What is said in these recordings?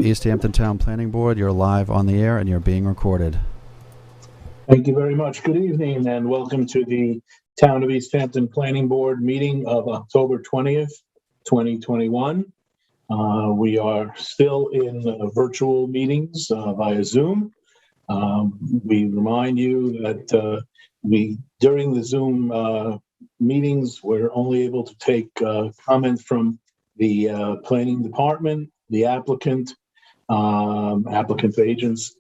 East Hampton Town Planning Board. You're live on the air and you're being recorded. Thank you very much. Good evening and welcome to the Town of East Hampton Planning Board meeting of October 20th, 2021. We are still in virtual meetings via Zoom. We remind you that during the Zoom meetings, we're only able to take comments from the planning department, the applicant's agents.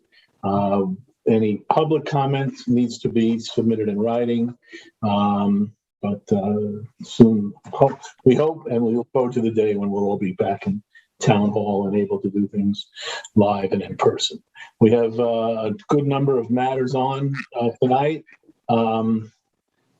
Any public comment needs to be submitted in writing, but soon we hope and we look forward to the day when we'll all be back in town hall and able to do things live and in person. We have a good number of matters on tonight.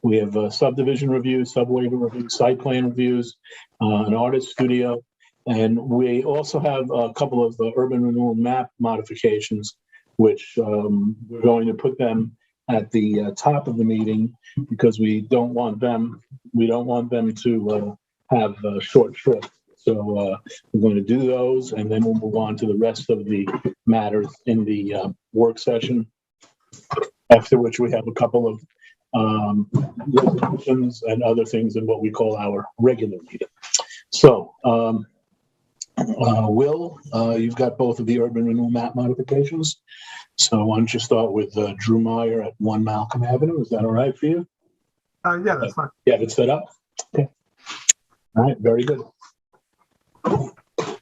We have a subdivision review, sub-waiver review, site plan reviews, an artist studio, and we also have a couple of urban renewal map modifications, which we're going to put them at the top of the meeting because we don't want them to have a short shrift. So we're going to do those, and then we'll move on to the rest of the matters in the work session. After which we have a couple of resolutions and other things in what we call our regular meeting. So, Will, you've got both of the urban renewal map modifications. So why don't you start with Drew Meyer at 1 Malcolm Avenue? Is that all right for you? Yeah, that's fine. You have it set up? Okay. All right, very good.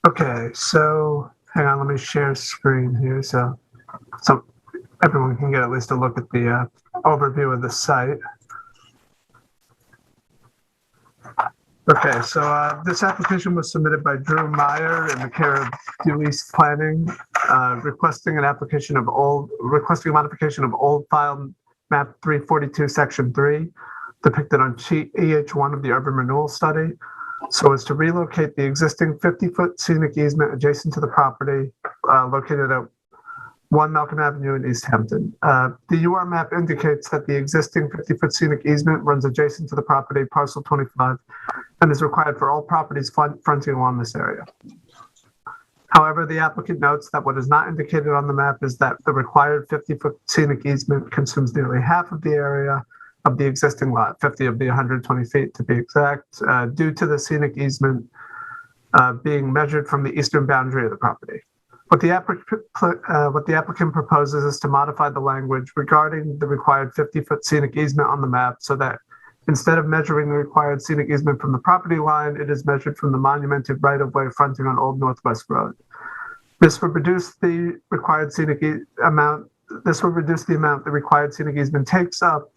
Okay, so hang on, let me share screen here so everyone can get at least a look at the overview of the site. Okay, so this application was submitted by Drew Meyer in the care of Due East Planning, requesting a modification of old file map 342 section 3 depicted on sheet EH1 of the urban renewal study, so as to relocate the existing 50-foot scenic easement adjacent to the property located at 1 Malcolm Avenue in East Hampton. The UR map indicates that the existing 50-foot scenic easement runs adjacent to the property, parcel 25, and is required for all properties fronting along this area. However, the applicant notes that what is not indicated on the map is that the required 50-foot scenic easement consumes nearly half of the area of the existing lot, 50 of the 120 feet to be exact, due to the scenic easement being measured from the eastern boundary of the property. What the applicant proposes is to modify the language regarding the required 50-foot scenic easement on the map so that instead of measuring the required scenic easement from the property line, it is measured from the monumented right-of-way fronting on Old Northwest Road. This would reduce the required scenic amount. This would reduce the amount the required scenic easement takes up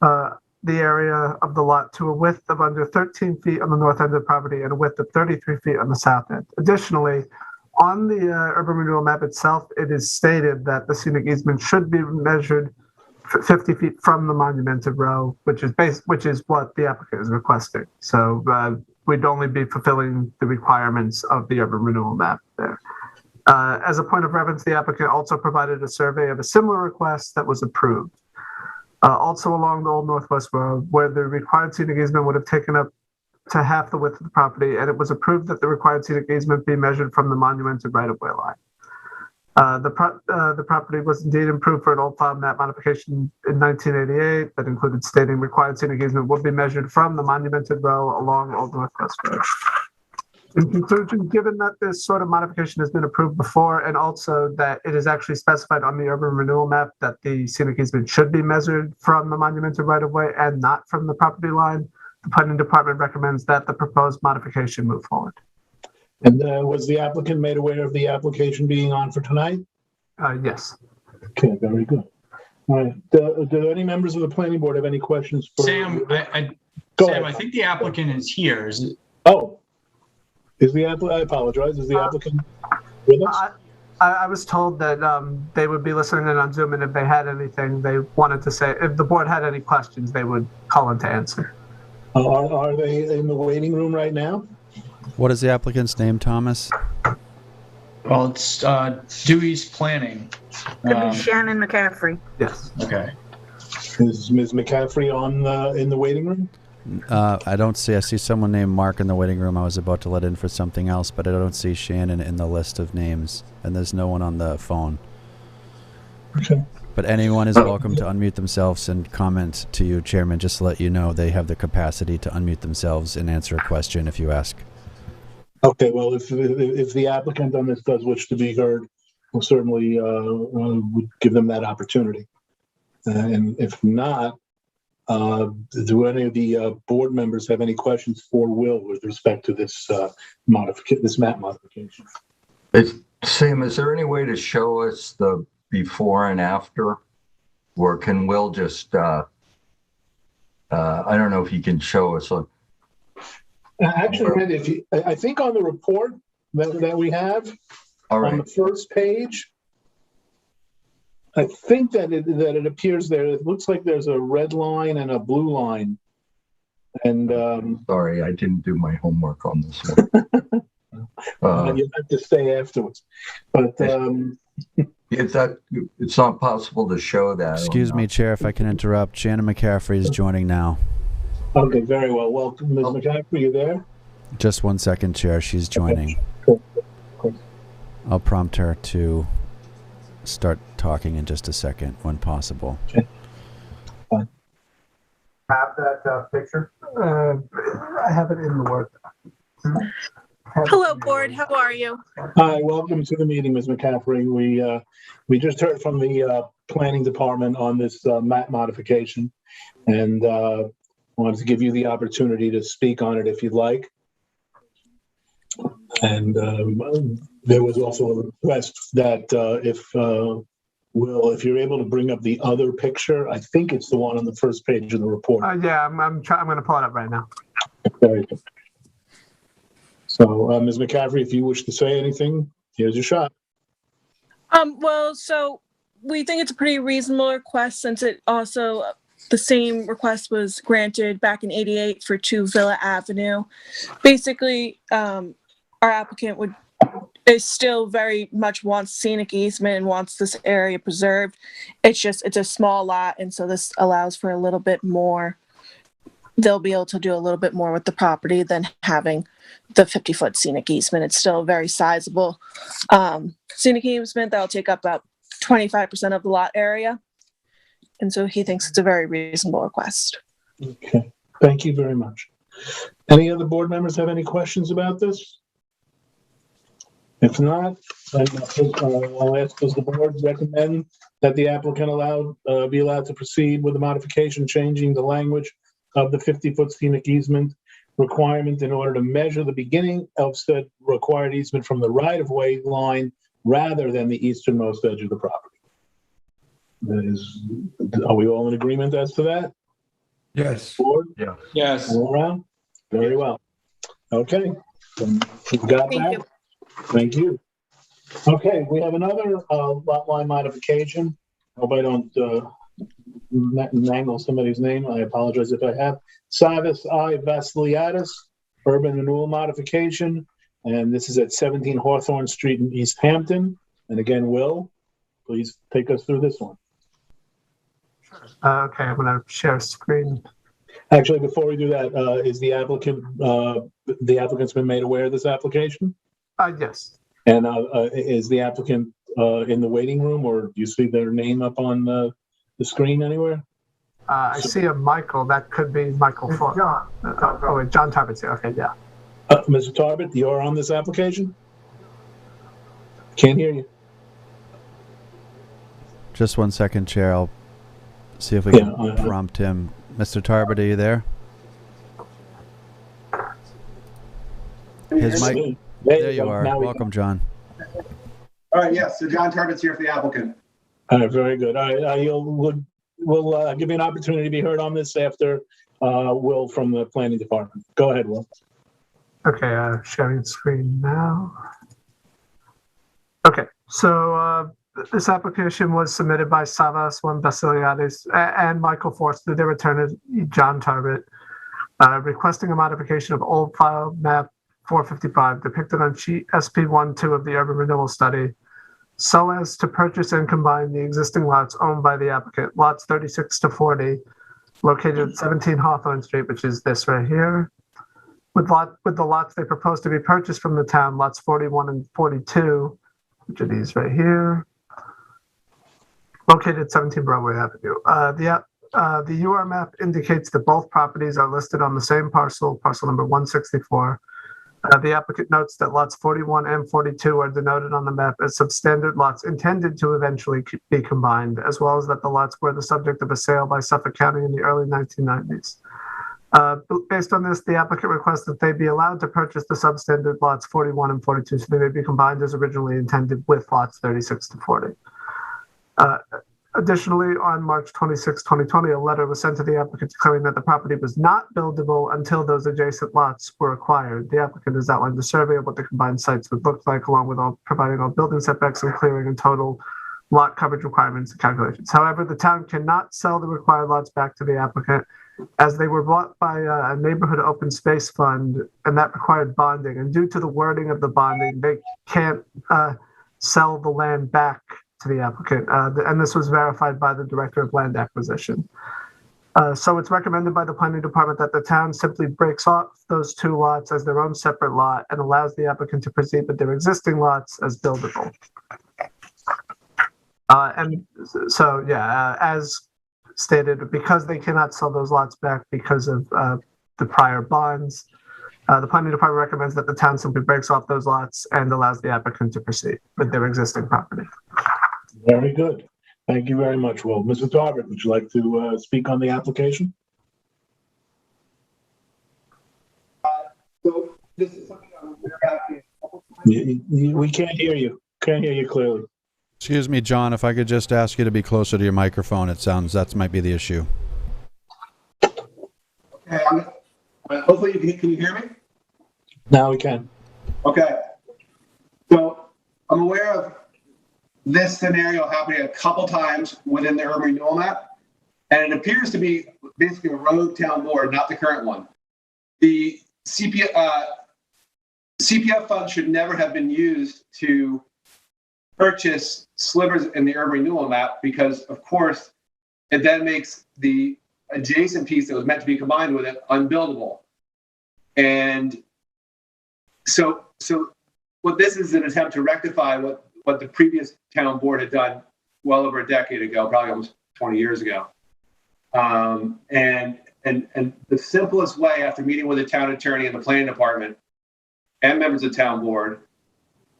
the area of the lot to a width of under 13 feet on the north end of the property and a width of 33 feet on the south end. Additionally, on the urban renewal map itself, it is stated that the scenic easement should be measured 50 feet from the monumented row, which is what the applicant is requesting. So we'd only be fulfilling the requirements of the urban renewal map there. As a point of reference, the applicant also provided a survey of a similar request that was approved. Also along the Old Northwest Road, where the required scenic easement would have taken up to half the width of the property, and it was approved that the required scenic easement be measured from the monumented right-of-way line. The property was indeed improved for an old file map modification in 1988 that included stating required scenic easement would be measured from the monumented row along Old Northwest Road. In conclusion, given that this sort of modification has been approved before, and also that it is actually specified on the urban renewal map that the scenic easement should be measured from the monumented right-of-way and not from the property line, the planning department recommends that the proposed modification move forward. And was the applicant made aware of the application being on for tonight? Yes. Okay, very good. All right. Do any members of the planning board have any questions for Sam? I think the applicant is here. Is it? Oh, is the applicant? I apologize. Is the applicant with us? I was told that they would be listening in on Zoom, and if they had anything they wanted to say, if the board had any questions, they would call in to answer. Are they in the waiting room right now? What is the applicant's name, Thomas? Well, it's Dewey's Planning. Could be Shannon McCaffrey. Yes. Okay. Is Ms. McCaffrey in the waiting room? I don't see. I see someone named Mark in the waiting room. I was about to let in for something else, but I don't see Shannon in the list of names, and there's no one on the phone. Okay. But anyone is welcome to unmute themselves and comment to you, Chairman, just to let you know they have the capacity to unmute themselves and answer a question if you ask. Okay, well, if the applicant on this does wish to be heard, we'll certainly would give them that opportunity. And if not, do any of the board members have any questions for Will with respect to this this map modification? Sam, is there any way to show us the before and after, or can Will just? I don't know if he can show us. Actually, I think on the report that we have on the first page, I think that it appears there. It looks like there's a red line and a blue line. And sorry, I didn't do my homework on this one. You'll have to stay afterwards. But it's not possible to show that. Excuse me, Chair, if I can interrupt. Shannon McCaffrey is joining now. Okay, very well. Welcome, Ms. McCaffrey. You there? Just 1 second, Chair. She's joining. Cool. I'll prompt her to start talking in just a second when possible. Okay. Fine. Have that picture? I have it in the Word. Hello, board. How are you? Hi, welcome to the meeting, Ms. McCaffrey. We just heard from the planning department on this map modification, and wanted to give you the opportunity to speak on it if you'd like. And there was also a request that if you're able to bring up the other picture, I think it's the one on the first page of the report. Yeah, I'm going to pull it up right now. Very good. So, Ms. McCaffrey, if you wish to say anything, here's your shot. Well, so we think it's a pretty reasonable request since it also, the same request was granted back in '88 for 2 Villa Avenue. Basically, our applicant is still very much wants scenic easement and wants this area preserved. It's a small lot, and so this allows for a little bit more. They'll be able to do a little bit more with the property than having the 50-foot scenic easement. It's still a very sizable scenic easement that'll take up about 25% of the lot area. And so he thinks it's a very reasonable request. Okay, thank you very much. Any other board members have any questions about this? If not, then I'll ask, does the board recommend that the applicant be allowed to proceed with the modification, changing the language of the 50-foot scenic easement requirement in order to measure the beginning of said required easement from the right-of-way line rather than the easternmost edge of the property? Are we all in agreement as to that? Yes. Board? Yeah. Yes. All around? Very well. Okay. Then we've got Thank that. you. Thank you. Okay, we have another lot line modification. Hope I don't mangle somebody's name. I apologize if I have. Savas I. Vasiliadis, urban renewal modification. And this is at 17 Hawthorne Street in East Hampton. And again, Will, please take us through this one. Okay, I'm going to share screen. Actually, before we do that, is the applicant's been made aware of this application? Yes. And is the applicant in the waiting room, or do you see their name up on the screen anywhere? I see a Michael. That could be Michael Ford. John. Oh, wait, John Tarbit's here. Okay, yeah. Mr. Tarbit, you are on this application? Can't hear you. Just 1 second, Chair. I'll see if we can prompt him. Mr. Tarbit, are you there? His mic. There you are. Welcome, John. All right, yes, so John Tarbit's here for the applicant. All right, very good. All right, we'll give you an opportunity to be heard on this after Will from the planning department. Go ahead, Will. Okay, sharing screen now. Okay, so this application was submitted by Savas I. Vasiliadis and Michael Forster, their attorney, John Tarbit, requesting a modification of old file map 455 depicted on sheet SP12 of the urban renewal study so as to purchase and combine the existing lots owned by the applicant, lots 36 to 40, located at 17 Hawthorne Street, which is this right here. With the lots they propose to be purchased from the town, lots 41 and 42, which are these right here, located at 17 Broadway Avenue. The UR map indicates that both properties are listed on the same parcel number 164. The applicant notes that lots 41 and 42 are denoted on the map as substandard lots intended to eventually be combined, as well as that the lots were the subject of a sale by Suffolk County in the early 1990s. Based on this, the applicant requests that they be allowed to purchase the substandard lots 41 and 42 so they may be combined as originally intended with lots 36 to 40. Additionally, on March 26, 2020, a letter was sent to the applicant declaring that the property was not buildable until those adjacent lots were acquired. The applicant has outlined the survey of what the combined sites would look like, along with providing all building setbacks and clearing and total lot coverage requirements and calculations. However, the town cannot sell the required lots back to the applicant as they were bought by a neighborhood open space fund, and that required bonding. And due to the wording of the bonding, they can't sell the land back to the applicant, and this was verified by the Director of Land Acquisition. So it's recommended by the Planning Department that the town simply breaks off those two lots as their own separate lot and allows the applicant to proceed with their existing lots as buildable. And so, as stated, because they cannot sell those lots back because of the prior bonds, the Planning Department recommends that the town simply breaks off those lots and allows the applicant to proceed with their existing property. Very good. Thank you very much, Will. Mr. Tarbert, would you like to speak on the application? So this is something I'm very happy. We can't hear you. Can't hear you clearly. Excuse me, John, if I could just ask you to be closer to your microphone. It sounds that might be the issue. Okay, hopefully can you hear me? Now we can. Okay. So I'm aware of this scenario happening a couple times within the urban renewal map, and it appears to be basically a rogue town board, not the current one. The CPF fund should never have been used to purchase slivers in the urban renewal map because, of course, it then makes the adjacent piece that was meant to be combined with it unbuildable. And so what this is an attempt to rectify what the previous town board had done well over a decade ago, probably almost 20 years ago. And the simplest way, after meeting with the town attorney and the planning department and members of the town board,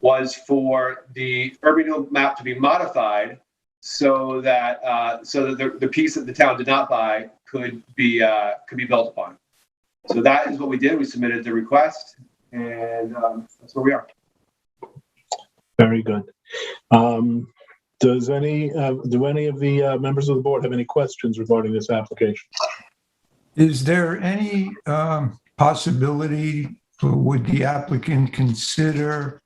was for the urban renewal map to be modified so that the piece that the town did not buy could be built upon. So that is what we did. We submitted the request, and that's where we are. Very good. Do any of the members of the board have any questions regarding this application? Is there any possibility, would the applicant consider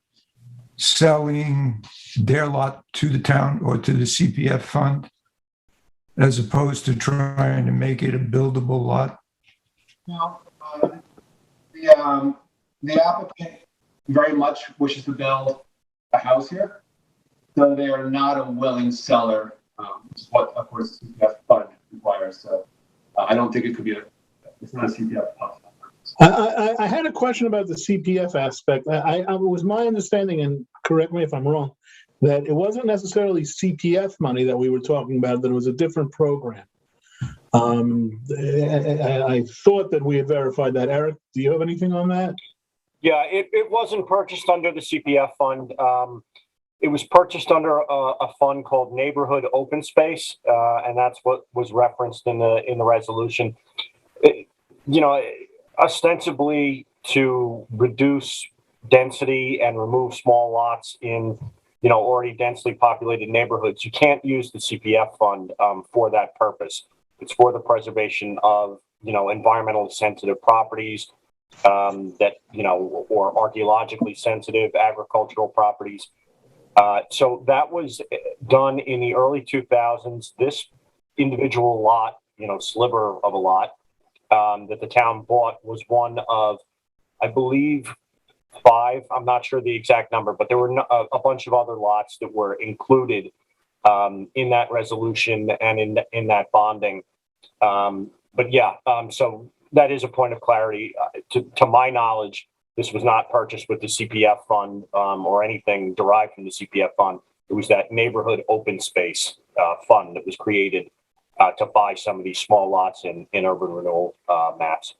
selling their lot to the town or to the CPF fund as opposed to trying to make it a buildable lot? No, the applicant very much wishes to build a house here, so they are not a willing seller, which is what, of course, the CPF fund requires. So I don't think it could be it's not a CPF fund. I had a question about the CPF aspect. It was my understanding, and correct me if I'm wrong, that it wasn't necessarily CPF money that we were talking about, that it was a different program. I thought that we had verified that. Eric, do you have anything on that? Yeah, it wasn't purchased under the CPF fund. It was purchased under a fund called Neighborhood Open Space, and that's what was referenced in the resolution. Ostensibly to reduce density and remove small lots in already densely populated neighborhoods. You can't use the CPF fund for that purpose. It's for the preservation of environmentally sensitive properties that or archaeologically sensitive agricultural properties. So that was done in the early 2000s. This individual lot, sliver of a lot that the town bought was one of, I believe, 5. I'm not sure the exact number, but there were a bunch of other lots that were included in that resolution and in that bonding. yeah, so that is a point of clarity. To my knowledge, this was not purchased with the CPF fund or anything derived from the CPF fund. It was that neighborhood open space fund that was created to buy some of these small lots in urban renewal maps.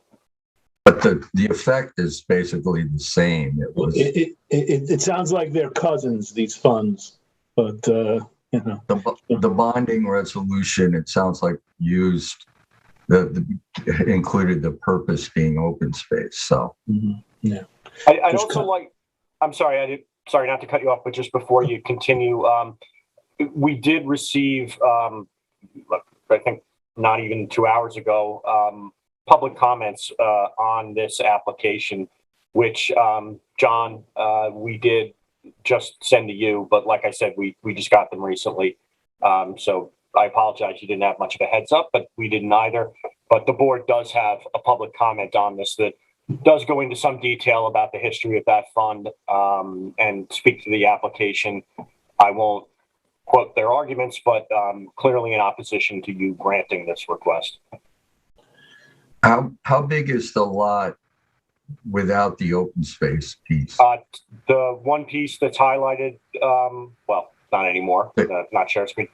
But the effect is basically the same. It sounds like they're cousins, these funds, but you know. The bonding resolution, it sounds like used included the purpose being open space. So yeah. I'd also like, I'm sorry, sorry not to cut you off, but just before you continue, we did receive, I think not even 2 hours ago, public comments on this application, which John, we did just send to you, but like I said, we just got them recently. So I apologize you didn't have much of a heads up, but we didn't either. But the board does have a public comment on this that does go into some detail about the history of that fund and speak to the application. I won't quote their arguments, but clearly in opposition to you granting this request. how big is the lot without the open space piece? The one piece that's highlighted, well, not anymore, not share screen.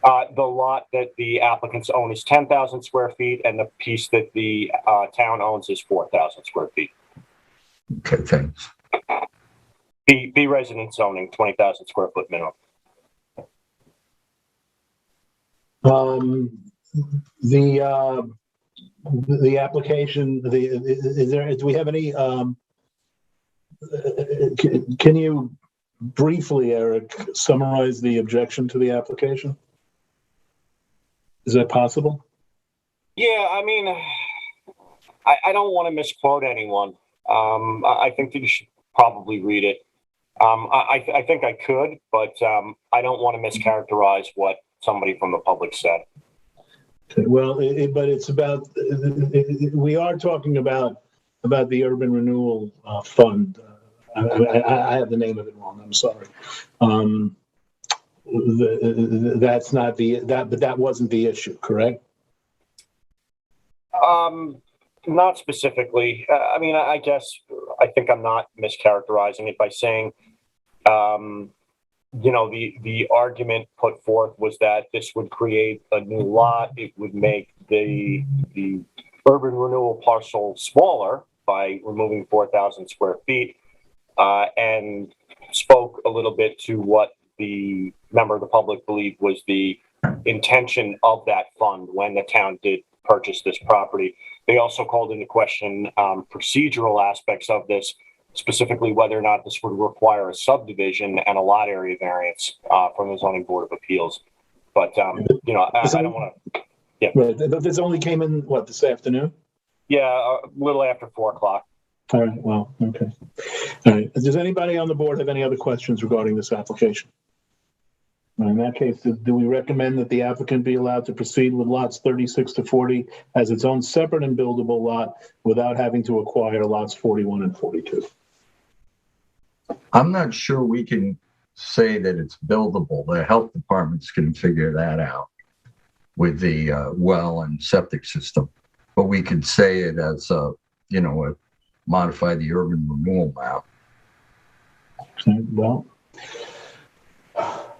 The lot that the applicants own is 10,000 square feet, and the piece that the town owns is 4,000 square feet. Okay, thanks. B resident zoning, 20,000 square foot minimum. The application, is there, do we have any, can you briefly, Eric, summarize the objection to the application? Is that possible? Yeah, I mean, I don't want to misquote anyone. I think that you should probably read it. I think I could, but I don't want to mischaracterize what somebody from the public said. Okay, well, but it's about, we are talking about the Urban Renewal Fund. I have the name of it wrong. I'm sorry. That's not but that wasn't the issue, correct? Not specifically. I mean, I guess I think I'm not mischaracterizing it by saying, you know, the argument put forth was that this would create a new lot. It would make the urban renewal parcel smaller by removing 4,000 square feet, and spoke a little bit to what the member of the public believed was the intention of that fund when the town did purchase this property. They also called into question procedural aspects of this, specifically whether or not this would require a subdivision and a lot area variance from the Zoning Board of Appeals. But, you know, I don't want to, yeah. Right, but this only came in, what, this afternoon? Yeah, a little after 4 o'clock. All right, well, okay. All right, does anybody on the board have any other questions regarding this application? In that case, do we recommend that the applicant be allowed to proceed with lots 36 to 40 as its own separate and buildable lot without having to acquire lots 41 and 42? I'm not sure we can say that it's buildable. The health departments can figure that out with the well and septic system. But we could say it as a, you know, modify the urban renewal map. Okay, well,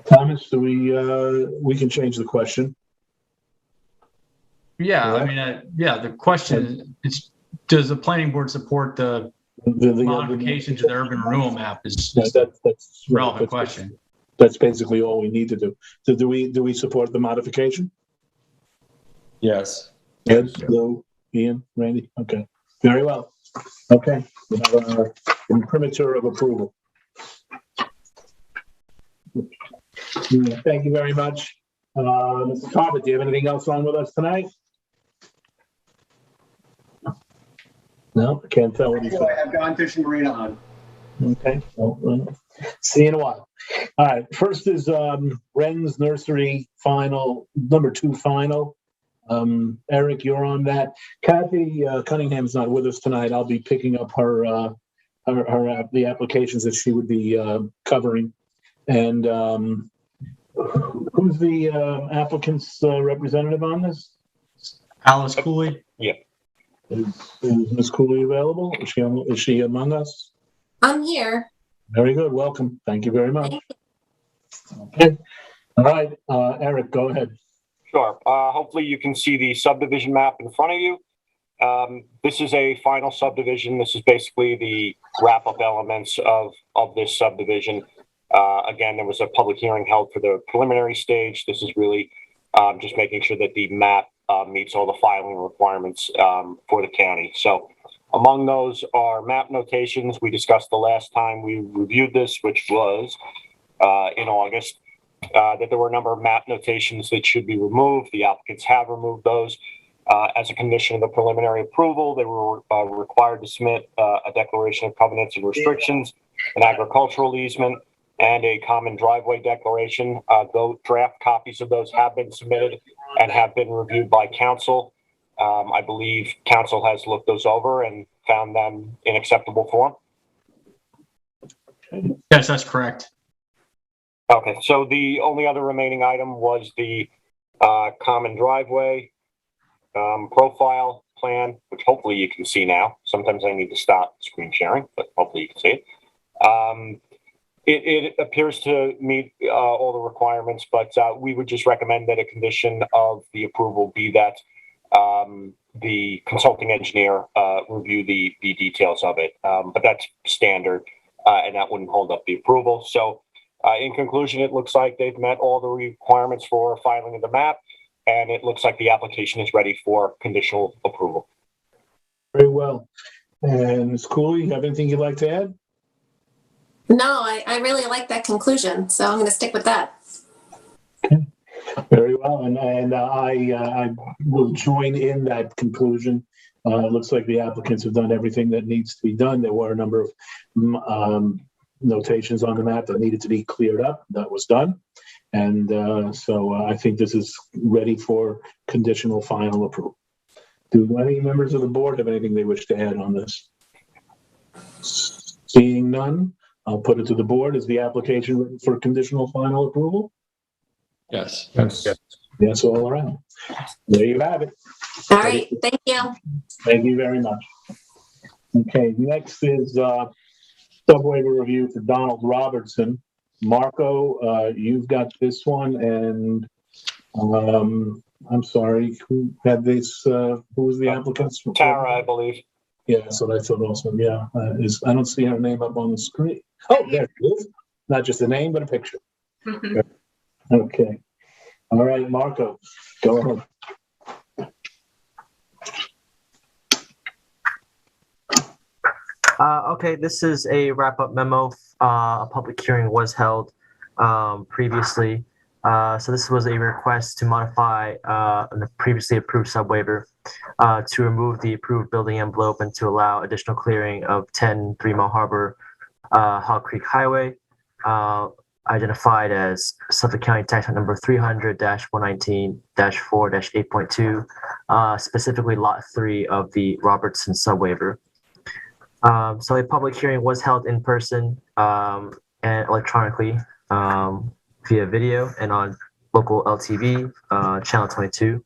Thomas, do we can change the question? Yeah, I mean, yeah, the question is, does the planning board support the modification to the urban renewal map is that's a relevant question. That's basically all we need to do. So do we support the modification? Yes. Ed, Lou, Ian, Randy? Okay, very well. Okay, we have our imprimatur of approval. Yeah, thank you very much. Mr. Corbett, do you have anything else on with us tonight? No, I can't tell what he said. I have Gone Fishing Marina on. Okay, well, see you in a while. All right, first is Wren's Nursery final, number 2 final. Eric, you're on that. Kathy Cunningham's not with us tonight. I'll be picking up her the applications that she would be covering. And who's the applicant's representative on this? Alice Cooley? Is Ms. Cooley available? Is she among us? I'm here. Very good. Welcome. Thank you very much. Okay. All right. Eric, go ahead. Sure. Hopefully you can see the subdivision map in front of you. This is a final subdivision. This is basically the wrap-up elements of this subdivision. Again, there was a public hearing held for the preliminary stage. This is really just making sure that the map meets all the filing requirements for the county. So among those are map notations. We discussed the last time we reviewed this, which was in August, that there were a number of map notations that should be removed. The applicants have removed those. As a condition of the preliminary approval, they were required to submit a declaration of covenants and restrictions, an agricultural easement, and a common driveway declaration. Those draft copies of those have been submitted and have been reviewed by council. I believe council has looked those over and found them in acceptable form. Yes, that's correct. Okay, so the only other remaining item was the common driveway profile plan, which hopefully you can see now. Sometimes I need to stop screen sharing, but hopefully you can see it. It appears to meet all the requirements, but we would just recommend that a condition of the approval be that the consulting engineer review the details of it. But that's standard, and that wouldn't hold up the approval. So in conclusion, it looks like they've met all the requirements for filing of the map, and it looks like the application is ready for conditional approval. Very well. And Ms. Cooley, you have anything you'd like to add? No, I really like that conclusion, so I'm going to stick with that. Okay. Very well. And I will join in that conclusion. It looks like the applicants have done everything that needs to be done. There were a number of notations on the map that needed to be cleared up. That was done. And so I think this is ready for conditional final approval. Do any members of the board have anything they wish to add on this? Seeing none, I'll put it to the board. Is the application ready for conditional final approval? Yes. Yes, all around. There you have it. All right, thank you. Thank you very much. Okay, next is sub-waiver review for Donald Robertson. Marco, you've got this one, and I'm sorry, who had this? Who was the applicant? Tara, I believe. Yeah, that's what I thought also. Yeah, I don't see her name up on the screen. Oh, there it is. Not just a name, but a picture. Okay. All right, Marco, go ahead. Okay, this is a wrap-up memo. A public hearing was held previously. So this was a request to modify the previously approved sub-waiver to remove the approved building envelope and to allow additional clearing of 10 3 Mile Harbor Hog Creek Highway, identified as Suffolk County Tax Map number 300-119-4-8.2, specifically Lot 3 of the Robertson sub-waiver. So a public hearing was held in person and electronically via video and on local LTV, channel 22,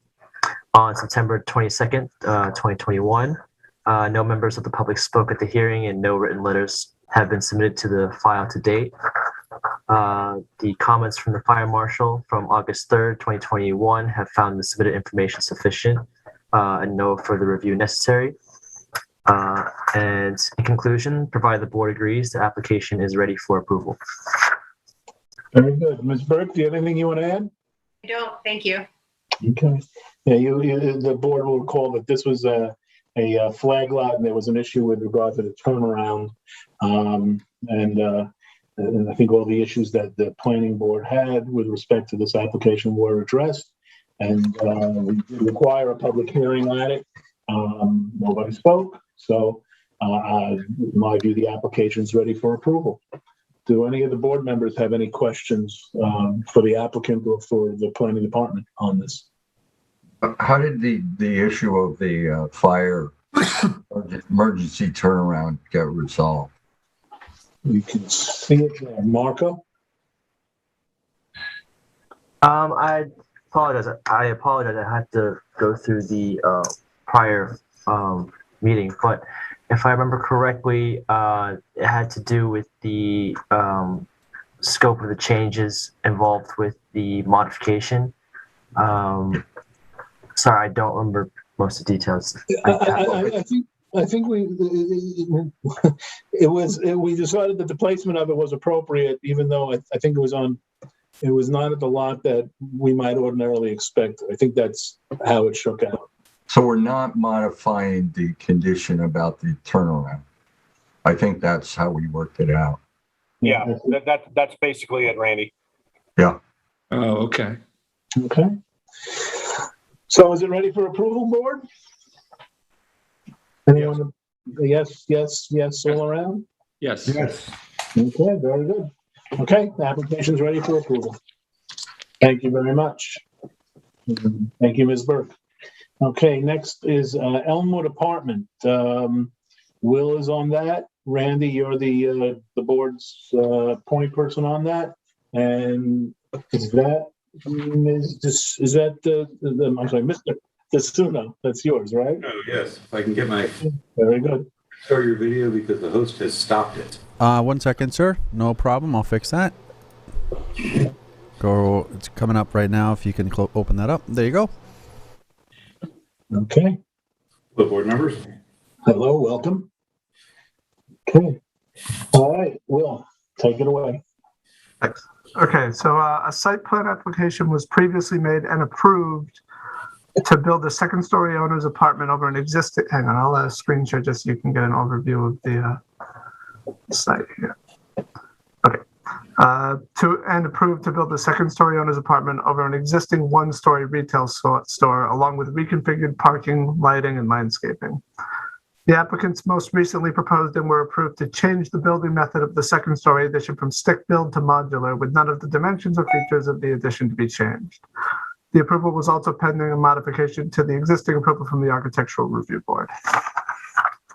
on September 22nd, 2021. No members of the public spoke at the hearing and no written letters have been submitted to the file to date. The comments from the fire marshal from August 3rd, 2021 have found the submitted information sufficient and no further review necessary. And in conclusion, provided the board agrees, the application is ready for approval. Very good. Ms. Burke, do you have anything you want to add? I don't, thank you. Okay. Yeah, the board will recall that this was a flag lot and there was an issue with regard to the turnaround. And I think all the issues that the planning board had with respect to this application were addressed. And we did require a public hearing on it. Nobody spoke. So in my view, the application is ready for approval. Do any of the board members have any questions for the applicant or for the planning department on this? How did the issue of the fire emergency turnaround get resolved? You can see it there. Marco? I apologize. I apologize. I had to go through the prior meeting, but if I remember correctly, it had to do with the scope of the changes involved with the modification. Sorry, I don't remember most of the details. I think we decided that the placement of it was appropriate, even though I think it was not at the lot that we might ordinarily expect. I think that's how it shook out. So we're not modifying the condition about the turnaround. I think that's how we worked it out. Yeah, that's basically it, Randy. Yeah. Oh, okay. Okay. So is it ready for approval, board? Anyone? Yes, all around? Yes. Okay, very good. Okay, the application's ready for approval. Thank you very much. Thank you, Ms. Burke. Okay, next is Elmwood Apartment. Will is on that. Randy, you're the board's point person on that. And is that I'm sorry, Mr. DeSuno? That's yours, right? Oh, yes. If I can get my very good. Start your video because the host has stopped it. 1 second, sir. No problem. I'll fix that. Go. It's coming up right now. If you can open that up. There you go. Okay. Hello, board members. Hello, welcome. Okay. All right, Will, take it away. Okay, so a site plan application was previously made and approved to build a second-story owner's apartment over an existing. Hang on, I'll screen share just so you can get an overview of the site here. Okay, and approved to build a second-story owner's apartment over an existing one-story retail store, along with reconfigured parking, lighting, and landscaping. The applicants most recently proposed and were approved to change the building method of the second-story addition from stick-build to modular, with none of the dimensions or features of the addition to be changed. The approval was also pending a modification to the existing approval from the Architectural Review Board.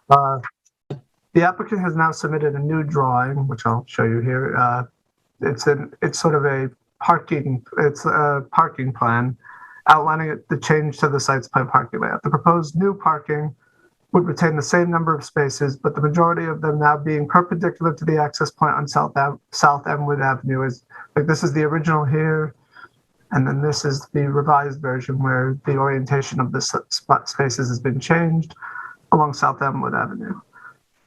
The applicant has now submitted a new drawing, which I'll show you here. It's sort of a parking plan outlining the change to the site's planned parking layout. The proposed new parking would retain the same number of spaces, but the majority of them now being perpendicular to the access point on South Elmwood Avenue. This is the original here, and then this is the revised version where the orientation of the spaces has been changed along South Elmwood Avenue.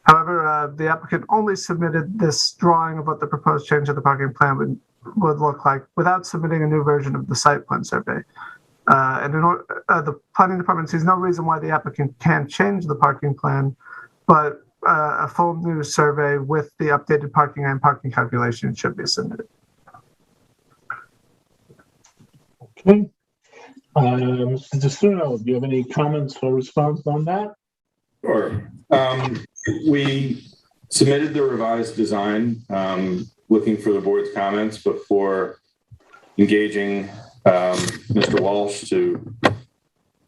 However, the applicant only submitted this drawing of what the proposed change of the parking plan would look like without submitting a new version of the site plan survey. And the planning department sees no reason why the applicant can't change the parking plan, but a full new survey with the updated parking and parking calculation should be submitted. Okay. Mr. DeSuno, do you have any comments or response on that? Sure. We submitted the revised design, looking for the board's comments before engaging Mr. Walsh to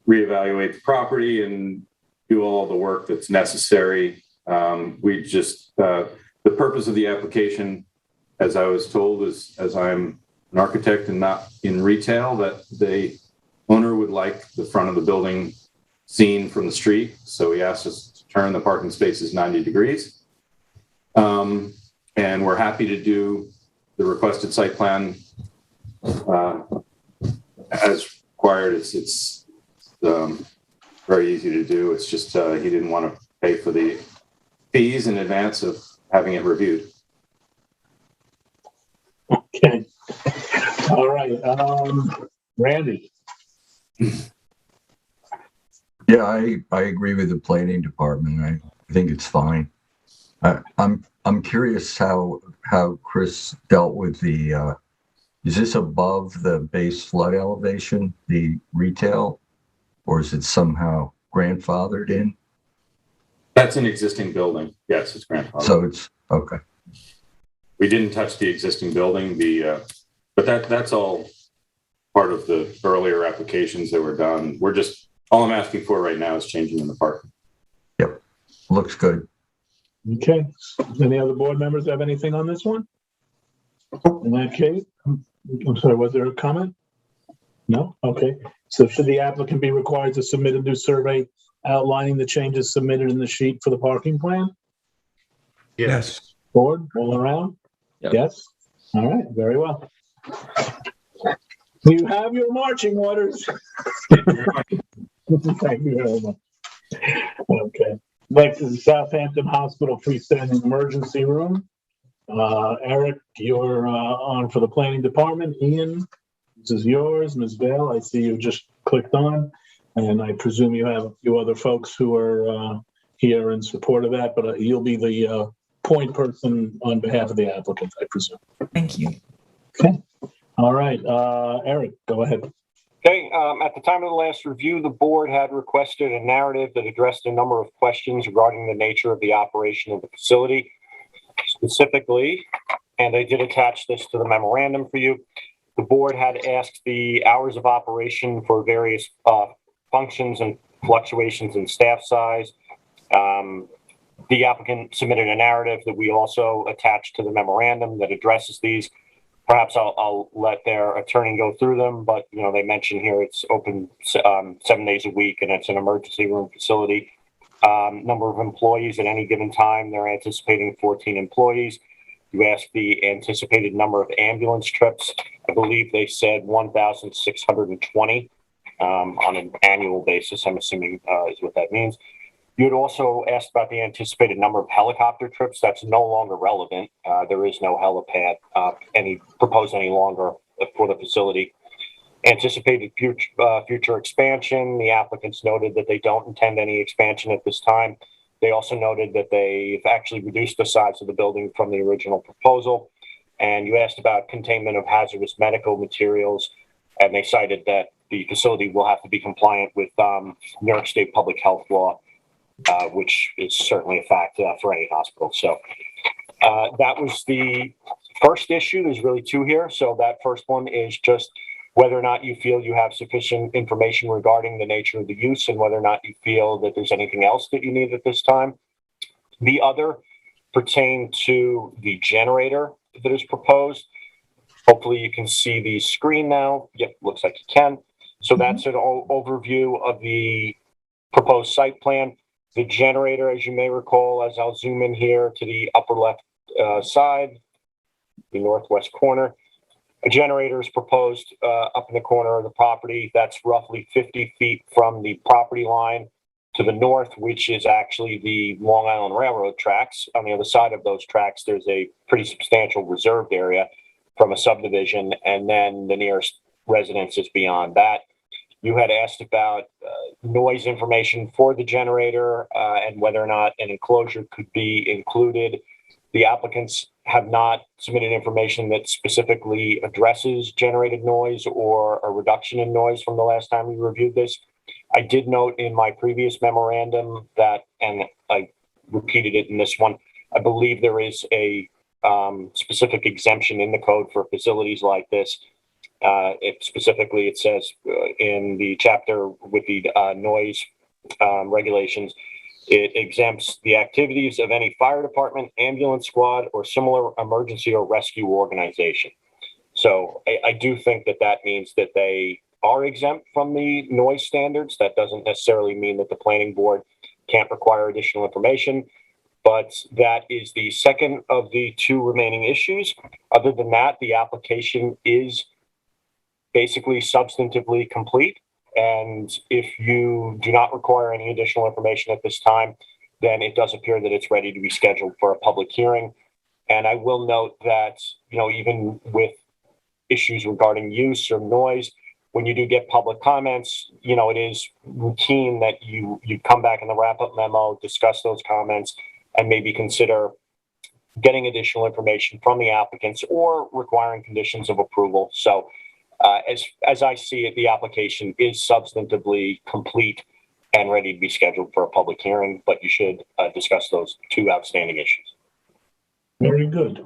reevaluate the property and do all the work that's necessary. The purpose of the application, as I was told, is as I'm an architect and not in retail, that the owner would like the front of the building seen from the street. So he asked us to turn the parking spaces 90 degrees. And we're happy to do the requested site plan as required. It's very easy to do. It's just he didn't want to pay for the fees in advance of having it reviewed. Okay. All right. Randy. Yeah, I agree with the planning department. I think it's fine. I'm curious how Chris dealt with the. Is this above the base flood elevation, the retail, or is it somehow grandfathered in? That's an existing building. Yes, it's grandfathered. So it's okay. We didn't touch the existing building. But that's all part of the earlier applications that were done. All I'm asking for right now is changing in the parking. Yep, looks good. Okay. Any other board members have anything on this one? In that case, I'm sorry, was there a comment? No? Okay. So should the applicant be required to submit a new survey outlining the changes submitted in the sheet for the parking plan? Yes. Board, all around? Yep. Yes? All right, very well. You have your marching orders. Thank you very much. Okay. Next is the Southampton Hospital Freestanding Emergency Room. Eric, you're on for the planning department. Ian, this is yours. Ms. Vale, I see you just clicked on, and I presume you have a few other folks who are here in support of that, but you'll be the point person on behalf of the applicant, I presume. Thank you. Okay. All right. Eric, go ahead. Okay, at the time of the last review, the board had requested a narrative that addressed a number of questions regarding the nature of the operation of the facility. Specifically, and I did attach this to the memorandum for you, the board had asked the hours of operation for various functions and fluctuations in staff size. The applicant submitted a narrative that we also attached to the memorandum that addresses these. Perhaps I'll let their attorney go through them, but they mention here it's open 7 days a week and it's an emergency room facility. Number of employees at any given time, they're anticipating 14 employees. You asked the anticipated number of ambulance trips. I believe they said 1,620 on an annual basis, I'm assuming is what that means. You had also asked about the anticipated number of helicopter trips. That's no longer relevant. There is no helipad proposed any longer for the facility. Anticipated future expansion. The applicants noted that they don't intend any expansion at this time. They also noted that they've actually reduced the size of the building from the original proposal. And you asked about containment of hazardous medical materials, and they cited that the facility will have to be compliant with New York State public health law, which is certainly a fact for any hospital. So that was the first issue. There's really two here. So that first one is just whether or not you feel you have sufficient information regarding the nature of the use and whether or not you feel that there's anything else that you need at this time. The other pertain to the generator that is proposed. Hopefully you can see the screen now. Yep, looks like you can. So that's an overview of the proposed site plan. The generator, as you may recall, as I'll zoom in here to the upper left side, the northwest corner, a generator is proposed up in the corner of the property. That's roughly 50 feet from the property line to the north, which is actually the Long Island Railroad tracks. On the other side of those tracks, there's a pretty substantial reserved area from a subdivision, and then the nearest residence is beyond that. You had asked about noise information for the generator and whether or not an enclosure could be included. The applicants have not submitted information that specifically addresses generated noise or a reduction in noise from the last time we reviewed this. I did note in my previous memorandum that, and I repeated it in this one, I believe there is a specific exemption in the code for facilities like this. Specifically, it says in the chapter with the noise regulations, it exempts the activities of any fire department, ambulance squad, or similar emergency or rescue organization. So I do think that that means that they are exempt from the noise standards. That doesn't necessarily mean that the planning board can't require additional information, but that is the second of the two remaining issues. Other than that, the application is basically substantively complete. And if you do not require any additional information at this time, then it does appear that it's ready to be scheduled for a public hearing. And I will note that, even with issues regarding use or noise, when you do get public comments, it is routine that you come back in the wrap-up memo, discuss those comments, and maybe consider getting additional information from the applicants or requiring conditions of approval. So as I see it, the application is substantively complete and ready to be scheduled for a public hearing, but you should discuss those two outstanding issues. Very good.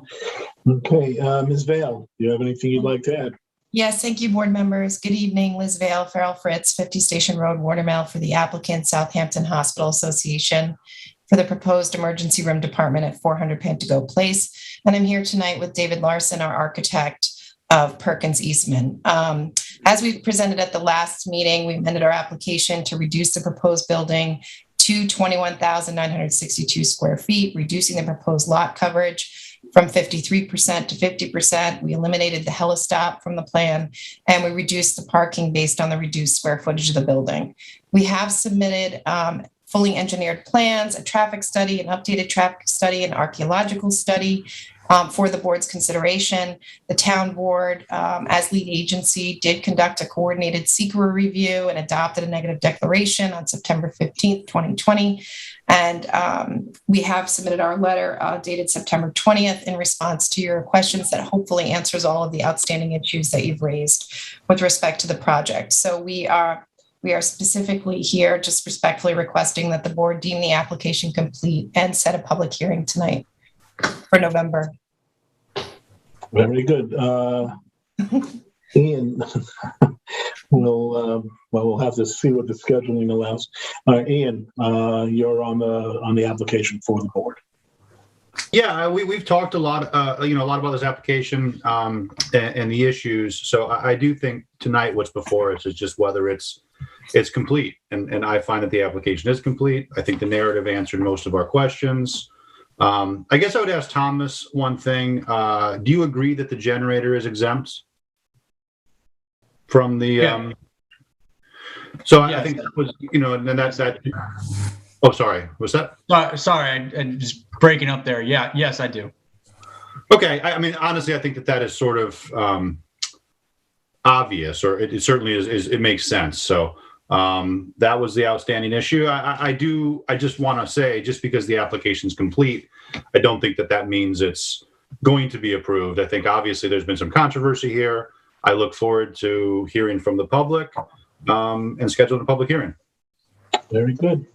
Okay, Ms. Vale, do you have anything you'd like to add? Yes, thank you, board members. Good evening, Liz Vale, Farrell Fritz, 50 Station Road, Watermill, for the applicant, Southampton Hospital Association, for the proposed emergency room department at 400 Pantago Place. And I'm here tonight with David Larson, our architect, of Perkins Eastman. As we presented at the last meeting, we amended our application to reduce the proposed building to 21,962 square feet, reducing the proposed lot coverage from 53% to 50%. We eliminated the helistop from the plan, and we reduced the parking based on the reduced square footage of the building. We have submitted fully engineered plans, a traffic study, an updated traffic study, an archaeological study for the board's consideration. The town board, as lead agency, did conduct a coordinated SEQRA review and adopted a negative declaration on September 15th, 2020. And we have submitted our letter dated September 20th in response to your questions that hopefully answers all of the outstanding issues that you've raised with respect to the project. So we are specifically here just respectfully requesting that the board deem the application complete and set a public hearing tonight for November. Very good. Ian, we'll have to see what the scheduling allows. Ian, you're on the application for the board. Yeah, we've talked a lot, a lot about this application and the issues. So I do think tonight what's before us is just whether it's complete, and I find that the application is complete. I think the narrative answered most of our questions. I guess I would ask Thomas one thing. Do you agree that the generator is exempt from the? Yeah. So Yes. I think that was, and then that's that. Oh, sorry. What's that? Sorry, I just breaking up there. Yeah, yes, I do. Okay. I mean, honestly, I think that is sort of obvious, or it certainly is. It makes sense. So that was the outstanding issue. I just want to say, just because the application is complete, I don't think that means it's going to be approved. I think obviously there's been some controversy here. I look forward to hearing from the public and scheduling a public hearing. Very good.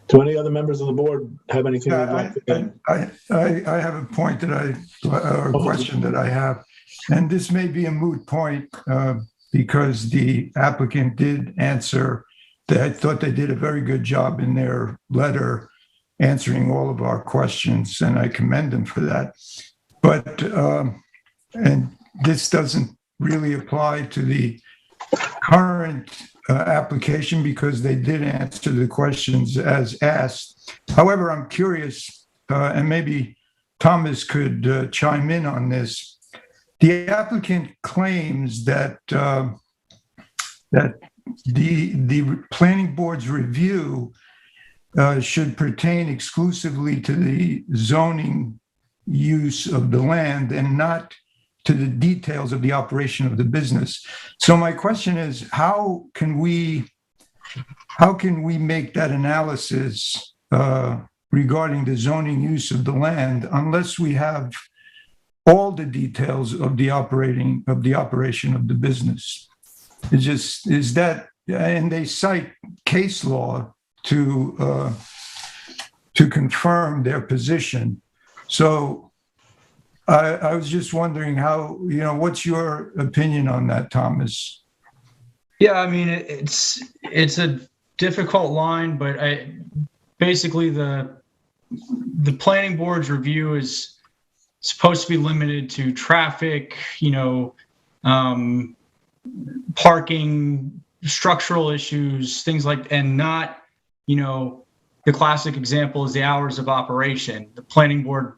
Do any other members of the board have anything they'd like to add? I have a point a question that I have, and this may be a moot point because the applicant did answer that. I thought they did a very good job in their letter answering all of our questions, and I commend them for that. But, and this doesn't really apply to the current application because they did answer the questions as asked. However, I'm curious, and maybe Thomas could chime in on this. The applicant claims that that the planning board's review should pertain exclusively to the zoning use of the land and not to the details of the operation of the business. So my question is, how can we make that analysis regarding the zoning use of the land unless we have all the details of the operation of the business? Is that, and they cite case law to confirm their position. So I was just wondering how, what's your opinion on that, Thomas? Yeah, I mean, it's a difficult line, but basically the planning board's review is supposed to be limited to traffic, parking, structural issues, things like, and not, the classic example is the hours of operation. The planning board,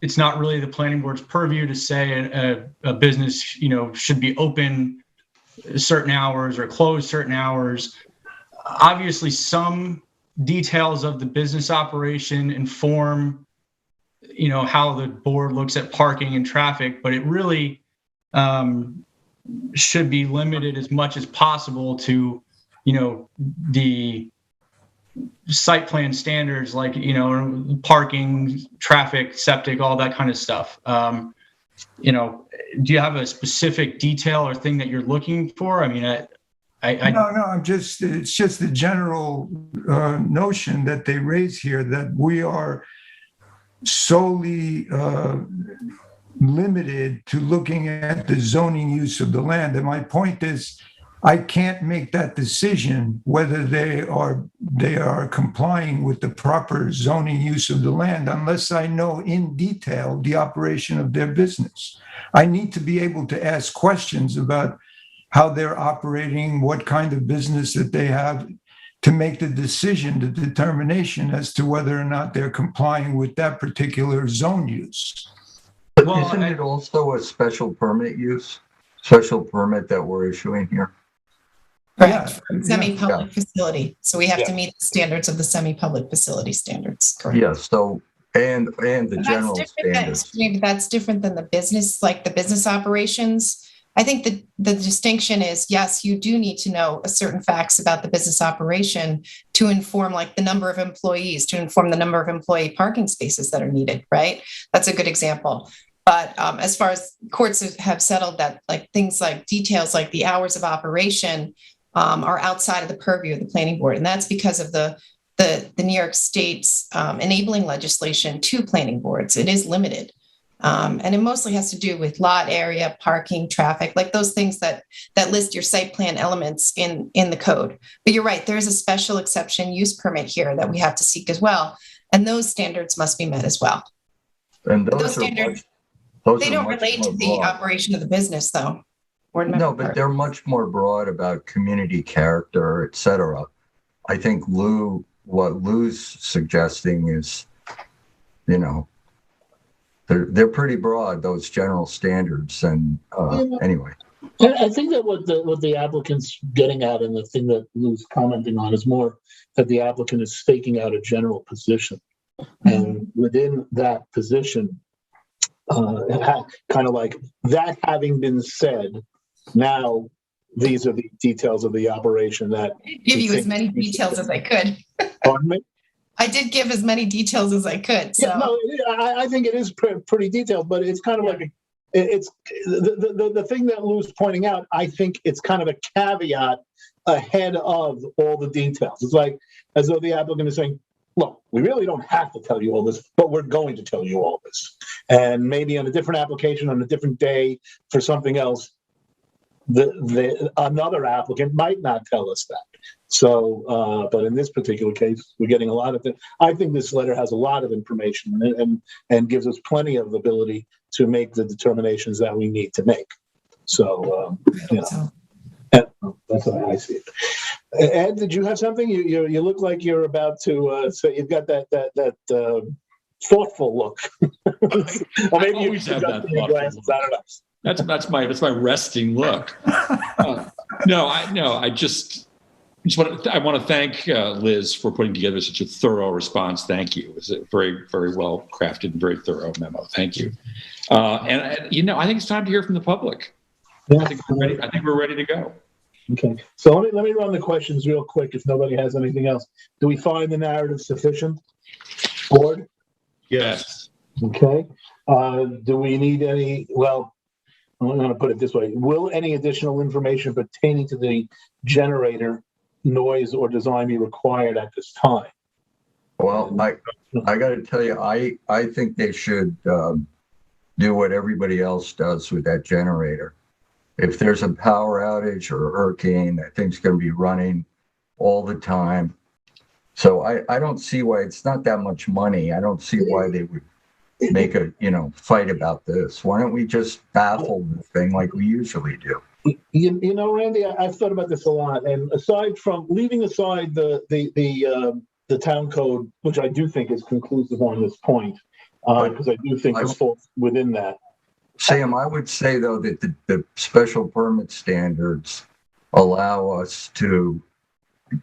it's not really the planning board's purview to say a business, should be open certain hours or close certain hours. Obviously, some details of the business operation inform, how the board looks at parking and traffic, but it really should be limited as much as possible to, the site plan standards, like, parking, traffic, septic, all that kind of stuff. Do you have a specific detail or thing that you're looking for? I mean, No, it's just the general notion that they raise here that we are solely limited to looking at the zoning use of the land. And my point is, I can't make that decision whether they are complying with the proper zoning use of the land unless I know in detail the operation of their business. I need to be able to ask questions about how they're operating, what kind of business that they have, to make the decision, the determination as to whether or not they're complying with that particular zone use. But isn't it also a special permit use? Special permit that we're issuing here? Correct. Yeah, Semi-public facility. So we have to Yeah. meet the standards of the semi-public facility standards. Correct. Yeah, so, and the general standards. Maybe that's different than the business, like the business operations. I think the distinction is, yes, you do need to know a certain facts about the business operation to inform like the number of employees, to inform the number of employee parking spaces that are needed, right? That's a good example. But as far as courts have settled that, like things like details like the hours of operation are outside of the purview of the planning board. And that's because of the New York State's enabling legislation to planning boards. It is limited. And it mostly has to do with lot area, parking, traffic, like those things that list your site plan elements in the code. But you're right, there is a special exception use permit here that we have to seek as well. And those standards must be met as well. And those standards, they don't relate to the operation of the business though. No, but they're much more broad about community character, et cetera. I think what Lou's suggesting is, they're pretty broad, those general standards. And anyway. I think that what the applicant's getting at, and the thing that Lou's commenting on, is more that the applicant is staking out a general position. And within that position, kind of like that having been said, now these are the details of the operation that I did give you as many details as I could. Pardon me? I did give as many details as I could. So. Yeah, no, I think it is pretty detailed, but it's kind of like it's the thing that Lou's pointing out. I think it's kind of a caveat ahead of all the details. It's like as though the applicant is saying, look, we really don't have to tell you all this, but we're going to tell you all this. And maybe on a different application, on a different day for something else, another applicant might not tell us that. So, but in this particular case, we're getting a lot of things. I think this letter has a lot of information and gives us plenty of ability to make the determinations that we need to make. So, that's how I see it. Ed, did you have something? You look like you're about to say you've got that thoughtful look. Or maybe you have that glasses. I don't know. That's my resting look. I want to thank Liz for putting together such a thorough response. Thank you. It was a very, very well crafted and very thorough memo. Thank you. And I think it's time to hear from the public. Yeah. I think we're ready to go. Okay. So let me run the questions real quick if nobody has anything else. Do we find the narrative sufficient? Board? Yes. Okay. Do we need any, well, I'm going to put it this way. Will any additional information pertaining to the generator, noise, or design be required at this time? Well, I got to tell you, I think they should do what everybody else does with that generator. If there's a power outage or a hurricane, that thing's going to be running all the time. So I don't see why it's not that much money. I don't see why they would make a fight about this. Why don't we just baffle the thing like we usually do? Randy, I've thought about this a lot, and leaving aside the town code, which I do think is conclusive on this point, because I do think this falls within that. Sam, I would say though that the special permit standards allow us to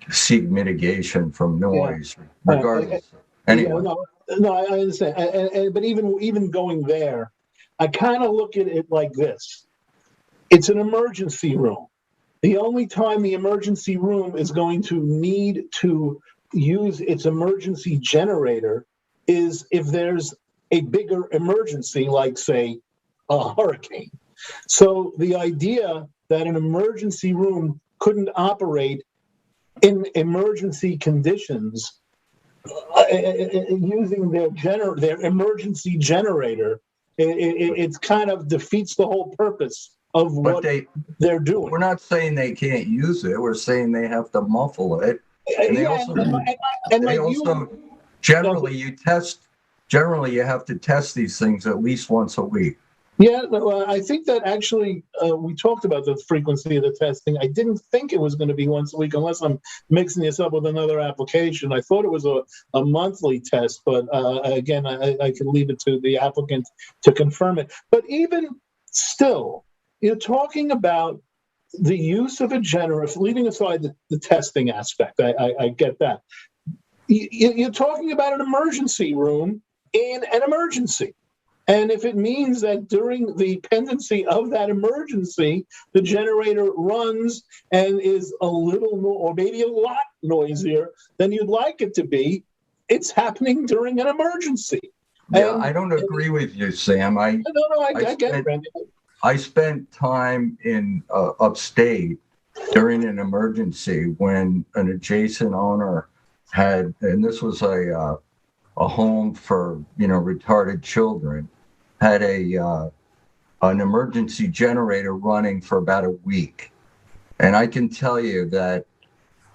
seek mitigation from noise, regardless. Anyway. No, I understand. But even going there, I kind of look at it like this. It's an emergency room. The only time the emergency room is going to need to use its emergency generator is if there's a bigger emergency, like, say, a hurricane. So the idea that an emergency room couldn't operate in emergency conditions using their emergency generator, it kind of defeats the whole purpose of But what they're doing. we're not saying they can't use it. We're saying they have to muffle it. And they also, generally you have to test these things at least once a week. Yeah, well, I think that actually we talked about the frequency of the testing. I didn't think it was going to be once a week, unless I'm mixing this up with another application. I thought it was a monthly test, but again, I can leave it to the applicant to confirm it. But even still, you're talking about the use of a generator, leaving aside the testing aspect. I get that. You're talking about an emergency room in an emergency. And if it means that during the pendency of that emergency, the generator runs and is a little or maybe a lot noisier than you'd like it to be, it's happening during an emergency. Yeah, I don't agree with you, Sam. I get it, Randy. I spent time in upstate during an emergency when an adjacent owner had, and this was a home for retarded children, had an emergency generator running for about a week. And I can tell you that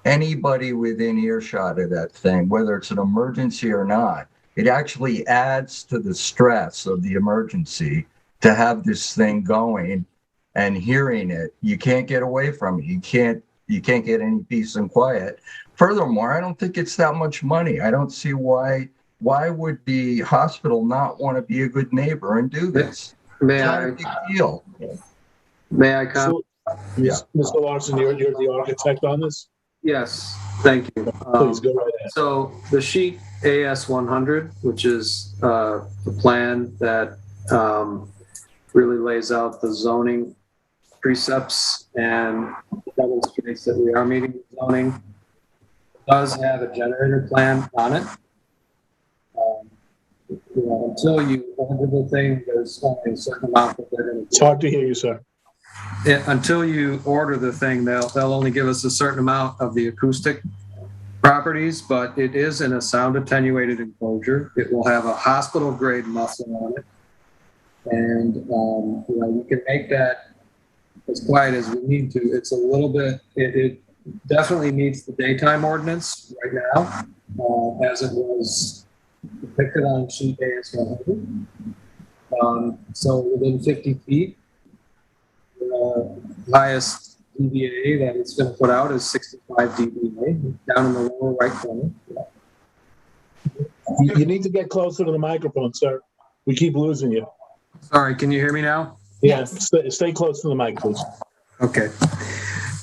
anybody within earshot of that thing, whether it's an emergency or not, it actually adds to the stress of the emergency to have this thing going and hearing it. You can't get away from it. You can't get any peace and quiet. Furthermore, I don't think it's that much money. I don't see why would the hospital not want to be a good neighbor and do this? May it's I? not a big deal. May I comment? Yeah. Mr. Larson, you're the architect on this? Yes, thank you. Please go right ahead. So the sheet AS100, which is the plan that really lays out the zoning precepts and demonstrates that we are meeting zoning, does have a generator plan on it. Until you order the thing, there's only a certain amount that they're going to. It's hard to hear you, sir. Until you order the thing, they'll only give us a certain amount of the acoustic properties, but it is in a sound attenuated enclosure. It will have a hospital grade muffler on it, and you can make that as quiet as we need to. It's a little bit. It definitely meets the daytime ordinance right now, as it was depicted on sheet AS100. So within 50 feet, the highest dBA that it's going to put out is 65 dBA, down in the lower right corner. You need to get closer to the microphone, sir. We keep losing you. Sorry, can you hear me now? Yeah, stay close to the mic, please. Okay.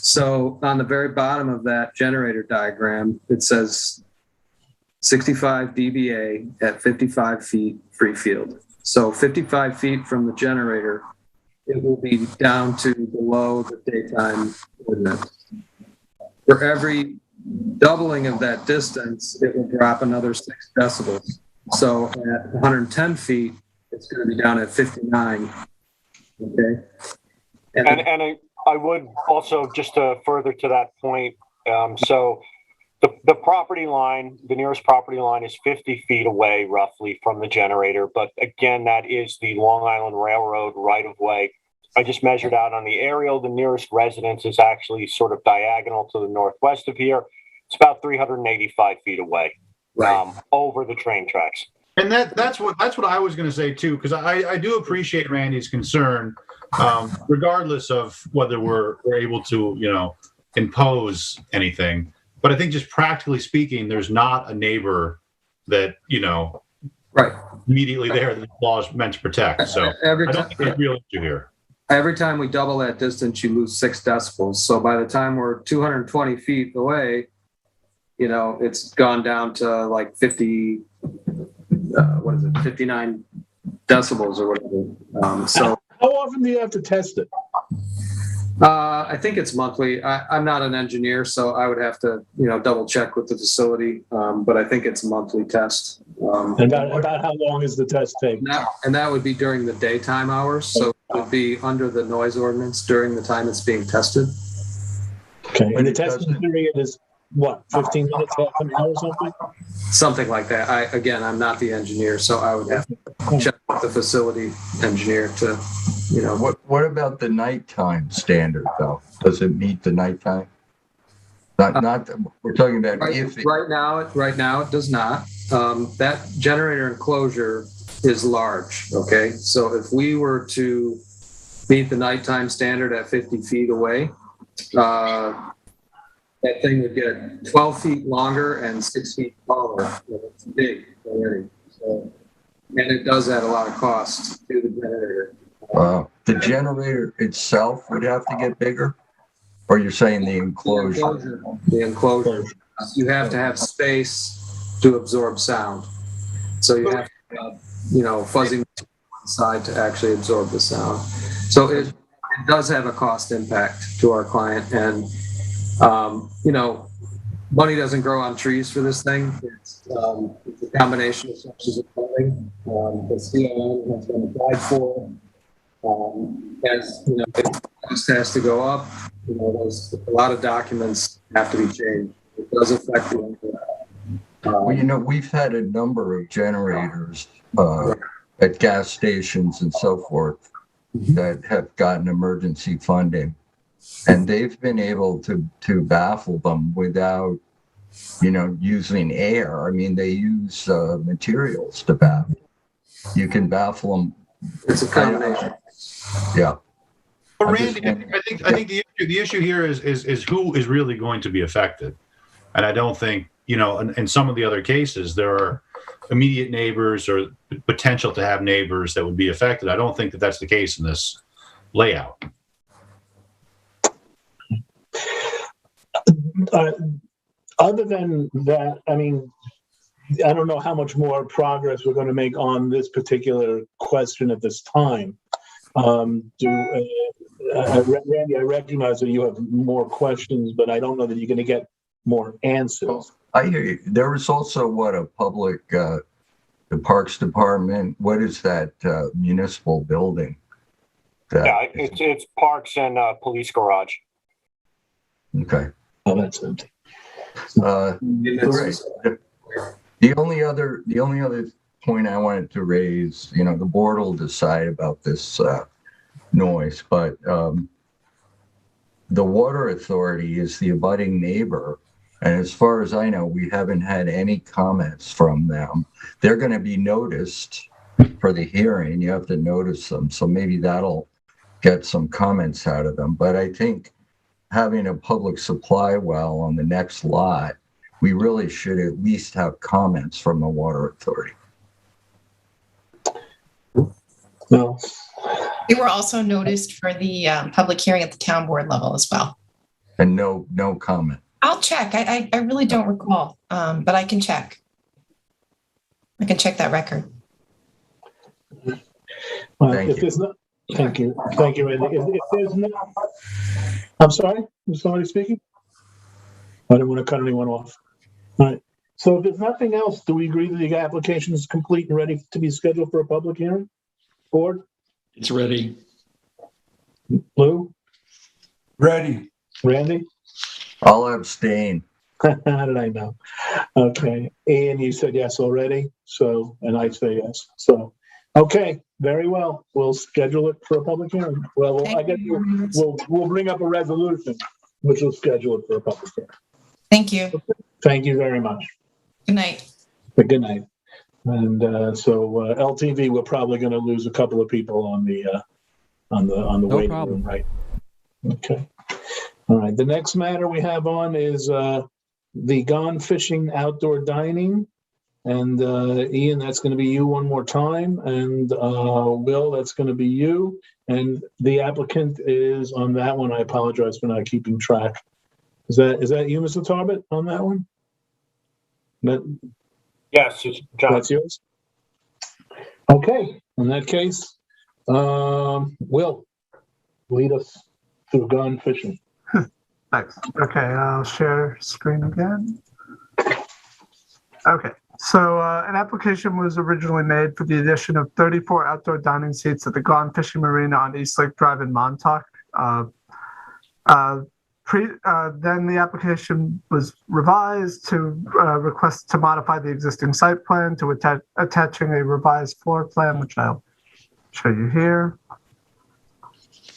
So on the very bottom of that generator diagram, it says 65 dBA at 55 feet free field. So 55 feet from the generator, it will be down to below the daytime ordinance. For every doubling of that distance, it will drop another 6 decibels. So at 110 feet, it's going to be down at 59. Okay. And I would also, just to further to that point, so the property line, the nearest property line is 50 feet away roughly from the generator. But again, that is the Long Island Railroad right of way. I just measured out on the aerial. The nearest residence is actually sort of diagonal to the northwest of here. It's about 385 feet away, right, over the train tracks. And that's what I was going to say too, because I do appreciate Randy's concern, regardless of whether we're able to impose anything. But I think just practically speaking, there's not a neighbor that right immediately there that the law is meant to protect. So I don't think there's a real issue here. Every time we double that distance, you lose 6 decibels. So by the time we're 220 feet away, it's gone down to like 50. 59 decibels or whatever. So how often do you have to test it? I think it's monthly. I'm not an engineer, so I would have to, double check with the facility. But I think it's a monthly test. About how long is the test take? And that would be during the daytime hours. So it would be under the noise ordinance during the time it's being tested. Okay. And the testing period is what, 15 minutes, half an hour or something? Something like that. I'm not the engineer, so I would have to check with the facility engineer to What about the nighttime standard though? Does it meet the nighttime? Not. We're talking about right now it does not. That generator enclosure is large. Okay, so if we were to meet the nighttime standard at 50 feet away, that thing would get 12 feet longer and 6 feet taller. It's big already. So, and it does add a lot of cost to the generator. The generator itself would have to get bigger? Or you're saying the enclosure? The enclosure. You have to have space to absorb sound. So you have to have, fuzzy side to actually absorb the sound. So it does have a cost impact to our client. And, money doesn't grow on trees for this thing. It's a combination of sources of funding. The CON has been applied for. It cost has to go up. There's a lot of documents have to be changed. It does affect the we've had a number of generators at gas stations and so forth that have gotten emergency funding, and they've been able to baffle them without, using air. I mean, they use materials to baffle. You can baffle them. It's a combination. Yeah. But Randy, I think the issue here is who is really going to be affected, and I don't think in some of the other cases there are immediate neighbors or potential to have neighbors that would be affected. I don't think that that's the case in this layout. Other than that, I mean, I don't know how much more progress we're going to make on this particular question at this time. Randy, I recognize that you have more questions, but I don't know that you're going to get more answers. I hear you. There was also a public, the Parks Department. What is that municipal building? It's Parks and Police Garage. Okay. Oh, that's empty. Great. The only other point I wanted to raise, the board will decide about this noise, but the water authority is the abutting neighbor, and as far as I know, we haven't had any comments from them. They're going to be noticed for the hearing. You have to notice them, so maybe that'll get some comments out of them. But I think having a public supply well on the next lot, we really should at least have comments from the water authority. No. They were also noticed for the public hearing at the town board level as well. And no comment. I'll check. I really don't recall, but I can check. I can check that record. Thank you. Thank you, Randy. If there's no, I'm sorry, was somebody speaking? I didn't want to cut anyone off. All right. So if there's nothing else, do we agree that the application is complete and ready to be scheduled for a public hearing? Board? It's ready. Lou? Ready. Randy? I'll abstain. How did I know? Okay. And you said yes already. So, and I say yes. So, okay. Very well. We'll schedule it for a public hearing. Well, I guess we'll bring up a resolution, which will schedule it for a public hearing. Thank you. Thank you very much. Good night. Good night. And so LTV, we're probably going to lose a couple of people on the waiting room, right? Okay. All right. The next matter we have on is the Gone Fishing Outdoor Dining. And Ian, that's going to be you one more time. And Will, that's going to be you. And the applicant is on that one. I apologize for not keeping track. Is that you, Mr. Tarbett, on that one? Yes, it's John. That's yours? Okay. In that case, Will, lead us through Gone Fishing. Thanks. Okay, I'll share screen again. Okay. So an application was originally made for the addition of 34 outdoor dining seats at the Gone Fishing Marina on East Lake Drive in Montauk. Then the application was revised to request to modify the existing site plan to attaching a revised floor plan, which I'll show you here.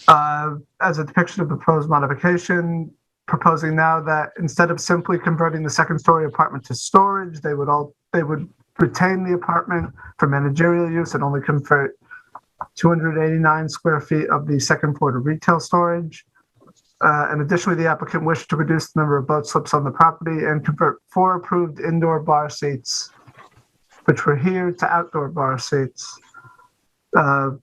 As a depiction of the proposed modification, proposing now that instead of simply converting the second-story apartment to storage, they would retain the apartment for managerial use and only convert 289 square feet of the second floor to retail storage. And additionally, the applicant wished to reduce the number of boat slips on the property and convert 4 approved indoor bar seats, which were here, to outdoor bar seats, in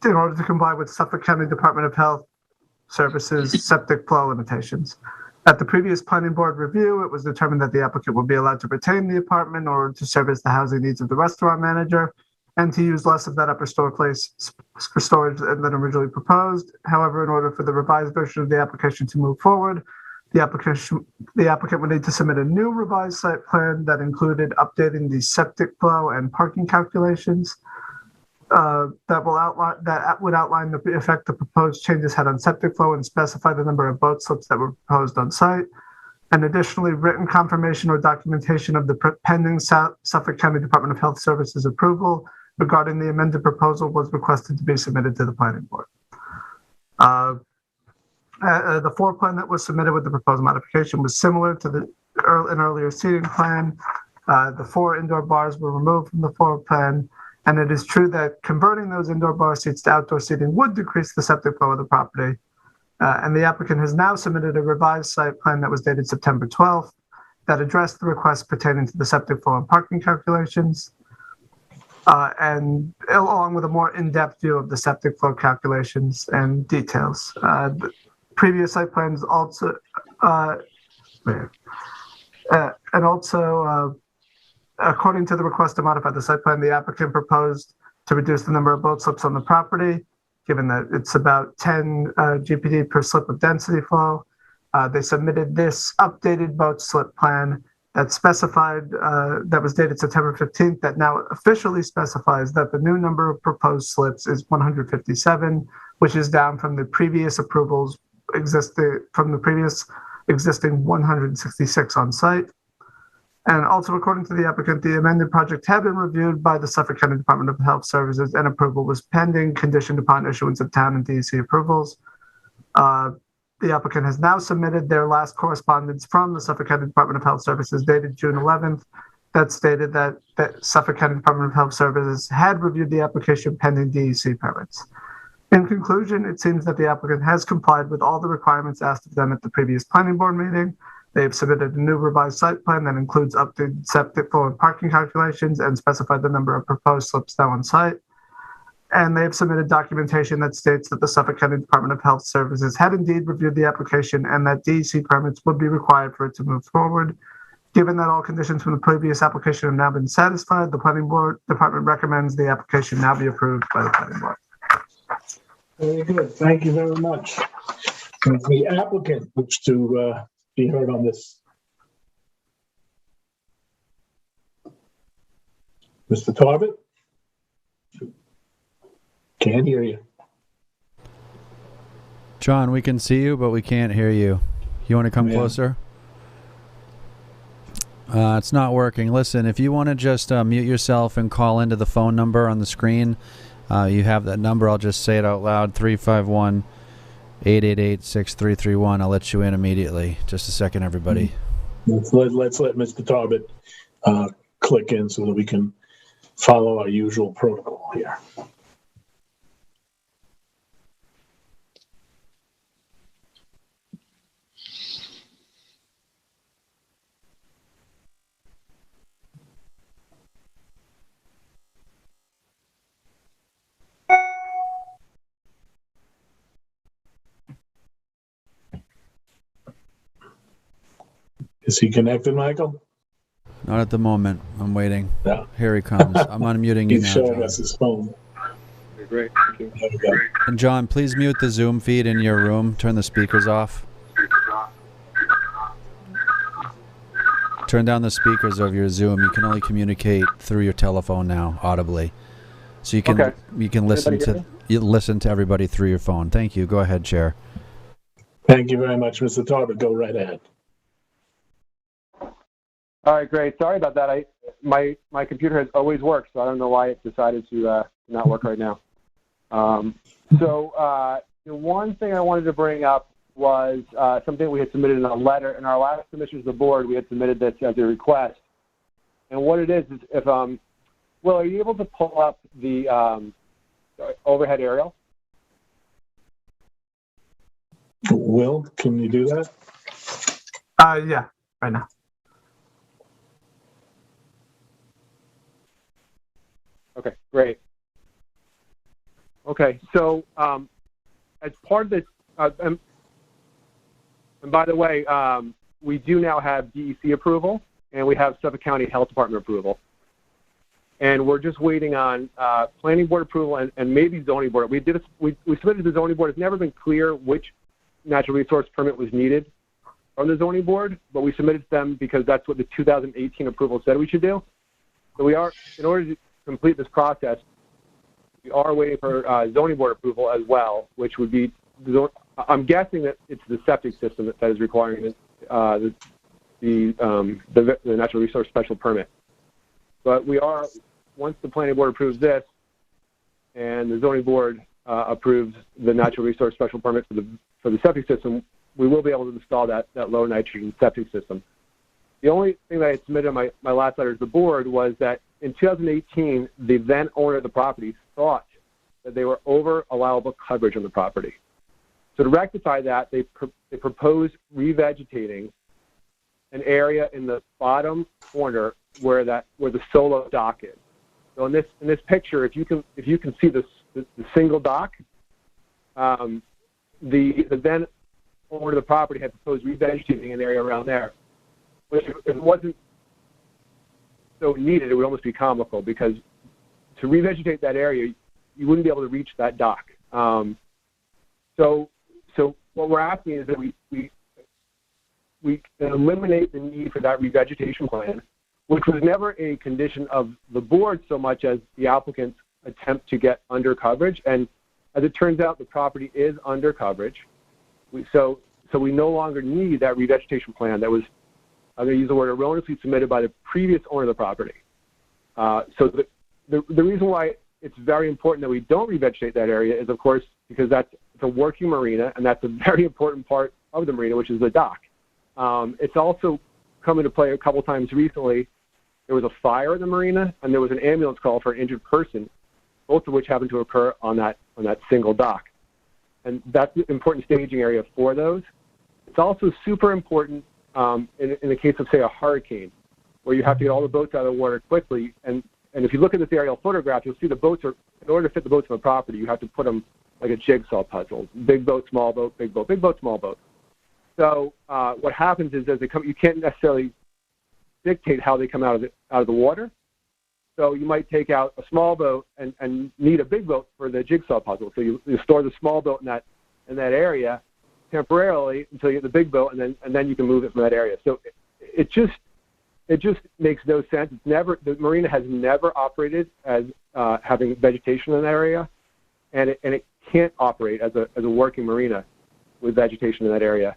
order to comply with Suffolk County Department of Health Services septic flow limitations. At the previous planning board review, it was determined that the applicant would be allowed to retain the apartment in order to service the housing needs of the restaurant manager and to use less of that upper store place for storage than originally proposed. However, in order for the revised version of the application to move forward, the applicant would need to submit a new revised site plan that included updating the septic flow and parking calculations. That would outline the effect the proposed changes had on septic flow and specify the number of boat slips that were proposed on site. And additionally, written confirmation or documentation of the pending Suffolk County Department of Health Services approval regarding the amended proposal was requested to be submitted to the planning board. The floor plan that was submitted with the proposed modification was similar to an earlier seating plan. The 4 indoor bars were removed from the floor plan. And it is true that converting those indoor bar seats to outdoor seating would decrease the septic flow of the property. And the applicant has now submitted a revised site plan that was dated September 12th that addressed the requests pertaining to the septic flow and parking calculations, and along with a more in-depth view of the septic flow calculations and details. The previous site plans also, according to the request to modify the site plan, the applicant proposed to reduce the number of boat slips on the property, given that it's about 10 GPD per slip of density flow. They submitted this updated boat slip plan that specified, that was dated September 15th, that now officially specifies that the new number of proposed slips is 157, which is down from the previous approvals existing 166 on site. And also, according to the applicant, the amended project had been reviewed by the Suffolk County Department of Health Services and approval was pending, conditioned upon issuance of town and DEC approvals. The applicant has now submitted their last correspondence from the Suffolk County Department of Health Services dated June 11th that stated that Suffolk County Department of Health Services had reviewed the application pending DEC permits. In conclusion, it seems that the applicant has complied with all the requirements asked of them at the previous planning board meeting. They've submitted a new revised site plan that includes updated septic flow and parking calculations and specified the number of proposed slips now on site. And they've submitted documentation that states that the Suffolk County Department of Health Services had indeed reviewed the application and that DEC permits would be required for it to move forward. Given that all conditions from the previous application have now been satisfied, the planning board department recommends the application now be approved by the planning board. Very good. Thank you very much. Does the applicant wish to be heard on this? Mr. Tarbett? Can't hear you. John, we can see you, but we can't hear you. You want to come closer? It's not working. Listen, if you want to just mute yourself and call into the phone number on the screen, you have that number. I'll just say it out loud, 351-888-6331. I'll let you in immediately. Just a second, everybody. Let's let Mr. Tarbett click in so that we can follow our usual protocol here. Is he connected, Michael? Not at the moment. I'm waiting. No. Here he comes. I'm unmuting you He's now, showing John. us his phone. Great. Thank you. There we go. And John, please mute the Zoom feed in your room. Turn the speakers off. Turn down the speakers of your Zoom. You can only communicate through your telephone now, audibly. So you can listen to everybody through your phone. Thank you. Go ahead, Chair. Thank you very much, Mr. Tarbett. Go right ahead. All right, great. Sorry about that. My computer has always worked, so I don't know why it decided to not work right now. The one thing I wanted to bring up was something we had submitted in a letter. In our last submission to the board, we had submitted this as a request. And what it is if, Will, are you able to pull up the overhead aerial? Will, can you do that? Yeah, right now. Okay, great. Okay, so as part of this, and by the way, we do now have DEC approval, and we have Suffolk County Health Department approval. And we're just waiting on planning board approval and maybe zoning board. We submitted to the zoning board. It's never been clear which natural resource permit was needed from the zoning board, but we submitted to them because that's what the 2018 approval said we should do. So we are, in order to complete this process, we are waiting for zoning board approval as well, which would be, I'm guessing that it's the septic system that is requiring the natural resource special permit. But we are, once the planning board approves this and the zoning board approves the natural resource special permit for the septic system, we will be able to install that low nitrogen septic system. The only thing that I had submitted in my last letter to the board was that in 2018, the then owner of the property thought that they were over allowable coverage on the property. So to rectify that, they proposed revegetating an area in the bottom corner where the solo dock is. So in this picture, if you can see the single dock, the then owner of the property had proposed revegetating an area around there, which if it wasn't so needed, it would almost be comical, because to revegetate that area, you wouldn't be able to reach that dock. So what we're asking is that we eliminate the need for that revegetation plan, which was never a condition of the board so much as the applicant's attempt to get under coverage. And as it turns out, the property is under coverage. So we no longer need that revegetation plan that was, I'm going to use the word erroneously, submitted by the previous owner of the property. So the reason why it's very important that we don't revegetate that area is, of course, because it's a working marina, and that's a very important part of the marina, which is the dock. It's also come into play a couple times recently. There was a fire in the marina, and there was an ambulance call for an injured person, both of which happened to occur on that single dock. And that's an important staging area for those. It's also super important in the case of, say, a hurricane, where you have to get all the boats out of the water quickly. And if you look at this aerial photograph, you'll see the boats are, in order to fit the boats on the property, you have to put them like a jigsaw puzzle: big boat, small boat, big boat, big boat, small boat. So what happens is, as they come, you can't necessarily dictate how they come out of the water. So you might take out a small boat and need a big boat for the jigsaw puzzle. So you store the small boat in that area temporarily until you get the big boat, and then you can move it from that area. So it just makes no sense. The marina has never operated as having vegetation in that area, and it can't operate as a working marina with vegetation in that area.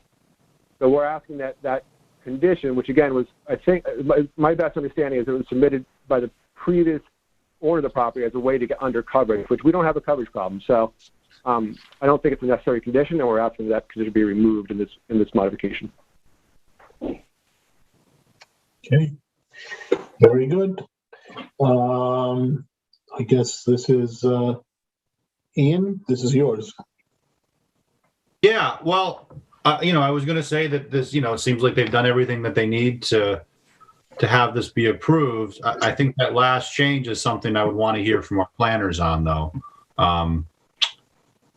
So we're asking that condition, which again was, I think, my best understanding is it was submitted by the previous owner of the property as a way to get under coverage, which we don't have a coverage problem. So I don't think it's a necessary condition, and we're asking that condition be removed in this modification. Okay, very good. I guess this is Ian. This is yours. Yeah, well, I was going to say that this, it seems like they've done everything that they need to have this be approved. I think that last change is something I would want to hear from our planners on, though.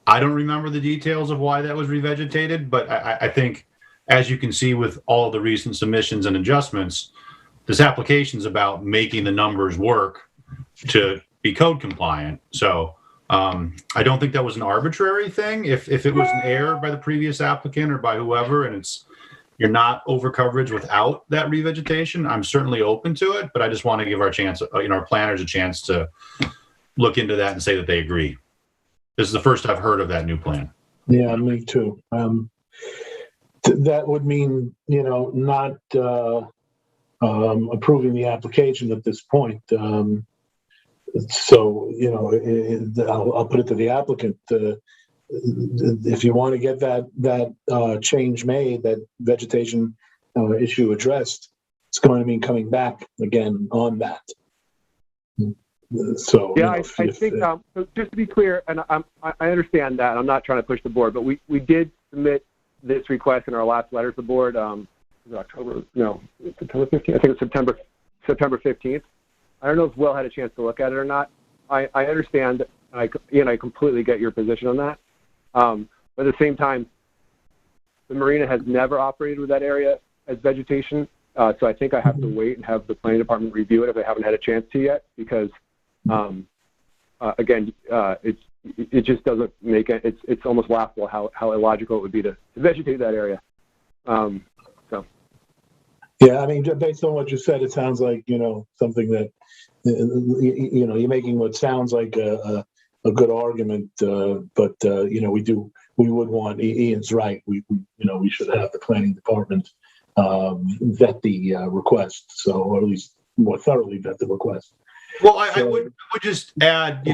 I don't remember the details of why that was revegetated, but I think, as you can see with all of the recent submissions and adjustments, this application is about making the numbers work to be code compliant. So I don't think that was an arbitrary thing. If it was an error by the previous applicant or by whoever, and you're not over coverage without that revegetation, I'm certainly open to it, but I just want to give our planners a chance to look into that and say that they agree. This is the first I've heard of that new plan. Yeah, me too. That would mean, not approving the application at this point. So, I'll put it to the applicant. If you want to get that change made, that vegetation issue addressed, it's going to mean coming back again on that. So yeah, I think so just to be clear, and I understand that. I'm not trying to push the board, but we did submit this request in our last letter to the board. September 15th. I think it's September 15th. I don't know if Will had a chance to look at it or not. I understand. I completely get your position on that. But at the same time, the marina has never operated with that area as vegetation. So I think I have to wait and have the planning department review it if I haven't had a chance to yet, because again, it just doesn't make it. It's almost laughable how illogical it would be to vegetate that area. Yeah, I mean, based on what you said, it sounds like something that you're making what sounds like a good argument, but we would want. Ian's right. We should have the planning department vet the request, or at least more thoroughly vet the request. Well, I would just add,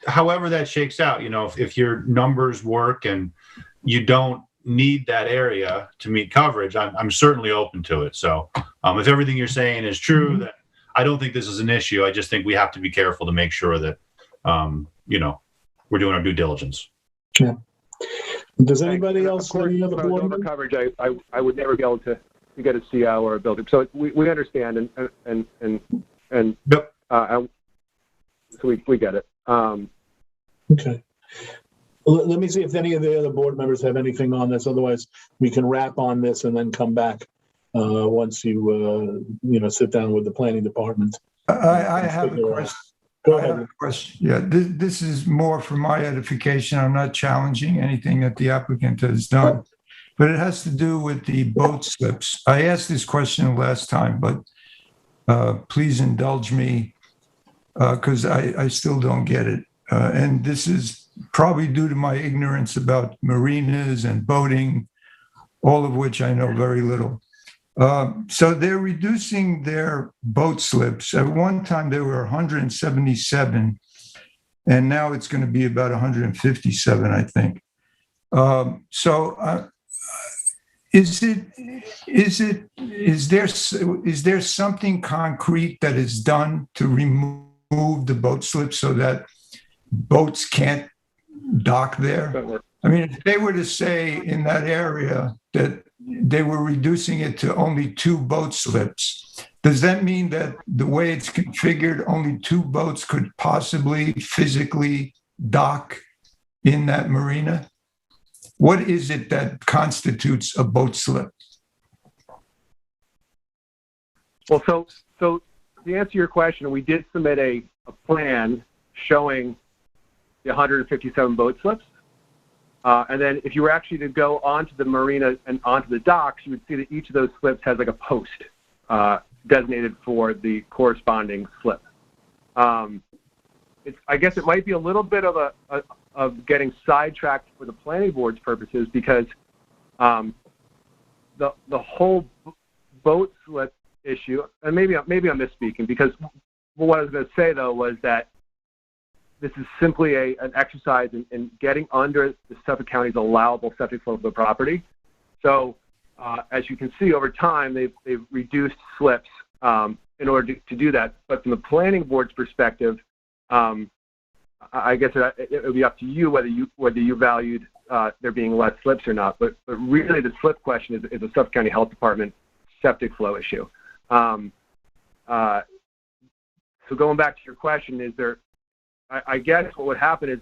however that shakes out, if your numbers work and you don't need that area to meet coverage, I'm certainly open to it. So if everything you're saying is true, then I don't think this is an issue. I just think we have to be careful to make sure that, we're doing our due diligence. Yeah. Does anybody else? Of course, if I was over coverage, I would never be able to get a CO or a building. So we understand and yep. So we get it. Okay. Let me see if any of the other board members have anything on this. Otherwise, we can wrap on this and then come back once you sit down with the planning department. I have a question. Go ahead. Yeah, this is more for my edification. I'm not challenging anything that the applicant has done, but it has to do with the boat slips. I asked this question last time, but please indulge me because I still don't get it. And this is probably due to my ignorance about marinas and boating, all of which I know very little. So they're reducing their boat slips. At one time, there were 177, and now it's going to be about 157, I think. Is there something concrete that is done to remove the boat slips so that boats can't dock there? I mean, if they were to say in that area that they were reducing it to only 2 boat slips, does that mean that the way it's configured, only 2 boats could possibly physically dock in that marina? What is it that constitutes a boat slip? Well, so to answer your question, we did submit a plan showing the 157 boat slips. And then if you were actually to go onto the marina and onto the docks, you would see that each of those slips has like a post designated for the corresponding slip. I guess it might be a little bit of getting sidetracked for the planning board's purposes, because the whole boat slip issue, and maybe I'm misspeaking, because what I was going to say though was that this is simply an exercise in getting under the Suffolk County's allowable septic flow of the property. So as you can see, over time, they've reduced slips in order to do that. But from the planning board's perspective, I guess it would be up to you whether you valued there being less slips or not. But really, the slip question is a Suffolk County Health Department septic flow issue. So going back to your question, I guess what would happen is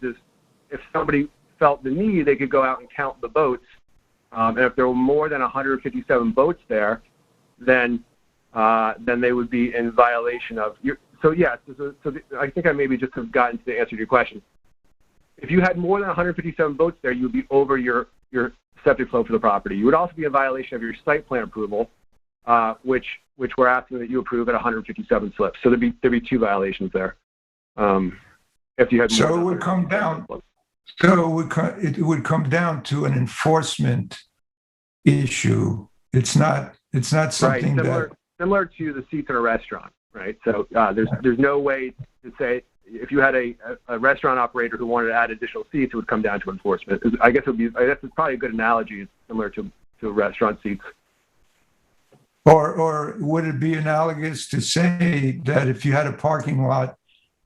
if somebody felt the need, they could go out and count the boats. And if there were more than 157 boats there, then they would be in violation of your. So yes, I think I maybe just have gotten to the answer to your question. If you had more than 157 boats there, you would be over your septic flow for the property. You would also be in violation of your site plan approval, which we're asking that you approve at 157 slips. So there'd be 2 violations there. If you had more, so it would come down. So it would come down to an enforcement issue. It's not something right, similar to the seats in a restaurant, right? So there's no way to say if you had a restaurant operator who wanted to add additional seats, it would come down to enforcement. I guess it's probably a good analogy. It's similar to restaurant seats. Or would it be analogous to say that if you had a parking lot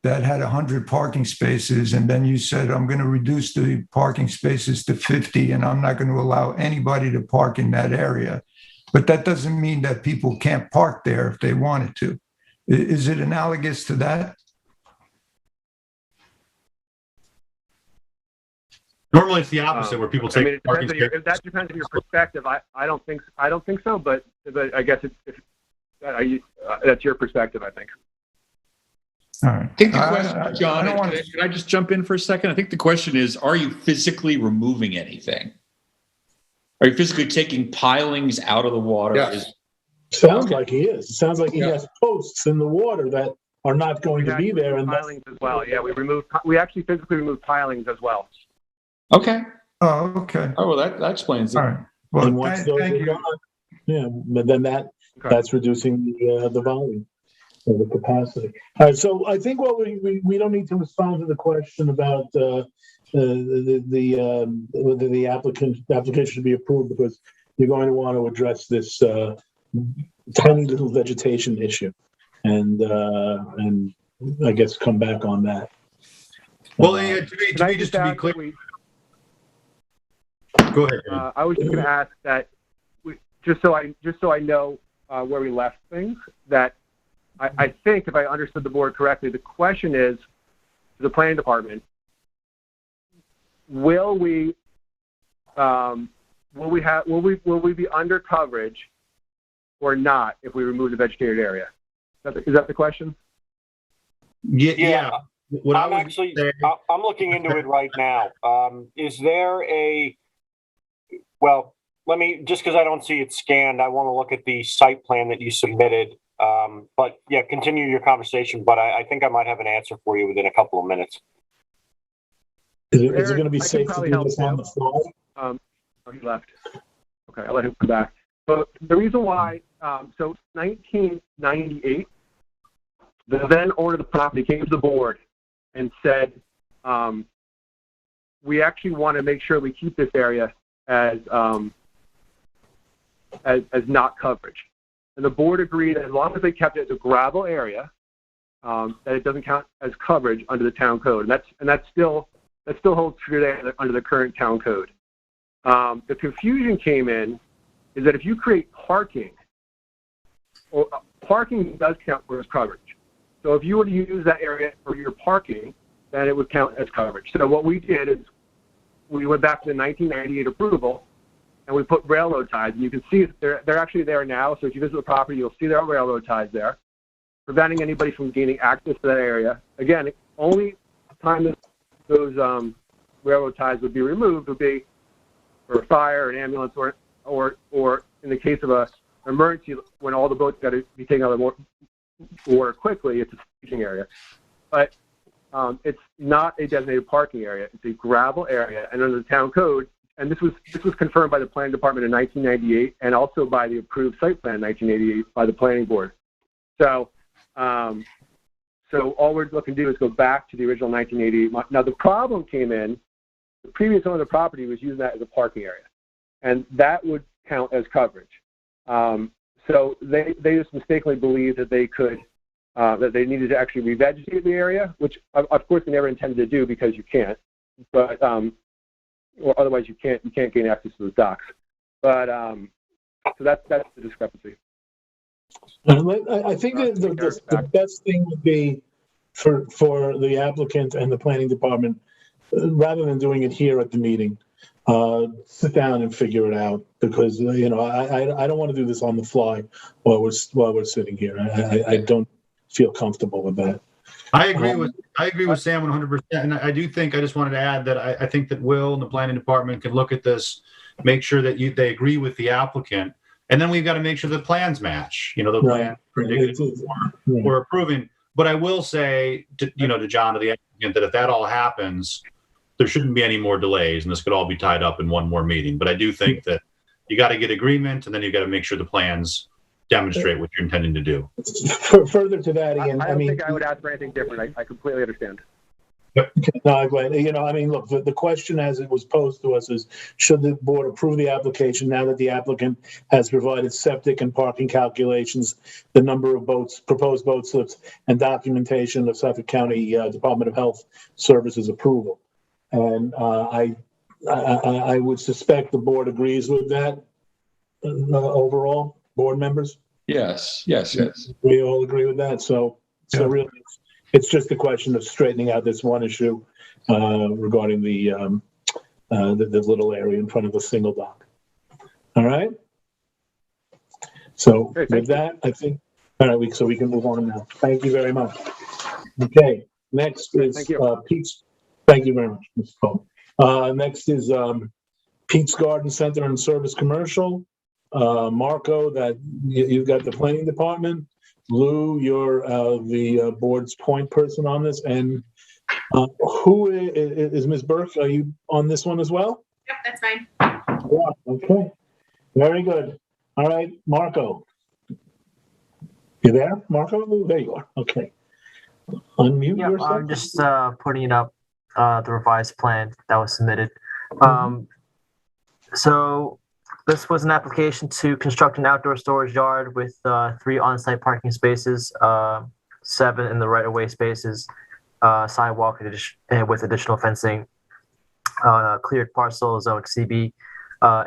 that had 100 parking spaces, and then you said, I'm going to reduce the parking spaces to 50, and I'm not going to allow anybody to park in that area, but that doesn't mean that people can't park there if they wanted to. Is it analogous to that? Normally, it's the opposite, where people take. I mean, that depends on your perspective. I don't think so, but I guess that's your perspective, I think. All right. I think the question, John, can I just jump in for a second? I think the question is, are you physically removing anything? Are you physically taking pilings out of the water? Yes. Sounds like he is. It sounds like he has posts in the water that are not going to be there. And pilings as well. Yeah, we actually physically removed pilings as well. Okay. Oh, okay. Oh, well, that explains it. All right. Well, and once those are gone, yeah, but then that's reducing the volume or the capacity. All right, so I think what we don't need to respond to the question about whether the application should be approved, because you're going to want to address this tiny little vegetation issue, and I guess come back on that. Well, to me, just to be clear. Go ahead. I was just going to ask that, just so I know where we left things, that I think if I understood the board correctly, the question is to the planning department: will we be under coverage or not if we remove the vegetated area? Is that the question? Yeah. I'm looking into it right now. Is there well, let me, just because I don't see it scanned, I want to look at the site plan that you submitted. But yeah, continue your conversation, but I think I might have an answer for you within a couple of minutes. Is it going to be safe to do this on the fly? Oh, he left. Okay, I'll let him come back. But the reason why, so 1998, the then owner of the property came to the board and said, we actually want to make sure we keep this area as not coverage. And the board agreed that as long as they kept it as a gravel area, that it doesn't count as coverage under the town code. And that still holds true today under the current town code. The confusion came in is that if you create parking, or parking does count as coverage. So if you were to use that area for your parking, then it would count as coverage. So what we did is we went back to the 1998 approval, and we put railroad ties. And you can see they're actually there now. So if you visit the property, you'll see there are railroad ties there, preventing anybody from gaining access to that area. Again, only time that those railroad ties would be removed would be for a fire, an ambulance, or in the case of an emergency when all the boats got to be taken out of the water quickly. It's a staging area, but it's not a designated parking area. It's a gravel area, and under the town code, and this was confirmed by the planning department in 1998, and also by the approved site plan in 1988 by the planning board. So, so all we're looking to do is go back to the original 1988. Now the problem came in. The previous owner of the property was using that as a parking area, and that would count as coverage. So they just mistakenly believed that they could. That they needed to actually revegetate the area, which of course they never intended to do because you can't, but or otherwise you can't gain access to the docks. But so that's the discrepancy. I think that the best thing would be for the applicant and the planning department, rather than doing it here at the meeting, sit down and figure it out, because I don't want to do this on the fly while we're sitting here. I don't feel comfortable with that. I agree with Sam 100%, and I do think, I just wanted to add that I think that Will and the planning department can look at this, make sure that they agree with the applicant, and then we've got to make sure the plans match. The plan we're approving. But I will say to John, to the applicant, that if that all happens, there shouldn't be any more delays, and this could all be tied up in one more meeting. But I do think that you got to get agreement, and then you got to make sure the plans demonstrate what you're intending to do. Further to that, Ian, I don't think I would ask for anything different. I completely understand. No, I'm glad. Look, the question as it was posed to us is, should the board approve the application now that the applicant has provided septic and parking calculations, the number of boats, proposed boat slips, and documentation of Suffolk County Department of Health Services approval? And I would suspect the board agrees with that overall, board members? Yes. We all agree with that. So really, it's just a question of straightening out this one issue regarding the little area in front of the single dock. All right. So with that, I think, all right, so we can move on now. Thank you very much. Okay, next is Pete's. Thank you very much, Mr. Cole. Next is Pete's Garden Center and Service Commercial. Marco, that you've got the planning department. Lou, you're the board's point person on this. And who is Ms. Burke? Are you on this one as well? Yep, that's fine. Yeah, okay. Very good. All right, Marco. You there, Marco? Oh, there you are. Okay. Unmute yourself. I'm just putting up the revised plan that was submitted. So this was an application to construct an outdoor storage yard with 3 on-site parking spaces, 7 in the right-of-way spaces, sidewalk with additional fencing on a cleared parcel, zone CB,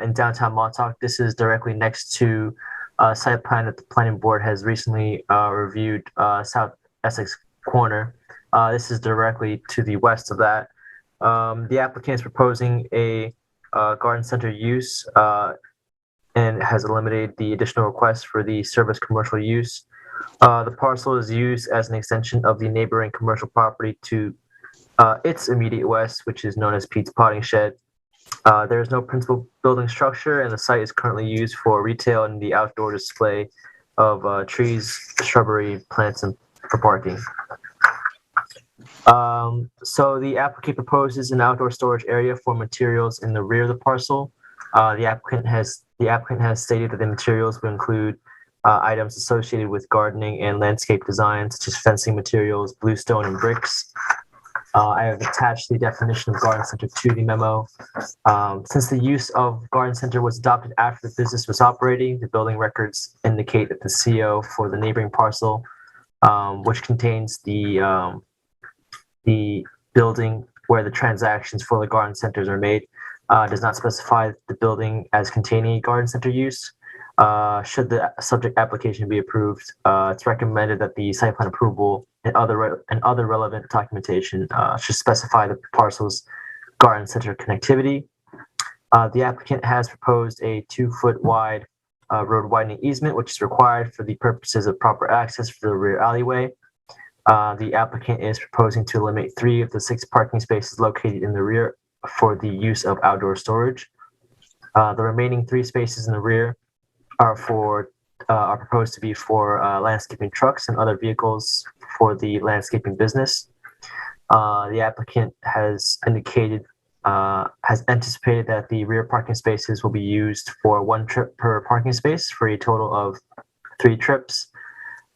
in downtown Montauk. This is directly next to a site plan that the planning board has recently reviewed, South Essex Corner. This is directly to the west of that. The applicant is proposing a garden center use and has eliminated the additional request for the service commercial use. The parcel is used as an extension of the neighboring commercial property to its immediate west, which is known as Pete's Potting Shed. There is no principal building structure, and the site is currently used for retail and the outdoor display of trees, shrubbery, plants, and for parking. So the applicant proposes an outdoor storage area for materials in the rear of the parcel. The applicant has stated that the materials will include items associated with gardening and landscape design, such as fencing materials, bluestone, and bricks. I have attached the definition of garden center to the memo. Since the use of garden center was adopted after the business was operating, the building records indicate that the CO for the neighboring parcel, which contains the building where the transactions for the garden centers are made, does not specify the building as containing a garden center use. Should the subject application be approved, it's recommended that the site plan approval and other relevant documentation should specify the parcel's garden center connectivity. The applicant has proposed a 2-foot wide road widening easement, which is required for the purposes of proper access for the rear alleyway. The applicant is proposing to eliminate 3 of the 6 parking spaces located in the rear for the use of outdoor storage. The remaining 3 spaces in the rear are proposed to be for landscaping trucks and other vehicles for the landscaping business. The applicant has anticipated that the rear parking spaces will be used for 1 trip per parking space for a total of 3 trips.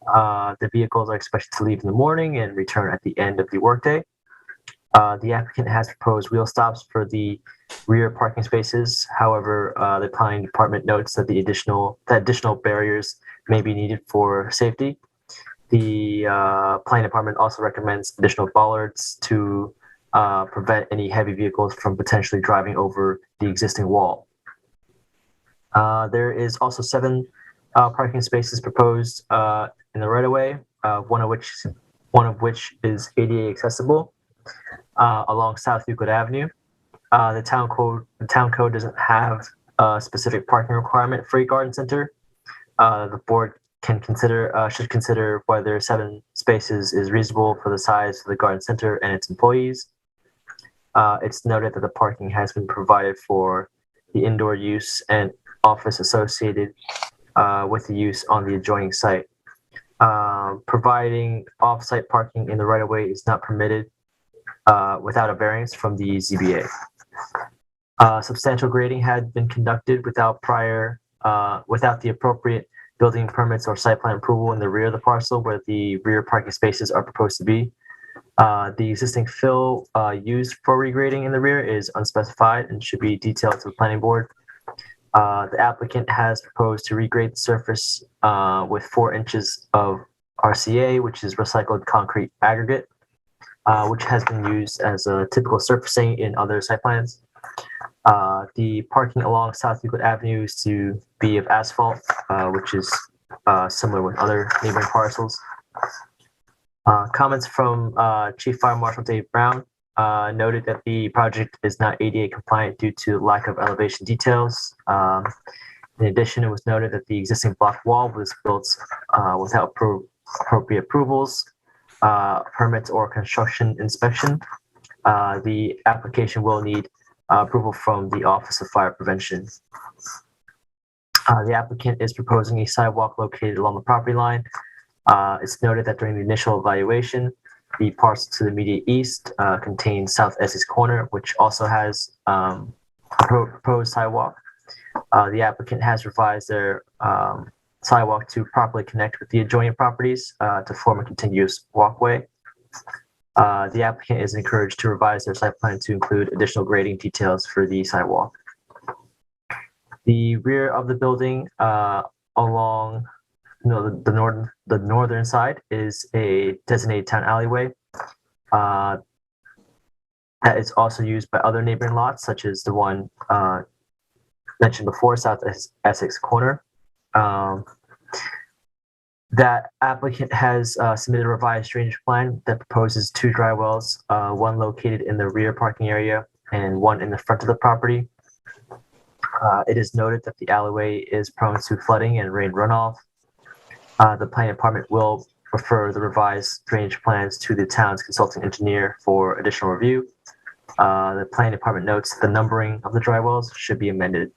The vehicles are expected to leave in the morning and return at the end of the workday. The applicant has proposed wheel stops for the rear parking spaces. However, the planning department notes that additional barriers may be needed for safety. The planning department also recommends additional bollards to prevent any heavy vehicles from potentially driving over the existing wall. There is also 7 parking spaces proposed in the right-of-way, one of which is ADA accessible along South Euclid Avenue. The town code doesn't have a specific parking requirement for a garden center. The board should consider whether 7 spaces is reasonable for the size of the garden center and its employees. It's noted that the parking has been provided for the indoor use and office associated with the use on the adjoining site. Providing off-site parking in the right-of-way is not permitted without a variance from the ZBA. Substantial grading had been conducted without the appropriate building permits or site plan approval in the rear of the parcel where the rear parking spaces are proposed to be. The existing fill used for regrading in the rear is unspecified and should be detailed to the planning board. The applicant has proposed to regrade the surface with 4 inches of RCA, which is recycled concrete aggregate, which has been used as a typical surfacing in other site plans. The parking along South Euclid Avenue is to be of asphalt, which is similar with other neighboring parcels. Comments from Chief Fire Marshal Dave Brown noted that the project is not ADA compliant due to lack of elevation details. In addition, it was noted that the existing block wall was built without appropriate approvals, permits, or construction inspection. The application will need approval from the Office of Fire Prevention. The applicant is proposing a sidewalk located along the property line. It's noted that during the initial evaluation, the parcel to the immediate east contains South Essex Corner, which also has a proposed sidewalk. The applicant has revised their sidewalk to properly connect with the adjoining properties to form a continuous walkway. The applicant is encouraged to revise their site plan to include additional grading details for the sidewalk. The rear of the building along the northern side is a designated town alleyway that is also used by other neighboring lots, such as the one mentioned before, South Essex Corner. That applicant has submitted a revised drainage plan that proposes 2 dry wells, one located in the rear parking area and one in the front of the property. It is noted that the alleyway is prone to flooding and rain runoff. The planning department will refer the revised drainage plans to the town's consulting engineer for additional review. The planning department notes the numbering of the dry wells should be amended.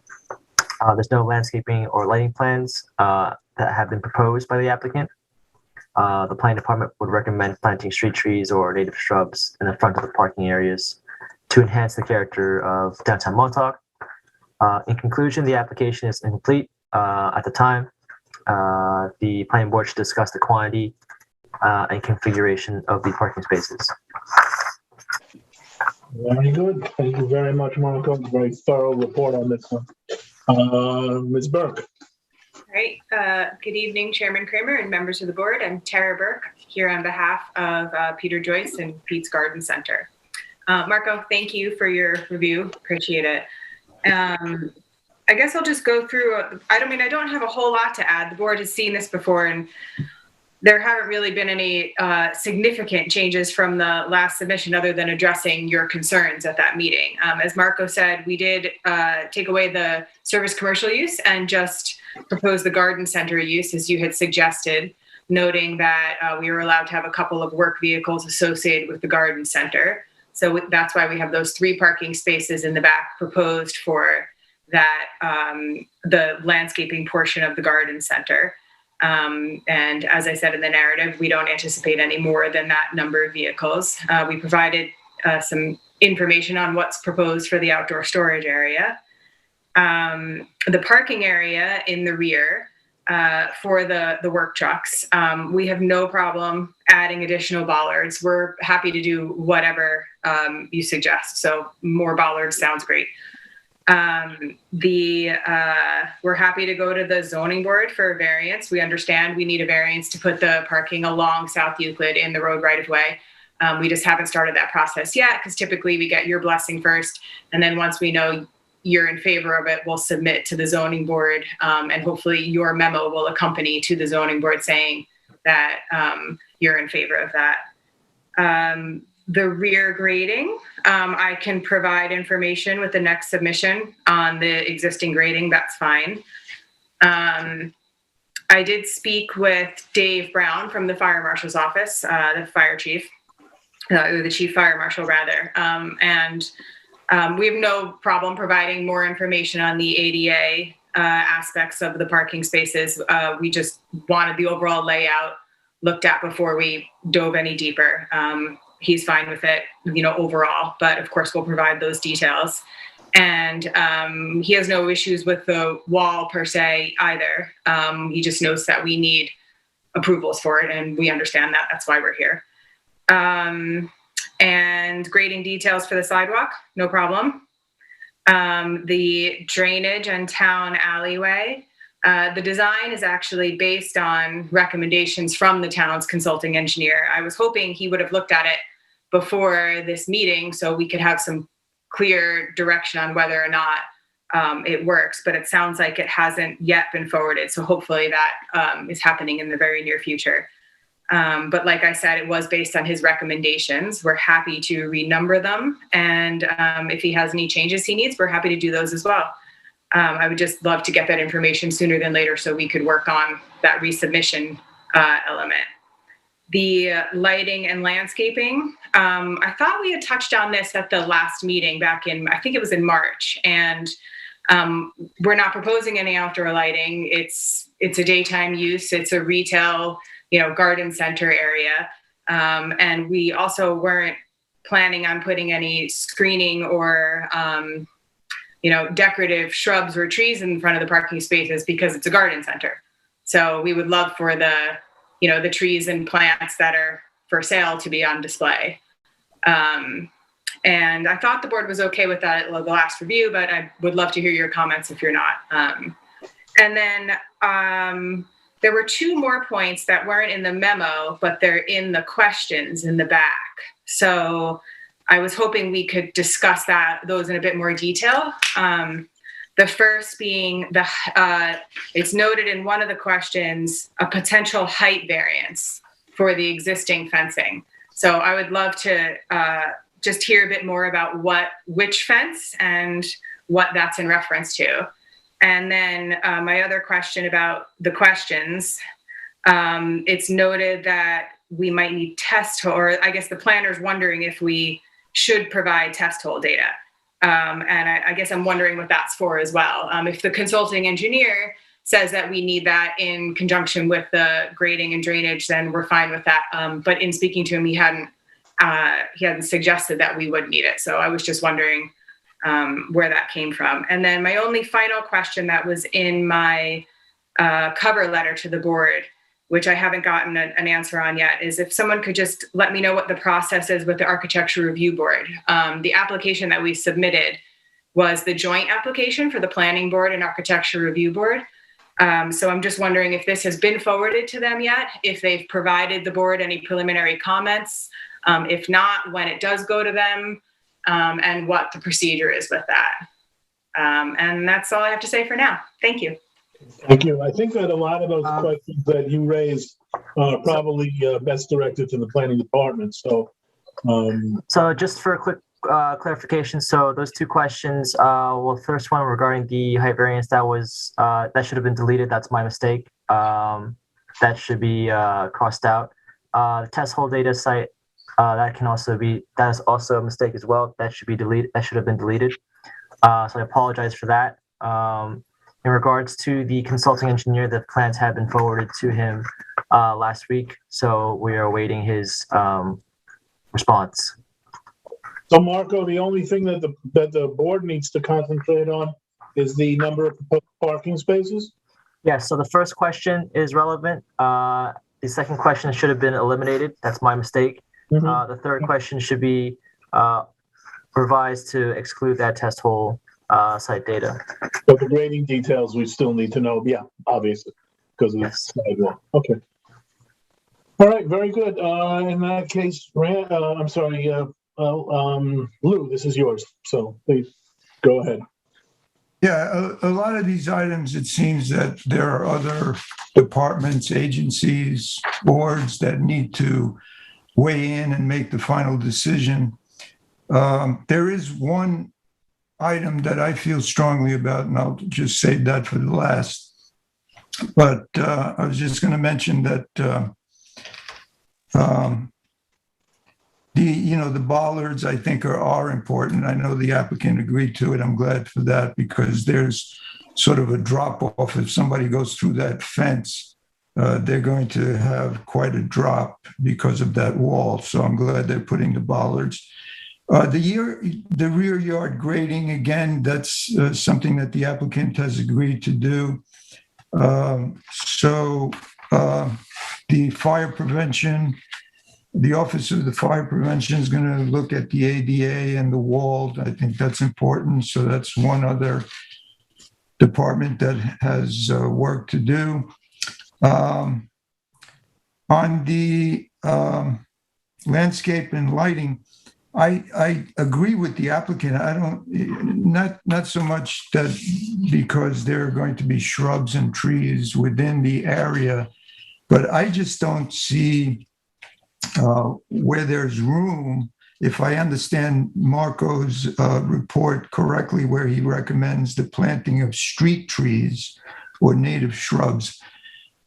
There's no landscaping or lighting plans that have been proposed by the applicant. The planning department would recommend planting street trees or native shrubs in the front of the parking areas to enhance the character of downtown Montauk. In conclusion, the application is incomplete at the time. The planning board should discuss the quantity and configuration of the parking spaces. Very good. Thank you very much, Marco. Very thorough report on this one. Ms. Burke. All right. Good evening, Chairman Kramer and members of the board. I'm Tara Burke here on behalf of Peter Joyce and Pete's Garden Center. Marco, thank you for your review. Appreciate it. I guess I'll just go through. I don't have a whole lot to add. The board has seen this before, and there haven't really been any significant changes from the last submission other than addressing your concerns at that meeting. As Marco said, we did take away the service commercial use and just propose the garden center use as you had suggested, noting that we were allowed to have a couple of work vehicles associated with the garden center. So that's why we have those 3 parking spaces in the back proposed for that, the landscaping portion of the garden center. And as I said in the narrative, we don't anticipate any more than that number of vehicles. We provided some information on what's proposed for the outdoor storage area. The parking area in the rear for the work trucks, we have no problem adding additional bollards. We're happy to do whatever you suggest. So more bollards sounds great. We're happy to go to the zoning board for a variance. We understand we need a variance to put the parking along South Euclid in the road right of way. We just haven't started that process yet because typically we get your blessing first. And then once we know you're in favor of it, we'll submit to the zoning board. And hopefully your memo will accompany to the zoning board saying that you're in favor of that. The rear grading, I can provide information with the next submission on the existing grading. That's fine. I did speak with Dave Brown from the fire marshal's office, the fire chief, the chief fire marshal rather. And we have no problem providing more information on the ADA aspects of the parking spaces. We just wanted the overall layout looked at before we dove any deeper. He's fine with it, overall, but of course we'll provide those details. And he has no issues with the wall per se either. He just notes that we need approvals for it, and we understand that. That's why we're here. And grading details for the sidewalk, no problem. The drainage and town alleyway, the design is actually based on recommendations from the town's consulting engineer. I was hoping he would have looked at it before this meeting so we could have some clear direction on whether or not it works, but it sounds like it hasn't yet been forwarded. So hopefully that is happening in the very near future. But like I said, it was based on his recommendations. We're happy to renumber them. And if he has any changes he needs, we're happy to do those as well. I would just love to get that information sooner than later so we could work on that resubmission element. The lighting and landscaping, I thought we had touched on this at the last meeting back in, I think it was in March. And we're not proposing any outdoor lighting. It's a daytime use. It's a retail, garden center area. And we also weren't planning on putting any screening or, decorative shrubs or trees in front of the parking spaces because it's a garden center. So we would love for the trees and plants that are for sale to be on display. And I thought the board was okay with that at the last review, but I would love to hear your comments if you're not. And then there were two more points that weren't in the memo, but they're in the questions in the back. So I was hoping we could discuss those in a bit more detail. The first being it's noted in one of the questions, a potential height variance for the existing fencing. So I would love to just hear a bit more about which fence and what that's in reference to. And then my other question about the questions, it's noted that we might need test hole, or I guess the planner's wondering if we should provide test hole data. And I guess I'm wondering what that's for as well. If the consulting engineer says that we need that in conjunction with the grading and drainage, then we're fine with that. But in speaking to him, he hadn't suggested that we would need it. So I was just wondering where that came from. And then my only final question that was in my cover letter to the board, which I haven't gotten an answer on yet, is if someone could just let me know what the process is with the Architecture Review Board. The application that we submitted was the joint application for the Planning Board and Architecture Review Board. So I'm just wondering if this has been forwarded to them yet, if they've provided the board any preliminary comments, if not, when it does go to them, and what the procedure is with that. And that's all I have to say for now. Thank you. Thank you. I think that a lot of those questions that you raised are probably best directed to the planning department. So just for a quick clarification, so those two questions, first one regarding the height variance, that should have been deleted. That's my mistake. That should be crossed out. The test hole data site, that is also a mistake as well. That should be deleted. That should have been deleted. So I apologize for that. In regards to the consulting engineer, the plans have been forwarded to him last week, so we are awaiting his response. So Marco, the only thing that the board needs to concentrate on is the number of parking spaces? Yes, so the first question is relevant. The second question should have been eliminated. That's my mistake. The third question should be revised to exclude that test hole site data. But the grading details we still need to know. Yeah, obviously, because of the sidewalk. Okay. All right, very good. In that case, Lou, this is yours. So please go ahead. Yeah, a lot of these items, it seems that there are other departments, agencies, boards that need to weigh in and make the final decision. There is one item that I feel strongly about, and I'll just save that for the last. But I was just going to mention that the bollards, I think, are important. I know the applicant agreed to it. I'm glad for that, because there's sort of a drop off. If somebody goes through that fence, they're going to have quite a drop because of that wall. So I'm glad they're putting the bollards. The rear yard grading, again, that's something that the applicant has agreed to do. The fire prevention, the Office of the Fire Prevention is going to look at the ADA and the wall. I think that's important. So that's one other department that has work to do. On the landscape and lighting, I agree with the applicant. I don't, not so much that because there are going to be shrubs and trees within the area, but I just don't see where there's room. If I understand Marco's report correctly, where he recommends the planting of street trees or native shrubs,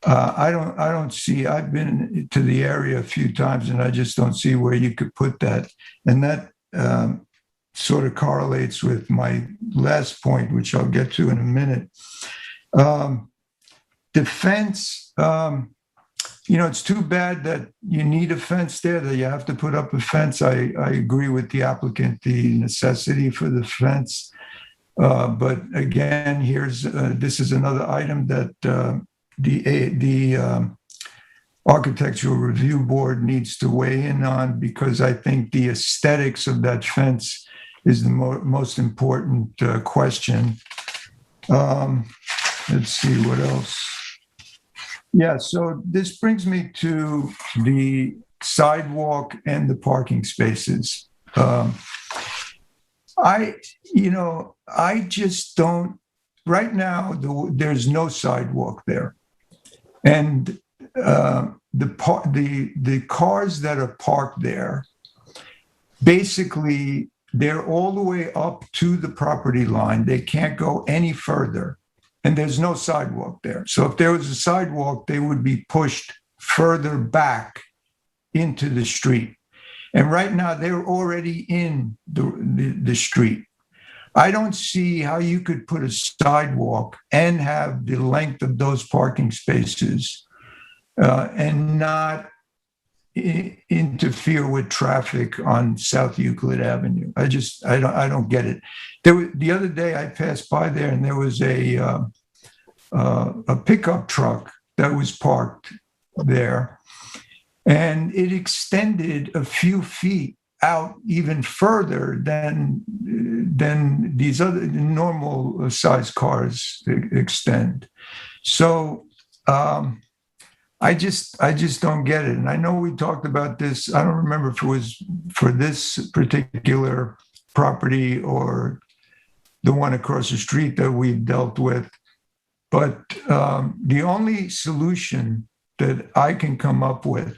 I don't see, I've been to the area a few times and I just don't see where you could put that. And that sort of correlates with my last point, which I'll get to in a minute. The fence, it's too bad that you need a fence there, that you have to put up a fence. I agree with the applicant, the necessity for the fence. But again, this is another item that the Architectural Review Board needs to weigh in on, because I think the aesthetics of that fence is the most important question. Let's see what else. Yeah, so this brings me to the sidewalk and the parking spaces. I just don't, right now, there's no sidewalk there. And the cars that are parked there, basically, they're all the way up to the property line. They can't go any further. And there's no sidewalk there. So if there was a sidewalk, they would be pushed further back into the street. And right now, they're already in the street. I don't see how you could put a sidewalk and have the length of those parking spaces and not interfere with traffic on South Euclid Avenue. I don't get it. The other day I passed by there and there was a pickup truck that was parked there, and it extended a few feet out even further than these other normal size cars extend. So I just don't get it. And I know we talked about this. I don't remember if it was for this particular property or the one across the street that we dealt with. But the only solution that I can come up with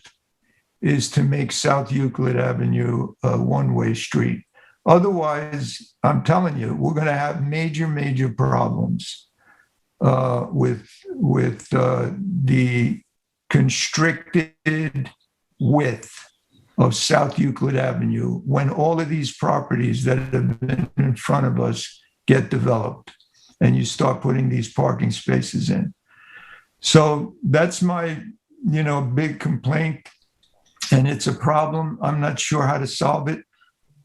is to make South Euclid Avenue a one-way street. Otherwise, I'm telling you, we're going to have major problems with the constricted width of South Euclid Avenue when all of these properties that have been in front of us get developed and you start putting these parking spaces in. So that's my, big complaint. And it's a problem. I'm not sure how to solve it,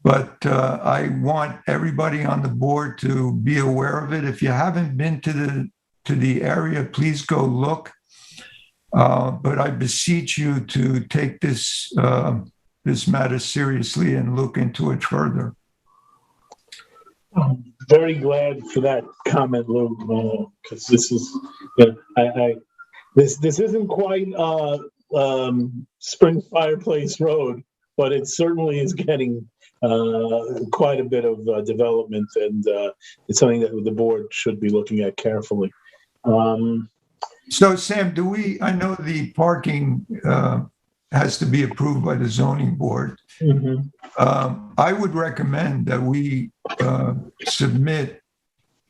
but I want everybody on the board to be aware of it. If you haven't been to the area, please go look. But I beseech you to take this matter seriously and look into it further. I'm very glad for that comment, Lou, because this is, this isn't quite Spring Fireplace Road, but it certainly is getting quite a bit of development, and it's something that the board should be looking at carefully. So, Sam, I know the parking has to be approved by the zoning board. Mm-hmm. I would recommend that we submit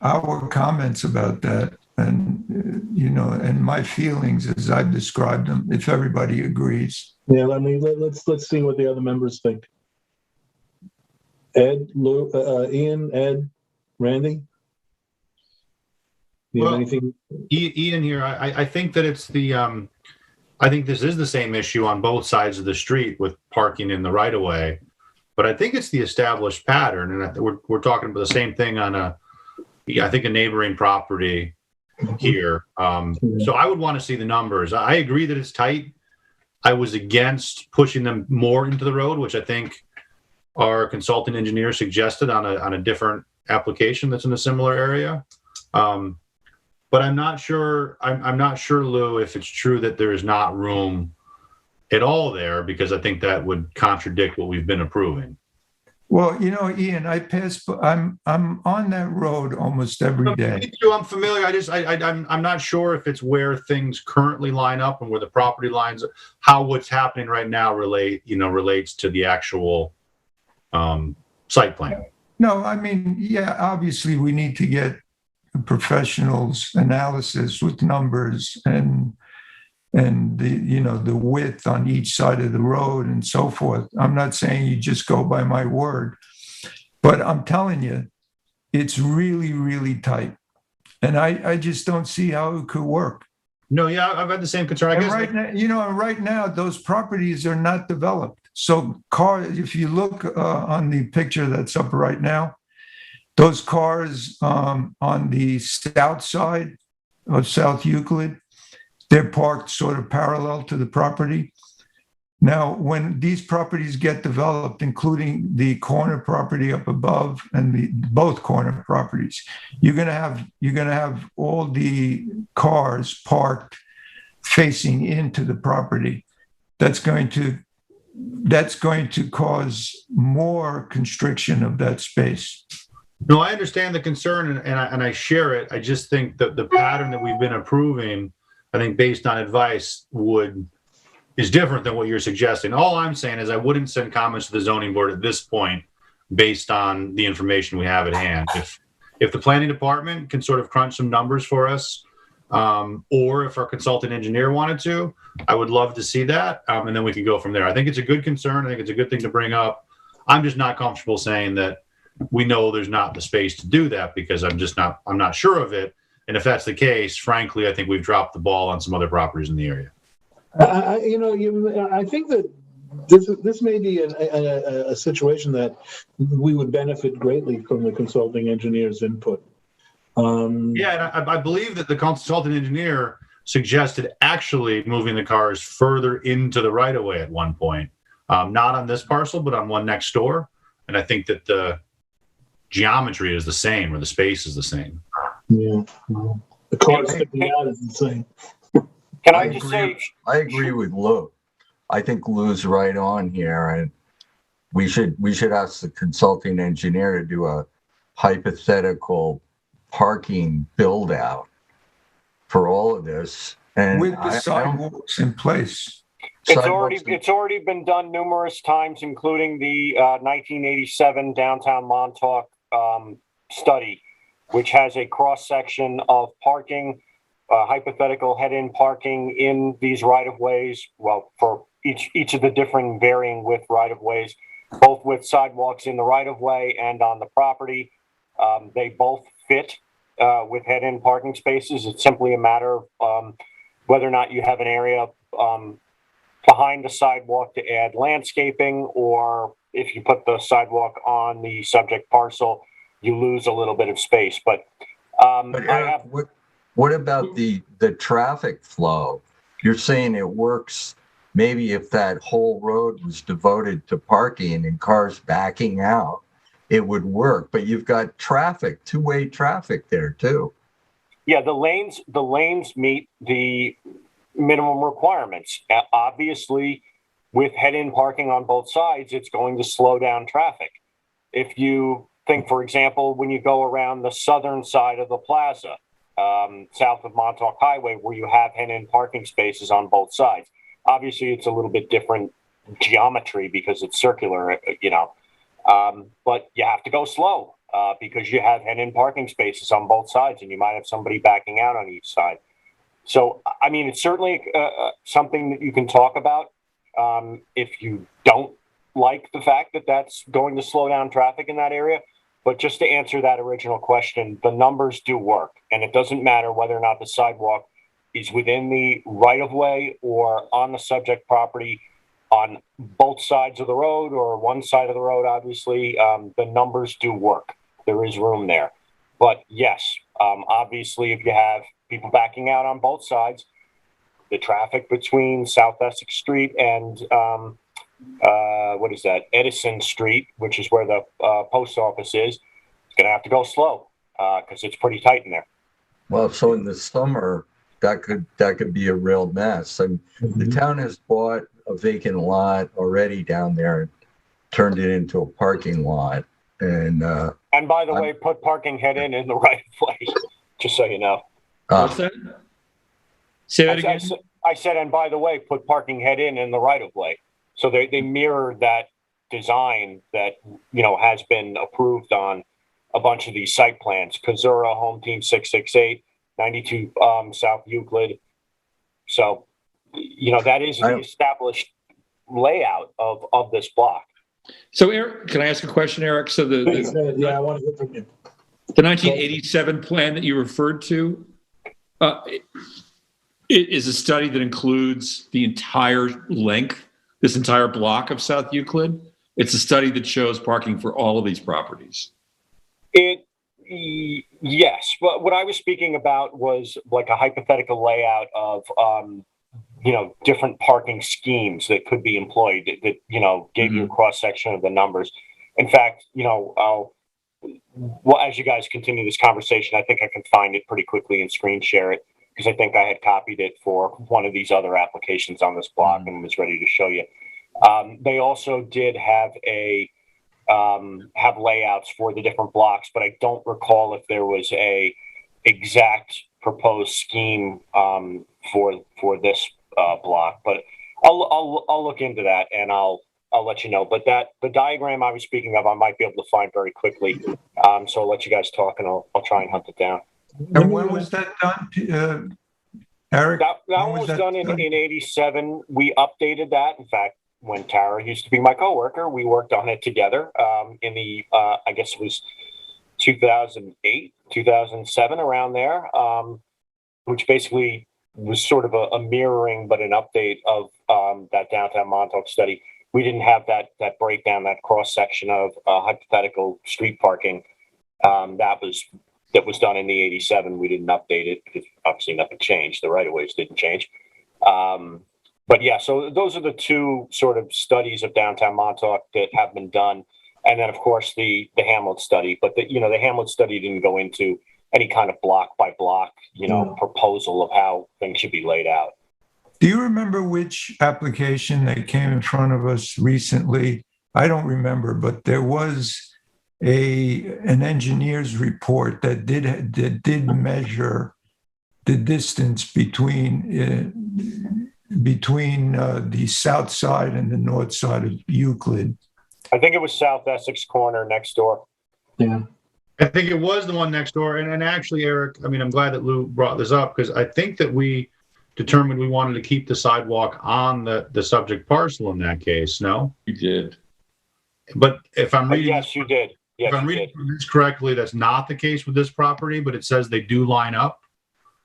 our comments about that and, and my feelings as I've described them, if everybody agrees. Yeah, let's see what the other members think. Ed, Lou, Ian, Ed, Randy? Anything? Ian here, I think that it's I think this is the same issue on both sides of the street with parking in the right of way. but I think it's the established pattern. And we're talking about the same thing on a neighboring property here. So I would want to see the numbers. I agree that it's tight. I was against pushing them more into the road, which I think our consultant engineer suggested on a different application that's in a similar area. But I'm not sure, Lou, if it's true that there is not room at all there, because I think that would contradict what we've been approving. Well, Ian, I'm on that road almost every day. Me too, I'm familiar. I'm not sure if it's where things currently line up and where the property lines, how what's happening right now relates to the actual site plan. No, I mean, yeah, obviously we need to get a professional's analysis with numbers and the width on each side of the road and so forth. I'm not saying you just go by my word, but I'm telling you, it's really, really tight. And I just don't see how it could work. No, yeah, I've had the same concern. I guess right now, those properties are not developed. So if you look on the picture that's up right now, those cars on the south side of South Euclid, they're parked sort of parallel to the property. Now, when these properties get developed, including the corner property up above and both corner properties, you're gonna have all the cars parked facing into the property. That's going to cause more constriction of that space. No, I understand the concern and I share it. I just think that the pattern that we've been approving, I think based on advice, is different than what you're suggesting. All I'm saying is I wouldn't send comments to the zoning board at this point based on the information we have at hand. If the planning department can sort of crunch some numbers for us, or if our consultant engineer wanted to, I would love to see that, and then we can go from there. I think it's a good concern. I think it's a good thing to bring up. I'm just not comfortable saying that we know there's not the space to do that, because I'm not sure of it. And if that's the case, frankly, I think we've dropped the ball on some other properties in the area. I think that this may be a situation that we would benefit greatly from the consulting engineer's input. Yeah, and I believe that the consultant engineer suggested actually moving the cars further into the right-of-way at one point. Not on this parcel, but on one next door. And I think that the geometry is the same, or the space is the same. Yeah, the car sticking out is insane. Can I just say? I agree with Lou. I think Lou's right on here, and we should ask the consulting engineer to do a hypothetical parking build out for all of this, and with the sidewalks in place. It's already been done numerous times, including the 1987 downtown Montauk study, which has a cross section of parking, hypothetical head-in parking in these right-of-ways. Well, for each of the different varying width right-of-ways, both with sidewalks in the right-of-way and on the property. They both fit with head-in parking spaces. It's simply a matter of whether or not you have an area behind the sidewalk to add landscaping, or if you put the sidewalk on the subject parcel, you lose a little bit of space. But Eric, what about the traffic flow? You're saying it works maybe if that whole road was devoted to parking and cars backing out, it would work, but you've got traffic, two-way traffic there too. Yeah, the lanes meet the minimum requirements. Obviously, with head-in parking on both sides, it's going to slow down traffic. If you think, for example, when you go around the southern side of the plaza, south of Montauk Highway, where you have head-in parking spaces on both sides, obviously it's a little bit different geometry because it's circular, but you have to go slow because you have head-in parking spaces on both sides, and you might have somebody backing out on each side. So, I mean, it's certainly something that you can talk about if you don't like the fact that that's going to slow down traffic in that area. But just to answer that original question, the numbers do work. And it doesn't matter whether or not the sidewalk is within the right-of-way or on the subject property. on both sides of the road or one side of the road, obviously, the numbers do work. There is room there. But yes, obviously, if you have people backing out on both sides, the traffic between South Essex Street and Edison Street, which is where the post office is going to have to go slow because it's pretty tight in there. Well, so in the summer, that could be a real mess. And the town has bought a vacant lot already down there and turned it into a parking lot. And by the way, put parking head in the right place, just so you know. What's that? Say that again. I said, and by the way, put parking head in the right of way. So they mirror that design that, has been approved on a bunch of these site plans. Kazura, Home Team 668, 92 South Euclid. So, that is the established layout of this block. So, Eric, can I ask a question, Eric? So I want to hear from you. The 1987 plan that you referred to is a study that includes the entire length, this entire block of South Euclid. It's a study that shows parking for all of these properties. Yes, but what I was speaking about was like a hypothetical layout of, different parking schemes that could be employed that, gave you a cross section of the numbers. In fact, as you guys continue this conversation, I think I can find it pretty quickly and screen share it because I think I had copied it for one of these other applications on this block and was ready to show you. They also did have have layouts for the different blocks, but I don't recall if there was a exact proposed scheme for this block. But I'll look into that and I'll let you know. But the diagram I was speaking of, I might be able to find very quickly. So I'll let you guys talk and I'll try and hunt it down. And when was that done, Eric? That one was done in 87. We updated that. In fact, when Tara used to be my coworker, we worked on it together in the, I guess it was 2008, 2007, around there, which basically was sort of a mirroring, but an update of that downtown Montauk study. We didn't have that breakdown, that cross section of hypothetical street parking. That was done in the 87. We didn't update it because obviously nothing changed. The right-of-ways didn't change. But yeah, so those are the two sort of studies of downtown Montauk that have been done. And then of course the Hamlet study, but the Hamlet study didn't go into any kind of block by block, proposal of how things should be laid out. Do you remember which application that came in front of us recently? I don't remember, but there was an engineer's report that did measure the distance between the south side and the north side of Euclid. I think it was South Essex corner next door. Yeah. I think it was the one next door. And actually, Eric, I'm glad that Lou brought this up because I think that we determined we wanted to keep the sidewalk on the subject parcel in that case. No? You did. But if I'm reading... Yes, you did. Yes, if I'm reading this correctly, that's not the case with this property, but it says they do line up.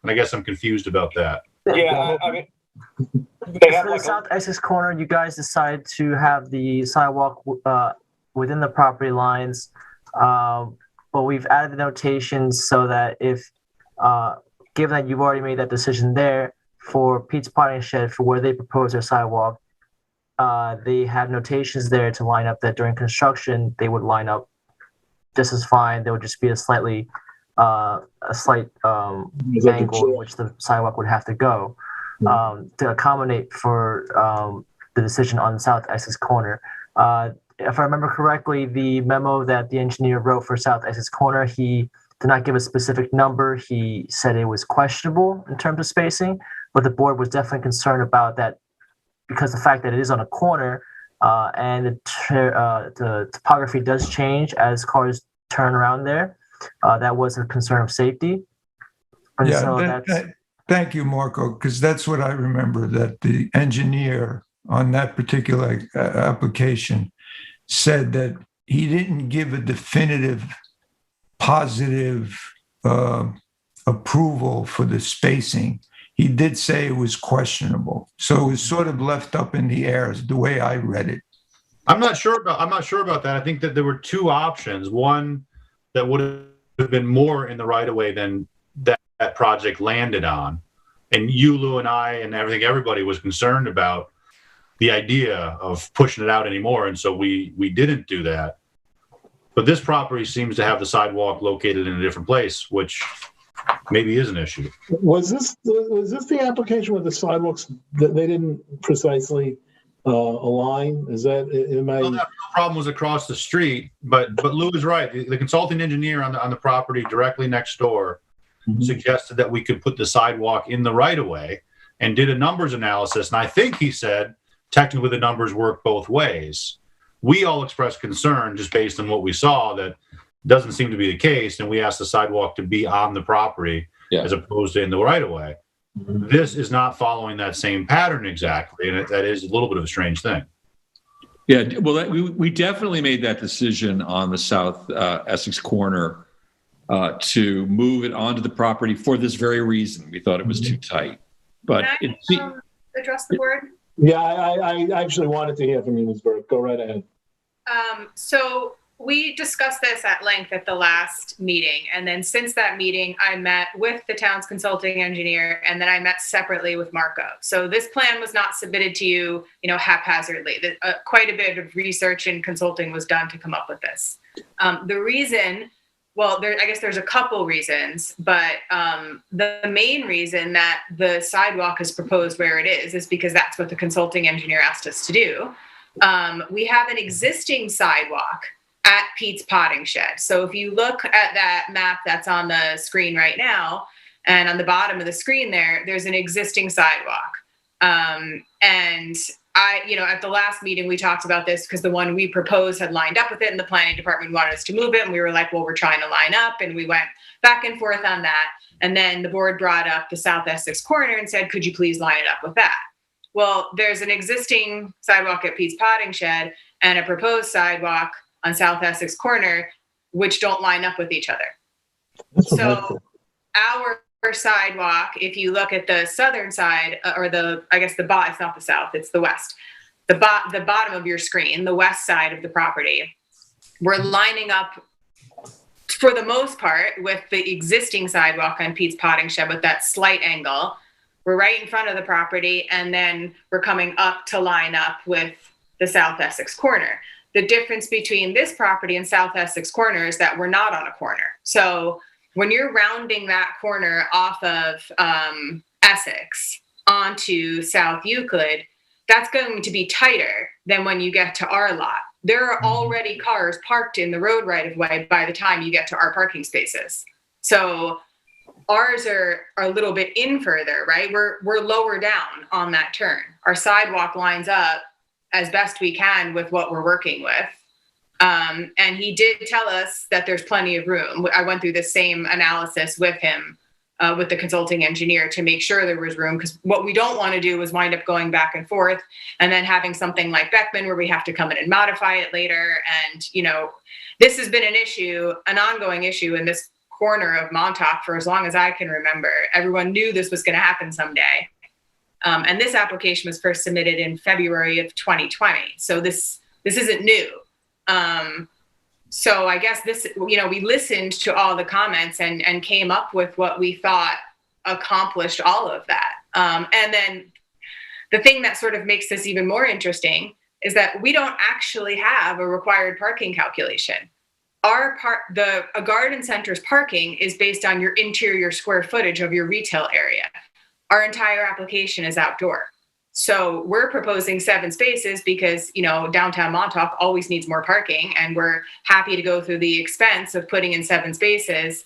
And I guess I'm confused about that. Yeah, I mean... For the South Essex corner, you guys decide to have the sidewalk within the property lines, but we've added the notations so that if, given that you've already made that decision there for Pete's Potting Shed for where they propose their sidewalk, they have notations there to line up that during construction they would line up just as fine. There would just be a slight angle in which the sidewalk would have to go. To accommodate for the decision on South Essex corner. If I remember correctly, the memo that the engineer wrote for South Essex corner, he did not give a specific number. He said it was questionable in terms of spacing, but the board was definitely concerned about that because the fact that it is on a corner and the topography does change as cars turn around there. That was a concern of safety. And so thank you, Marco, because that's what I remember, that the engineer on that particular application said that he didn't give a definitive positive approval for the spacing. he did say it was questionable. So it was sort of left up in the air, is the way I read it. I'm not sure about that. I think that there were two options. One that would have been more in the right of way than that project landed on. And you, Lou, and I, and everybody was concerned about the idea of pushing it out anymore. And so we didn't do that. But this property seems to have the sidewalk located in a different place, which maybe is an issue. Was this the application with the sidewalks that they didn't precisely align? Is that, Well, that problem was across the street, but Lou is right. The consulting engineer on the property directly next door suggested that we could put the sidewalk in the right of way and did a numbers analysis. And I think he said technically the numbers work both ways. We all expressed concern just based on what we saw that doesn't seem to be the case. And we asked the sidewalk to be on the property as opposed to in the right of way. This is not following that same pattern exactly. And that is a little bit of a strange thing. Yeah, well, we definitely made that decision on the South Essex corner to move it onto the property for this very reason. We thought it was too tight. But Can I address the board? Yeah, I actually wanted to hear from you, Ms. Burke. Go right ahead. So we discussed this at length at the last meeting. And then since that meeting, I met with the town's consulting engineer, and then I met separately with Marco. So this plan was not submitted to you, haphazardly. Quite a bit of research and consulting was done to come up with this. The reason, I guess there's a couple reasons, but the main reason that the sidewalk is proposed where it is because that's what the consulting engineer asked us to do. We have an existing sidewalk at Pete's Potting Shed. So if you look at that map that's on the screen right now, and on the bottom of the screen there's an existing sidewalk. And at the last meeting, we talked about this because the one we proposed had lined up with it and the planning department wanted us to move it. And we were like, well, we're trying to line up. And we went back and forth on that. And then the board brought up the South Essex corner and said, could you please line it up with that? Well, there's an existing sidewalk at Pete's Potting Shed and a proposed sidewalk on South Essex corner, which don't line up with each other. So our sidewalk, if you look at the southern side, or it's not the south, it's the west, the bottom of your screen, the west side of the property, we're lining up for the most part with the existing sidewalk on Pete's Potting Shed with that slight angle. We're right in front of the property, and then we're coming up to line up with the South Essex corner. The difference between this property and South Essex corner is that we're not on a corner. So when you're rounding that corner off of Essex onto South Euclid, that's going to be tighter than when you get to our lot. There are already cars parked in the road right of way by the time you get to our parking spaces. So ours are a little bit in further, right? We're lower down on that turn. Our sidewalk lines up as best we can with what we're working with. And he did tell us that there's plenty of room. I went through the same analysis with him, with the consulting engineer, to make sure there was room, because what we don't want to do is wind up going back and forth and then having something like Beckman where we have to come in and modify it later. And, this has been an ongoing issue in this corner of Montauk for as long as I can remember. Everyone knew this was going to happen someday. And this application was first submitted in February of 2020. So this isn't new. So I guess we listened to all the comments and came up with what we thought accomplished all of that. And then the thing that sort of makes this even more interesting is that we don't actually have a required parking calculation. A garden center's parking is based on your interior square footage of your retail area. Our entire application is outdoor. So we're proposing 7 spaces because, downtown Montauk always needs more parking, and we're happy to go through the expense of putting in 7 spaces,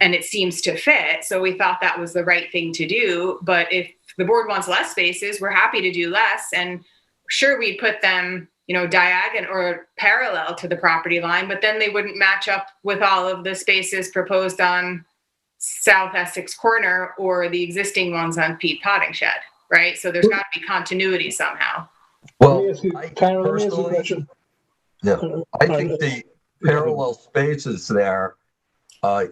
and it seems to fit. So we thought that was the right thing to do. But if the board wants less spaces, we're happy to do less. And sure, we'd put them, diagonal or parallel to the property line, but then they wouldn't match up with all of the spaces proposed on South Essex corner or the existing ones on Pete Potting Shed, right? So there's got to be continuity somehow. Well, let me ask you a question. Yeah, I think the parallel spaces there,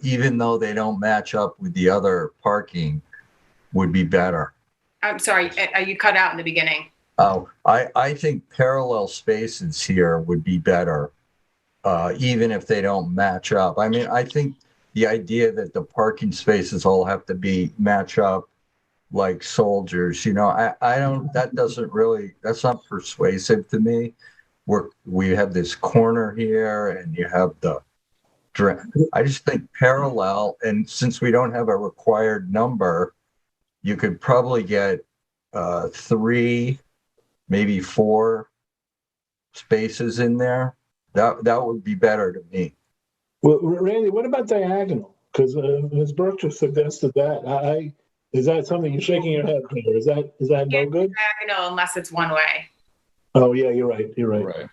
even though they don't match up with the other parking, would be better. I'm sorry, you cut out in the beginning. Oh, I think parallel spaces here would be better, even if they don't match up. I mean, I think the idea that the parking spaces all have to be match up like soldiers, I don't, that's not persuasive to me. We have this corner here and you have I just think parallel, and since we don't have a required number, you could probably get 3, maybe 4 spaces in there. That would be better to me. Well, Randy, what about diagonal? Because Ms. Burke just suggested that. Is that something you're shaking your head, Peter? Is that no good? Diagonal unless it's one way. Oh yeah, you're right. Right.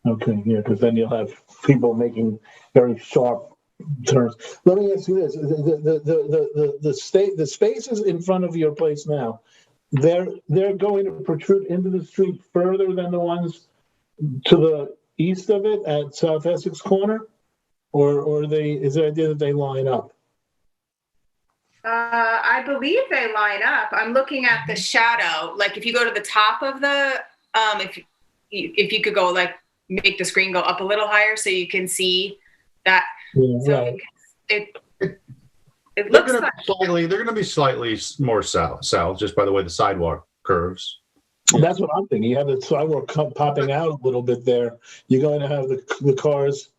Okay, yeah, because then you'll have people making very sharp turns. Let me ask you this: the spaces in front of your place now, they're going to protrude into the street further than the ones to the east of it at South Essex Corner, or is the idea that they line up? I believe they line up. I'm looking at the shadow. Like if you go to the top of the, if you could go make the screen go up a little higher so you can see that. Yeah, so right. It looks like they're going to be slightly more south just by the way the sidewalk curves. That's what I'm thinking. You have the sidewalk popping out a little bit there. You're going to have the cars.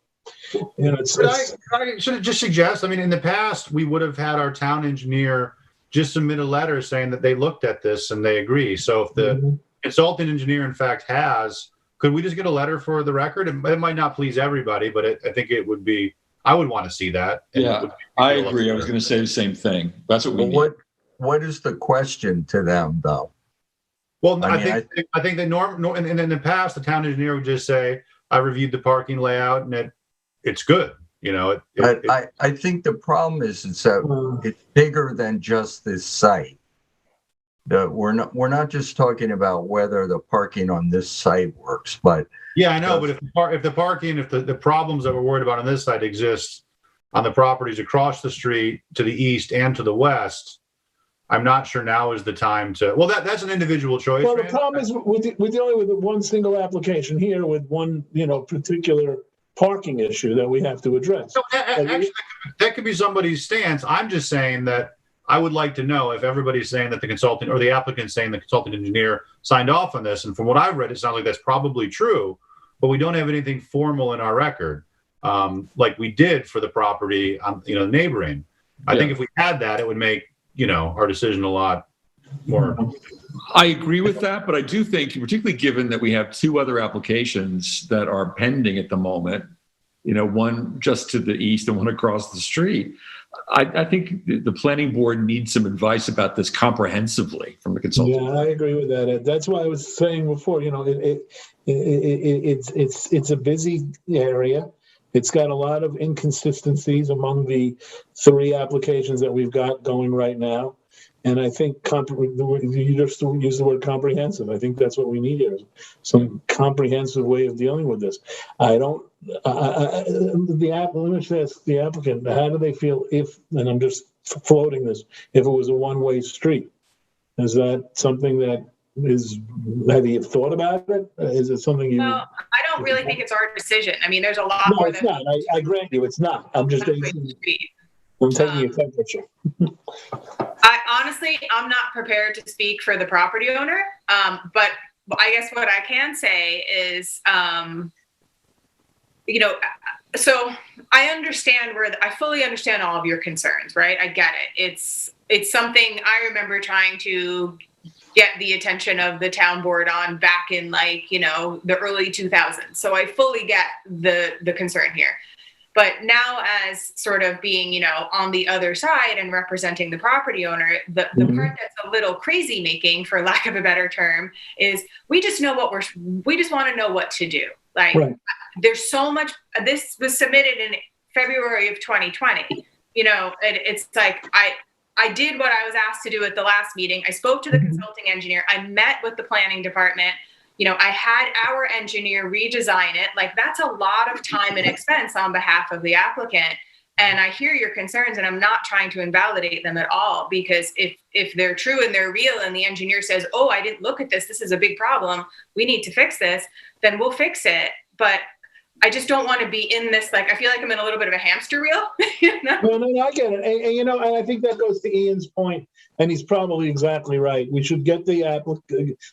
I should just suggest, in the past, we would have had our town engineer just submit a letter saying that they looked at this and they agree. So if the consultant engineer, in fact, could we just get a letter for the record? It might not please everybody, but I think it would be, I would want to see that. Yeah, I agree. I was going to say the same thing. That's what we need. What is the question to them, though? Well, I think that and in the past, the town engineer would just say, I reviewed the parking layout and it's good. I think the problem is that it's bigger than just this site. We're not just talking about whether the parking on this site works, but yeah, I know. But if the problems that we're worried about on this site exist on the properties across the street to the east and to the west, I'm not sure now is the time to. Well, that's an individual choice. Well, the problem is we're dealing with one single application here with one particular parking issue that we have to address. No, actually, that could be somebody's stance. I'm just saying that I would like to know if everybody's saying that the consultant or the applicant saying the consultant engineer signed off on this. And from what I've read, it sounds like that's probably true, but we don't have anything formal in our record, like we did for the property, neighboring. I think if we had that, it would make, our decision a lot more. I agree with that, but I do think, particularly given that we have 2 other applications that are pending at the moment, one just to the east and one across the street, I think the planning board needs some advice about this comprehensively from the consultant. Yeah, I agree with that, Ed. That's why I was saying before, it's a busy area. It's got a lot of inconsistencies among the 3 applications that we've got going right now. And I think you just use the word comprehensive. I think that's what we need here, some comprehensive way of dealing with this. Let me just ask the applicant, how do they feel and I'm just floating this, if it was a one-way street? Is that something that have you thought about it? Is it something you... Well, I don't really think it's our decision. There's a lot more. No, it's not. I grant you it's not. I'm just taking your temperature. I'm not prepared to speak for the property owner, but I guess what I can say is, so I fully understand all of your concerns, right? I get it. It's something I remember trying to get the attention of the town board on back in the early 2000s. So I fully get the concern here. But now as sort of being, on the other side and representing the property owner, the part that's a little crazy making, for lack of a better term, is we just want to know what to do. Right. There's so much, this was submitted in February of 2020, it's like, I did what I was asked to do at the last meeting. I spoke to the consulting engineer. I met with the planning department. I had our engineer redesign it. That's a lot of time and expense on behalf of the applicant. And I hear your concerns, and I'm not trying to invalidate them at all, because if they're true and they're real and the engineer says, oh, I didn't look at this, this is a big problem, we need to fix this, then we'll fix it. But I just don't want to be in this, like, I feel like I'm in a little bit of a hamster wheel. You know? No, I get it. And, you know, and I think that goes to Ian's point, and he's probably exactly right. We should get the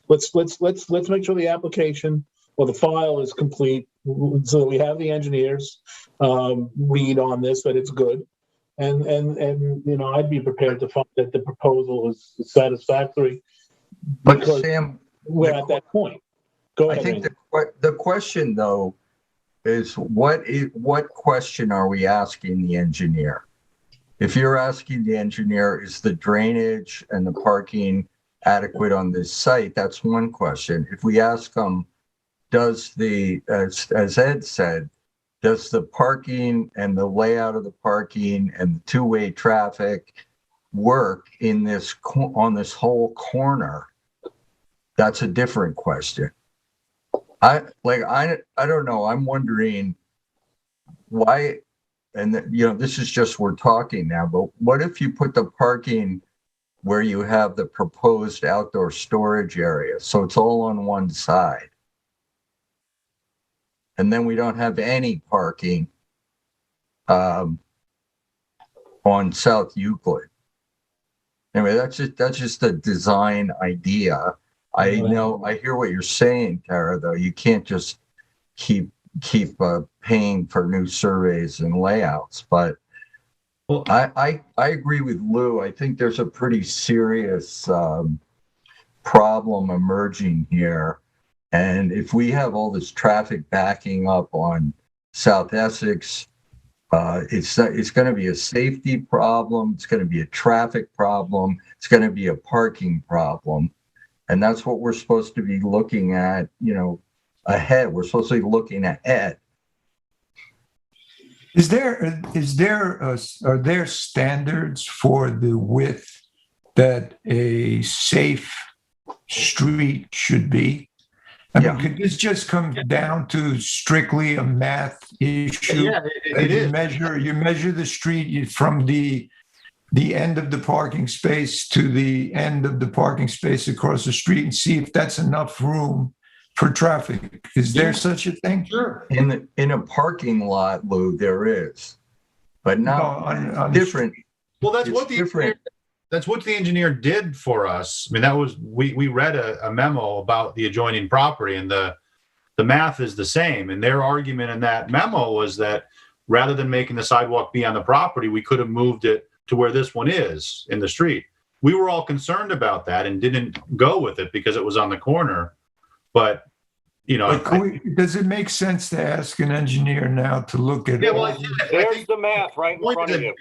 let's make sure the application or the file is complete, so that we have the engineers read on this, that it's good. And you know, I'd be prepared to find that the proposal is satisfactory, because Sam, we're at that point. Go ahead. I think the question, though, is what question are we asking the engineer? If you're asking the engineer, is the drainage and the parking adequate on this site? That's one question. If we ask them, does the, as Ed said, does the parking and the layout of the parking and the two-way traffic work in this on this whole corner? That's a different question. I don't know. I'm wondering why, and you know, this is just, we're talking now, but what if you put the parking where you have the proposed outdoor storage area, so it's all on one side, and then we don't have any parking on South Euclid? Anyway, that's just a design idea. I know, I hear what you're saying, Tara, though. You can't just keep paying for new surveys and layouts. But well, I agree with Lou. I think there's a pretty serious problem emerging here. And if we have all this traffic backing up on South Essex, it's going to be a safety problem. It's going to be a traffic problem. It's going to be a parking problem. And that's what we're supposed to be looking at, you know, ahead. We're supposed to be looking ahead. Are there standards for the width that a safe street should be? I mean, could this just come down to strictly a math issue? Yeah, it is. You measure the street from the end of the parking space to the end of the parking space across the street and see if that's enough room for traffic. Is there such a thing? Sure. In a parking lot, Lou, there is, but not on different. Well, that's what the engineer did for us. I mean, that was, we read a memo about the adjoining property, and the math is the same. And their argument in that memo was that rather than making the sidewalk be on the property, we could have moved it to where this one is in the street. We were all concerned about that and didn't go with it because it was on the corner. But, you know, does it make sense to ask an engineer now to look at? Yeah, well, there's the math right in front of you.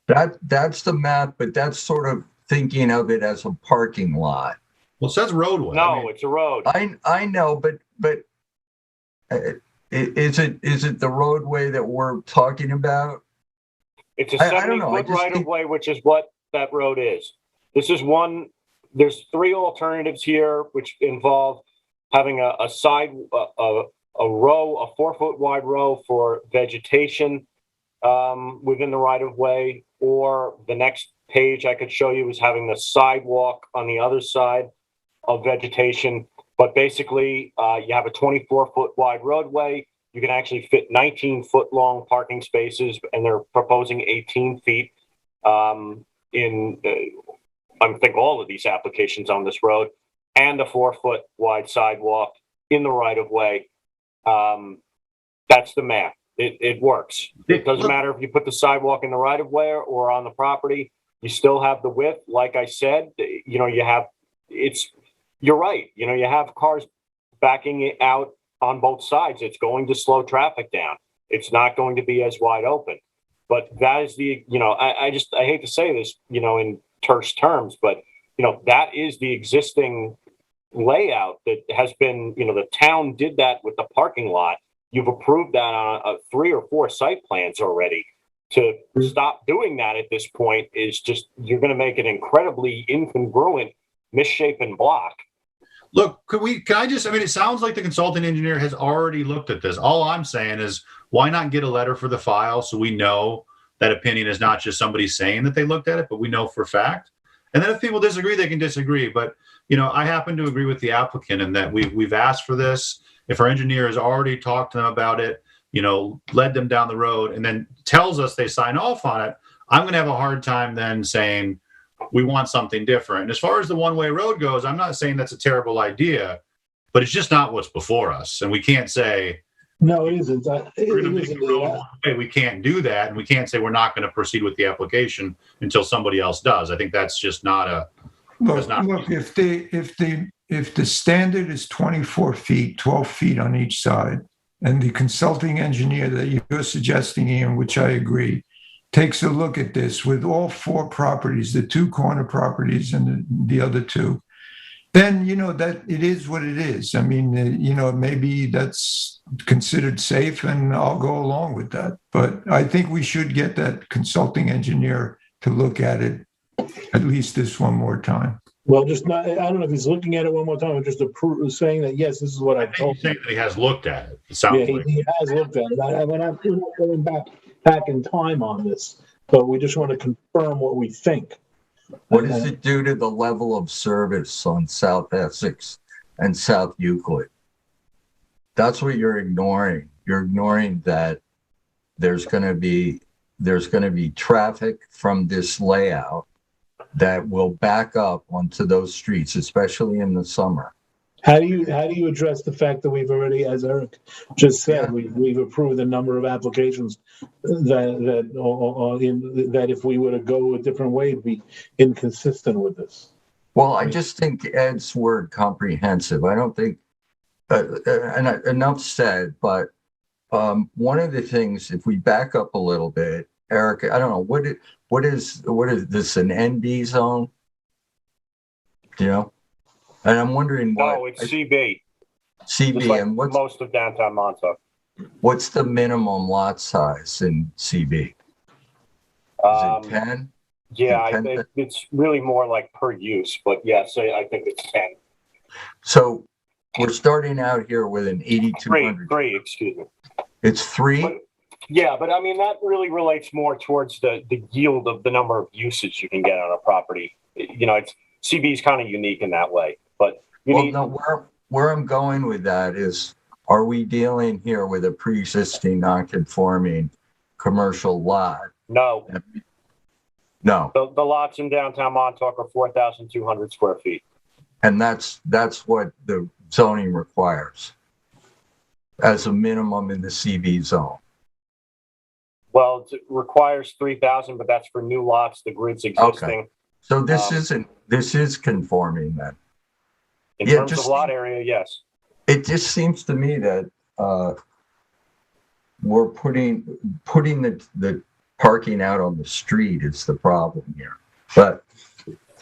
That's the math, but that's sort of thinking of it as a parking lot. Well, it says roadway. No, it's a road. I know, but is it the roadway that we're talking about? It's a 70-foot right-of-way, which is what that road is. This is one. There's three alternatives here, which involve having a 4-foot wide row for vegetation within the right-of-way, or the next page I could show you is having the sidewalk on the other side of vegetation. But basically, you have a 24-foot wide roadway. You can actually fit 19-foot long parking spaces, and they're proposing 18 feet I think all of these applications on this road, and a 4-foot wide sidewalk in the right of way. That's the math. It works. It doesn't matter if you put the sidewalk in the right of way or on the property. You still have the width. Like I said, you know, you're right. You know, you have cars backing it out on both sides. It's going to slow traffic down. It's not going to be as wide open. But that is the, you know, I hate to say this, you know, in terse terms, but, you know, that is the existing layout that has been, you know, the town did that with the parking lot. You've approved that on 3 or 4 site plans already. To stop doing that at this point is just, you're going to make an incredibly incongruent, misshapen block. Look, can I just, I mean, it sounds like the consulting engineer has already looked at this. All I'm saying is, why not get a letter for the file so we know that opinion is not just somebody saying that they looked at it, but we know for a fact. And then if people disagree, they can disagree. But, you know, I happen to agree with the applicant in that we've asked for this. If our engineer has already talked to them about it, you know, led them down the road and then tells us they sign off on it, I'm going to have a hard time then saying we want something different. And as far as the one-way road goes, I'm not saying that's a terrible idea, but it's just not what's before us. And we can't say, no, it isn't. We're going to make a road one way. We can't do that. And we can't say we're not going to proceed with the application until somebody else does. I think that's just not a, Look, if the standard is 24 feet, 12 feet on each side, and the consulting engineer that you're suggesting, Ian, which I agree, takes a look at this with all 4 properties, the 2 corner properties and the other 2, then, you know, that it is what it is. I mean, you know, maybe that's considered safe and I'll go along with that. But I think we should get that consulting engineer to look at it at least this one more time. Well, just not, I don't know if he's looking at it one more time or just saying that, yes, this is what I told him. Saying that he has looked at it. It sounds like. He has looked at it. We're not going back in time on this, but we just want to confirm what we think. What does it do to the level of service on South Essex and South Euclid? That's what you're ignoring. You're ignoring that there's going to be traffic from this layout that will back up onto those streets, especially in the summer. How do you address the fact that we've already, as Eric just said, we've approved a number of applications that if we were to go a different way, it'd be inconsistent with this? Well, I just think Ed's word comprehensive. I don't think, and enough said, but one of the things, if we back up a little bit, Eric, I don't know, what is this, an NB zone? Do you know? And I'm wondering what. No, it's CB. CB, like and what's most of downtown Montauk? What's the minimum lot size in CB? Is it 10? Yeah, it's really more like per use, but yes, I think it's 10. So we're starting out here with an 8,200. Three, excuse me. It's 3? But I mean, that really relates more towards the yield of the number of uses you can get on a property. You know, CB is kind of unique in that way. But where I'm going with that is, are we dealing here with a pre-existing non-conforming commercial lot? No. No. The lots in downtown Montauk are 4,200 square feet. And that's what the zoning requires as a minimum in the CB zone. Well, it requires 3,000, but that's for new lots. The grid's existing. Okay. So this is conforming then. In terms of lot area, yes. It just seems to me that we're putting the parking out on the street is the problem here. But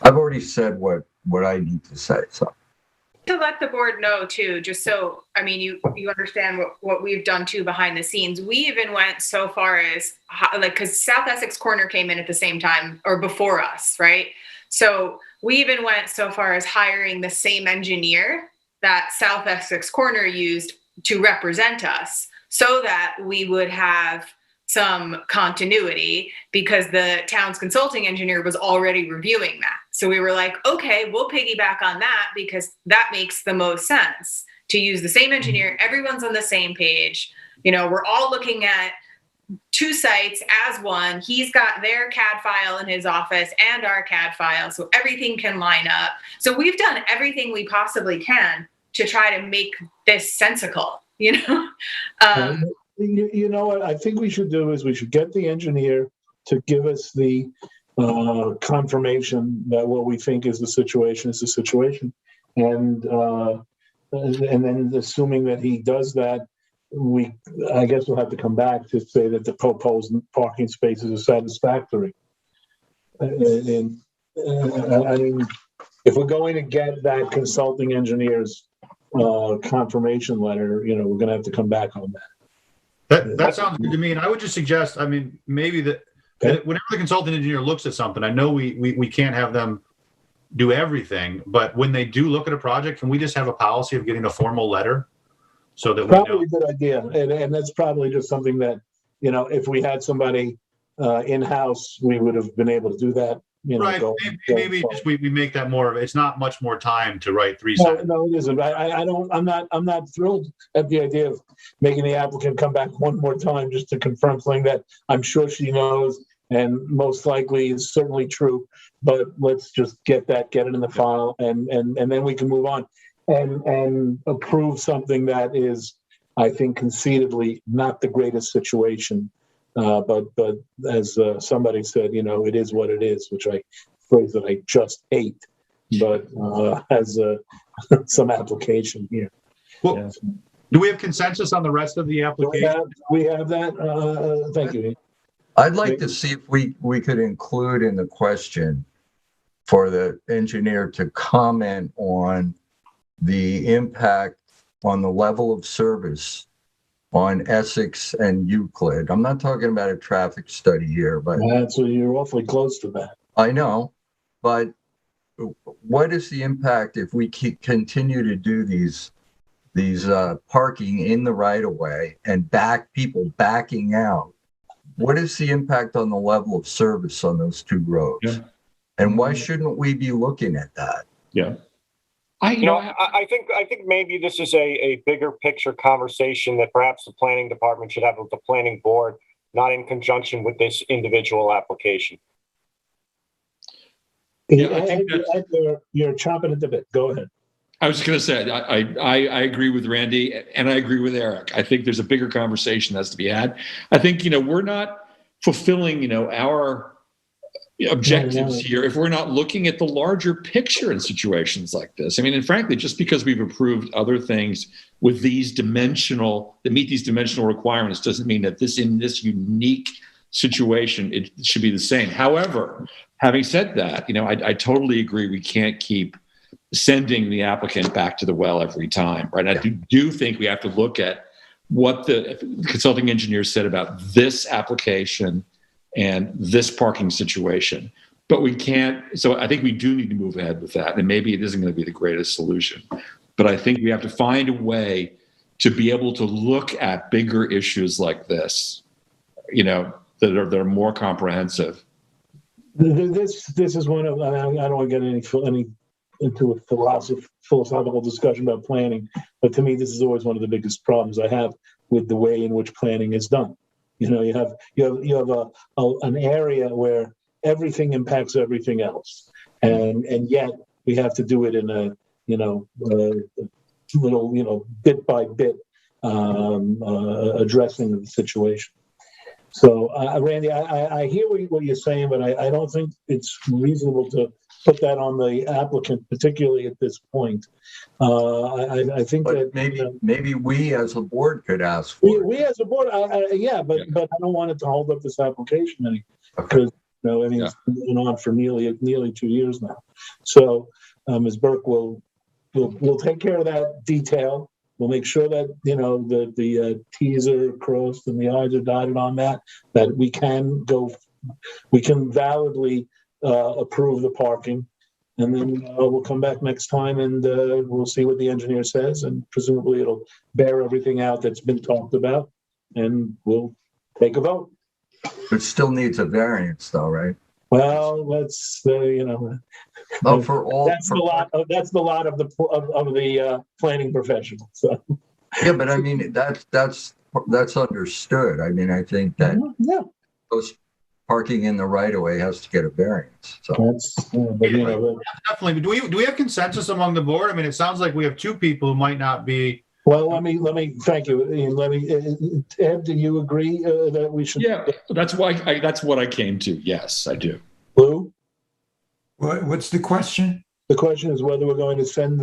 I've already said what I need to say. So to let the board know too, just so, I mean, you understand what we've done too behind the scenes. We even went so far as because South Essex Corner came in at the same time or before us, right? So we even went so far as hiring the same engineer that South Essex Corner used to represent us so that we would have some continuity because the town's consulting engineer was already reviewing that. So we were like, okay, we'll piggyback on that because that makes the most sense to use the same engineer. Everyone's on the same page. You know, we're all looking at 2 sites as one. He's got their CAD file in his office and our CAD file, so everything can line up. So we've done everything we possibly can to try to make this sensical, you know? You know what I think we should do is we should get the engineer to give us the confirmation that what we think is the situation is the situation. And then assuming that he does that, I guess we'll have to come back to say that the proposed parking spaces are satisfactory. And I mean, if we're going to get that consulting engineer's confirmation letter, you know, we're going to have to come back on that. That sounds good to me. And I would just suggest, I mean, maybe that whenever the consultant engineer looks at something, I know we can't have them do everything, but when they do look at a project, can we just have a policy of getting a formal letter so that we know? Probably a good idea, and that's probably just something that, if we had somebody in-house, we would have been able to do that. Right. Maybe just we make that more of, it's not much more time to write 3 sentences. No, it isn't. I'm not thrilled at the idea of making the applicant come back one more time just to confirm something that I'm sure she knows and most likely is certainly true. But let's just get it in the file, and then we can move on and approve something that is, I think, conceitedly not the greatest situation. But as somebody said, it is what it is, which phrase that I just hate, but has some application here. Well, do we have consensus on the rest of the application? We have that. Thank you. I'd like to see if we could include in the question for the engineer to comment on the impact on the level of service on Essex and Euclid. I'm not talking about a traffic study here, but so you're awfully close to that. I know, but what is the impact if we continue to do these parking in the right of way and people backing out? What is the impact on the level of service on those 2 roads? Yeah. And why shouldn't we be looking at that? Yeah. I think maybe this is a bigger picture conversation that perhaps the planning department should have with the planning board, not in conjunction with this individual application. You're chomping at the bit. Go ahead. I was just going to say, I agree with Randy, and I agree with Eric. I think there's a bigger conversation that has to be had. I think, we're not fulfilling, our objectives here if we're not looking at the larger picture in situations like this. I mean, and frankly, just because we've approved other things with that meet these dimensional requirements doesn't mean that in this unique situation, it should be the same. However, having said that, I totally agree. We can't keep sending the applicant back to the well every time, right? I do think we have to look at what the consulting engineer said about this application and this parking situation. But we can't, so I think we do need to move ahead with that. And maybe it isn't going to be the greatest solution, but I think we have to find a way to be able to look at bigger issues like this, that are more comprehensive. This is one of, I don't want to get into a philosophical discussion about planning, but to me, this is always one of the biggest problems I have with the way in which planning is done. You have an area where everything impacts everything else, and yet we have to do it in a little bit by bit addressing of the situation. So, Randy, I hear what you're saying, but I don't think it's reasonable to put that on the applicant, particularly at this point. I think that maybe we as a board could ask for we as a board, but I don't want it to hold up this application any because it's been on for nearly 2 years now. So, Ms. Burke will take care of that detail. We'll make sure that the T's are crossed and the I's are dotted on that we can validly approve the parking, and then we'll come back next time and we'll see what the engineer says, and presumably it'll bear everything out that's been talked about, and we'll take a vote. It still needs a variance, though, right? Well, that's for all. That's the lot of the planning professional. So. Yeah, but I mean that's understood. I mean, I think that those parking in the right of way has to get a variance. So definitely. But do we have consensus among the board? I mean, it sounds like we have 2 people who might not be. Well, let me thank you. Ed, do you agree that we should? Yeah, that's what I came to. Yes, I do. Lou? What's the question? The question is whether we're going to send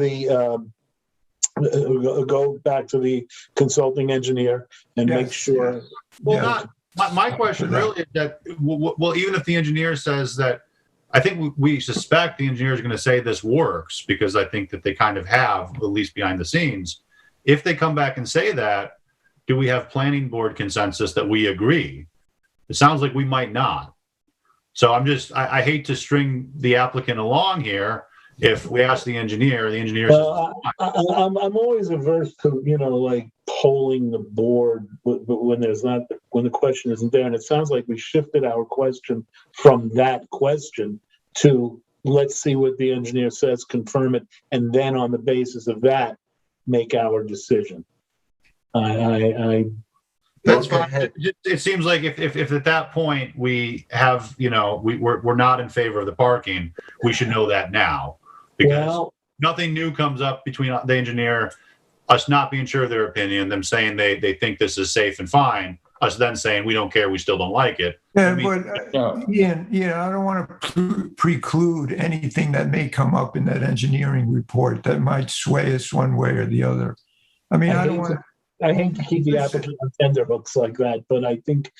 go back to the consulting engineer and make sure. Well, my question really is that, well, even if the engineer says that, I think we suspect the engineer is going to say this works, because I think that they kind of have, at least behind the scenes. If they come back and say that, do we have planning board consensus that we agree? It sounds like we might not. So I hate to string the applicant along here If we ask the engineer says, I'm always averse to, like polling the board when when the question isn't there. And it sounds like we shifted our question from that question to let's see what the engineer says, confirm it, and then on the basis of that, make our decision. That's fine. It seems like if at that point we have, we're not in favor of the parking, we should know that now, because nothing new comes up between the engineer, us not being sure of their opinion, them saying they think this is safe and fine, us then saying we don't care, we still don't like it. Yeah, Ian, I don't want to preclude anything that may come up in that engineering report that might sway us one way or the other. I mean, I hate to keep the applicant on tenterhooks like that, but I think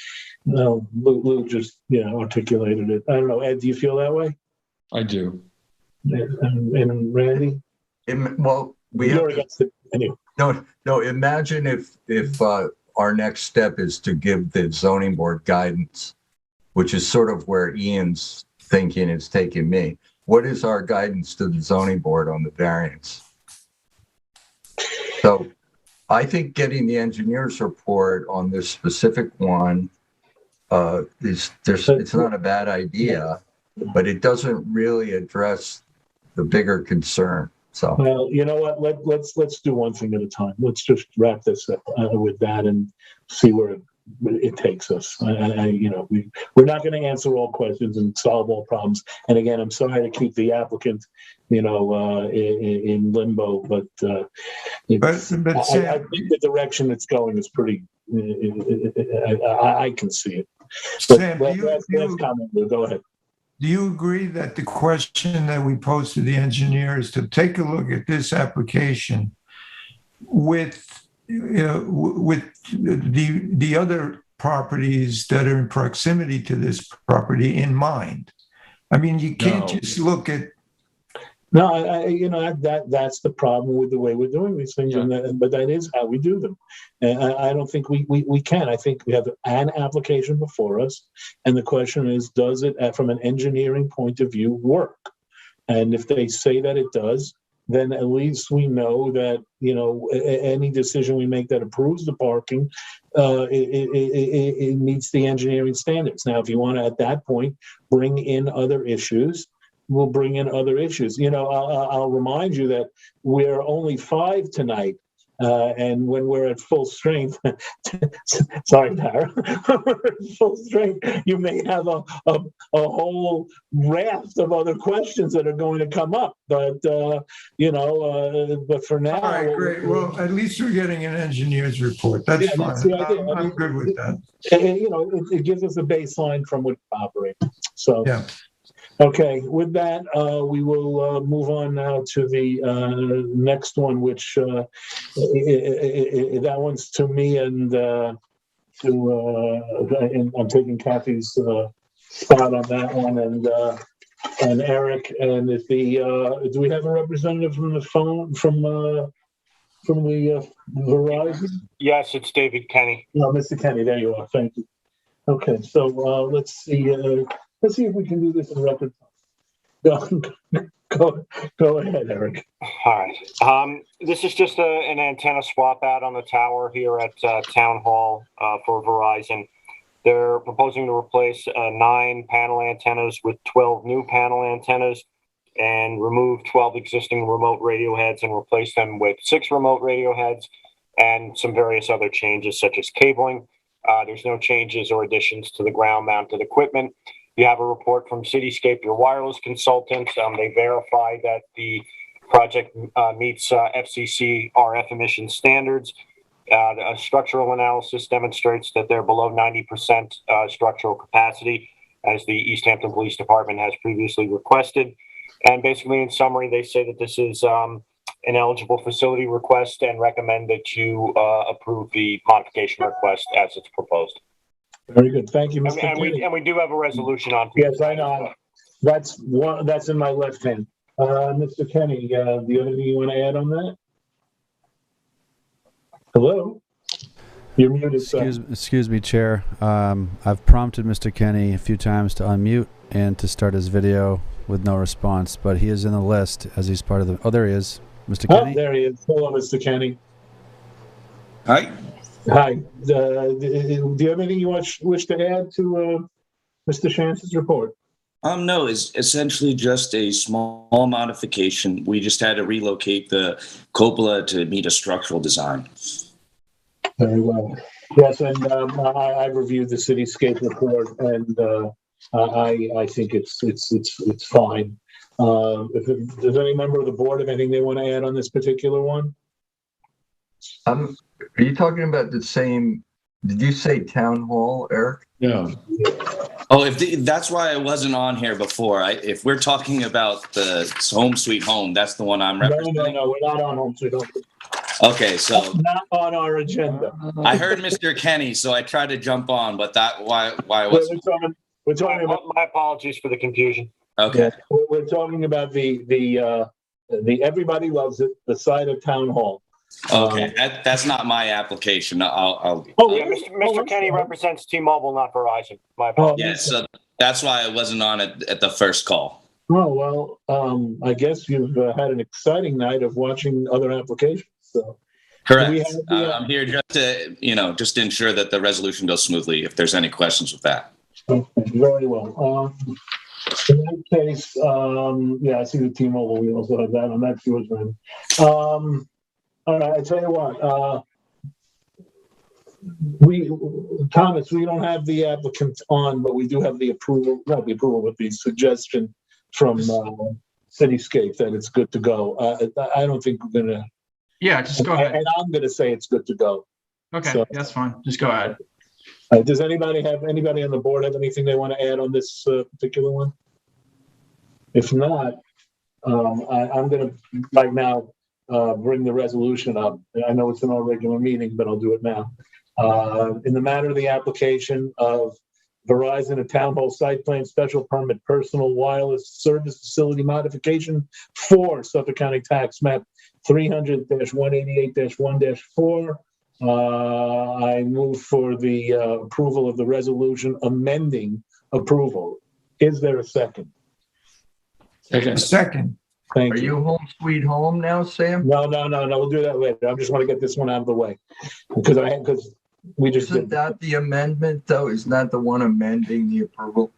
Lou just articulated it. I don't know, Ed, do you feel that way? I do. And Randy? We have against it anyway. No. Imagine if our next step is to give the zoning board guidance, which is sort of where Ian's thinking is taking me. What is our guidance to the zoning board on the variance? So I think getting the engineer's report on this specific one it's not a bad idea, but it doesn't really address the bigger concern. So, well, you know what? Let's do one thing at a time. Let's just wrap this up with that and see where it takes us. We're not going to answer all questions and solve all problems. And again, I'm sorry to keep the applicant, in limbo, but I think the direction it's going is pretty. I can see it. Sam, go ahead. Do you agree that the question that we posed to the engineer is to take a look at this application with the other properties that are in proximity to this property in mind? I mean, you can't just look at. No, that's the problem with the way we're doing these things, but that is how we do them. And I don't think we can. I think we have an application before us, and the question is, does it, from an engineering point of view, work? And if they say that it does, then at least we know that any decision we make that approves the parking, it meets the engineering standards. Now, if you want to at that point bring in other issues, we'll bring in other issues. I'll remind you that we're only 5 tonight, and when we're at full strength, sorry, Tara, we're at full strength, you may have a whole raft of other questions that are going to come up. But but for now, all right, great. Well, at least we're getting an engineer's report. That's fine. That's the idea. I'm good with that. And, it gives us a baseline from which to operate. So. Yeah. Okay, with that, we will move on now to the next one, which that one's to me, and I'm taking Kathy's spot on that one, and Eric. And if do we have a representative from the phone from the Verizon? Yes, it's David Kenny. No, Mr. Kenny, there you are. Thank you. Okay, so let's see. Let's see if we can do this in record time. Go ahead, Eric. All right. This is just an antenna swap out on the tower here at Town Hall for Verizon. They're proposing to replace 9 panel antennas with 12 new panel antennas and remove 12 existing remote radio heads and replace them with 6 remote radio heads and some various other changes such as cabling. There's no changes or additions to the ground mounted equipment. You have a report from Cityscape, your wireless consultant. They verify that the project meets FCC RF emission standards. A structural analysis demonstrates that they're below 90% structural capacity, as the East Hampton Police Department has previously requested. And basically, in summary, they say that this is an eligible facility request and recommend that you approve the modification request as it's proposed. Very good. Thank you, Mr. And we do have a resolution on. Yes, I know. That's in my left hand. Mr. Kenny, do you have anything you want to add on that? Hello? You're muted. Excuse me, Chair. I've prompted Mr. Kenny a few times to unmute and to start his video. with no response, but he is in the list as he's part of the. Oh, there he is, Mr. Oh, Kenny. there he is. Hello, Mr. Kenny. Hi. Hi. Do you have anything you wish to add to Mr. Chance's report? No, it's essentially just a small modification. We just had to relocate the cupola to meet a structural design. Very well. Yes, and I reviewed the cityscape report, and I think it's fine. If does any member of the board have anything they want to add on this particular one? Are you talking about the same? Did you say town hall, Eric? No. Oh, that's why I wasn't on here before. If we're talking about the Home Sweet Home, that's the one I'm representing. No, we're not on Home Sweet Home. Okay, so that's not on our agenda. I heard Mr. Kenny, so I tried to jump on, but why was we're talking about. My apologies for the confusion. Okay. Yeah, we're talking about the everybody loves it, the side of town hall. Okay, that's not my application. I'll Yeah, Mr. Kenny represents T-Mobile, not Verizon. My apologies. Yes, so that's why I wasn't on it at the first call. Oh, well, I guess you've had an exciting night of watching other applications. So. Correct. I'm here just to ensure that the resolution goes smoothly. If there's any questions with that. Okay, very well. In that case, yeah, I see the T-Mobile. We also have that on. That's yours, man. All right, I tell you what. Thomas, we don't have the applicant on, but we do have the approval. Not the approval, but the suggestion from Cityscape that it's good to go. I don't think we're gonna. Yeah, just go ahead. And I'm gonna say it's good to go. Okay, So- that's fine. Just go ahead. Does anybody on the board have anything they want to add on this particular one? If not, I'm going to right now bring the resolution up. I know it's an all regular meeting, but I'll do it now. In the matter of the application of Verizon, a town hall site plan special permit personal wireless service facility modification for Suffolk County Tax Map 300-188-1-4. I move for the approval of the resolution amending approval. Is there a second? Second. Thank Are you. you home sweet home now, Sam? No. We'll do that later. I just want to get this one out of the way because we just Isn't that the amendment though? Isn't that the one amending the approval?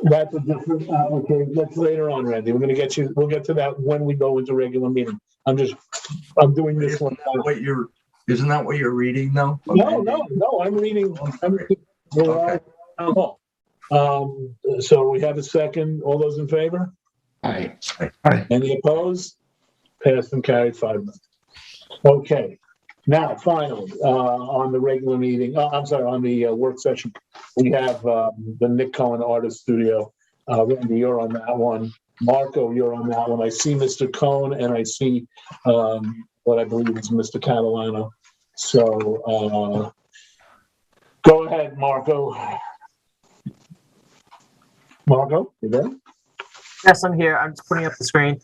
That's a different application. That's later on, Randy. We'll get to that when we go into regular meeting. I'm doing this one. Isn't that what you're reading though? No. I'm reading. Okay. So we have a second. All those in favor? Aye. Any opposed? Passed and carried 5-0. Okay. Now, finally, on the regular meeting, on the work session, we have the Nick Cohen Artist Studio. Randy, you're on that one. Marco, you're on that one. I see Mr. Cohen and I see what I believe is Mr. Catalano. So go ahead, Marco. Marco, you there? Yes, I'm here. I'm just putting up the screen.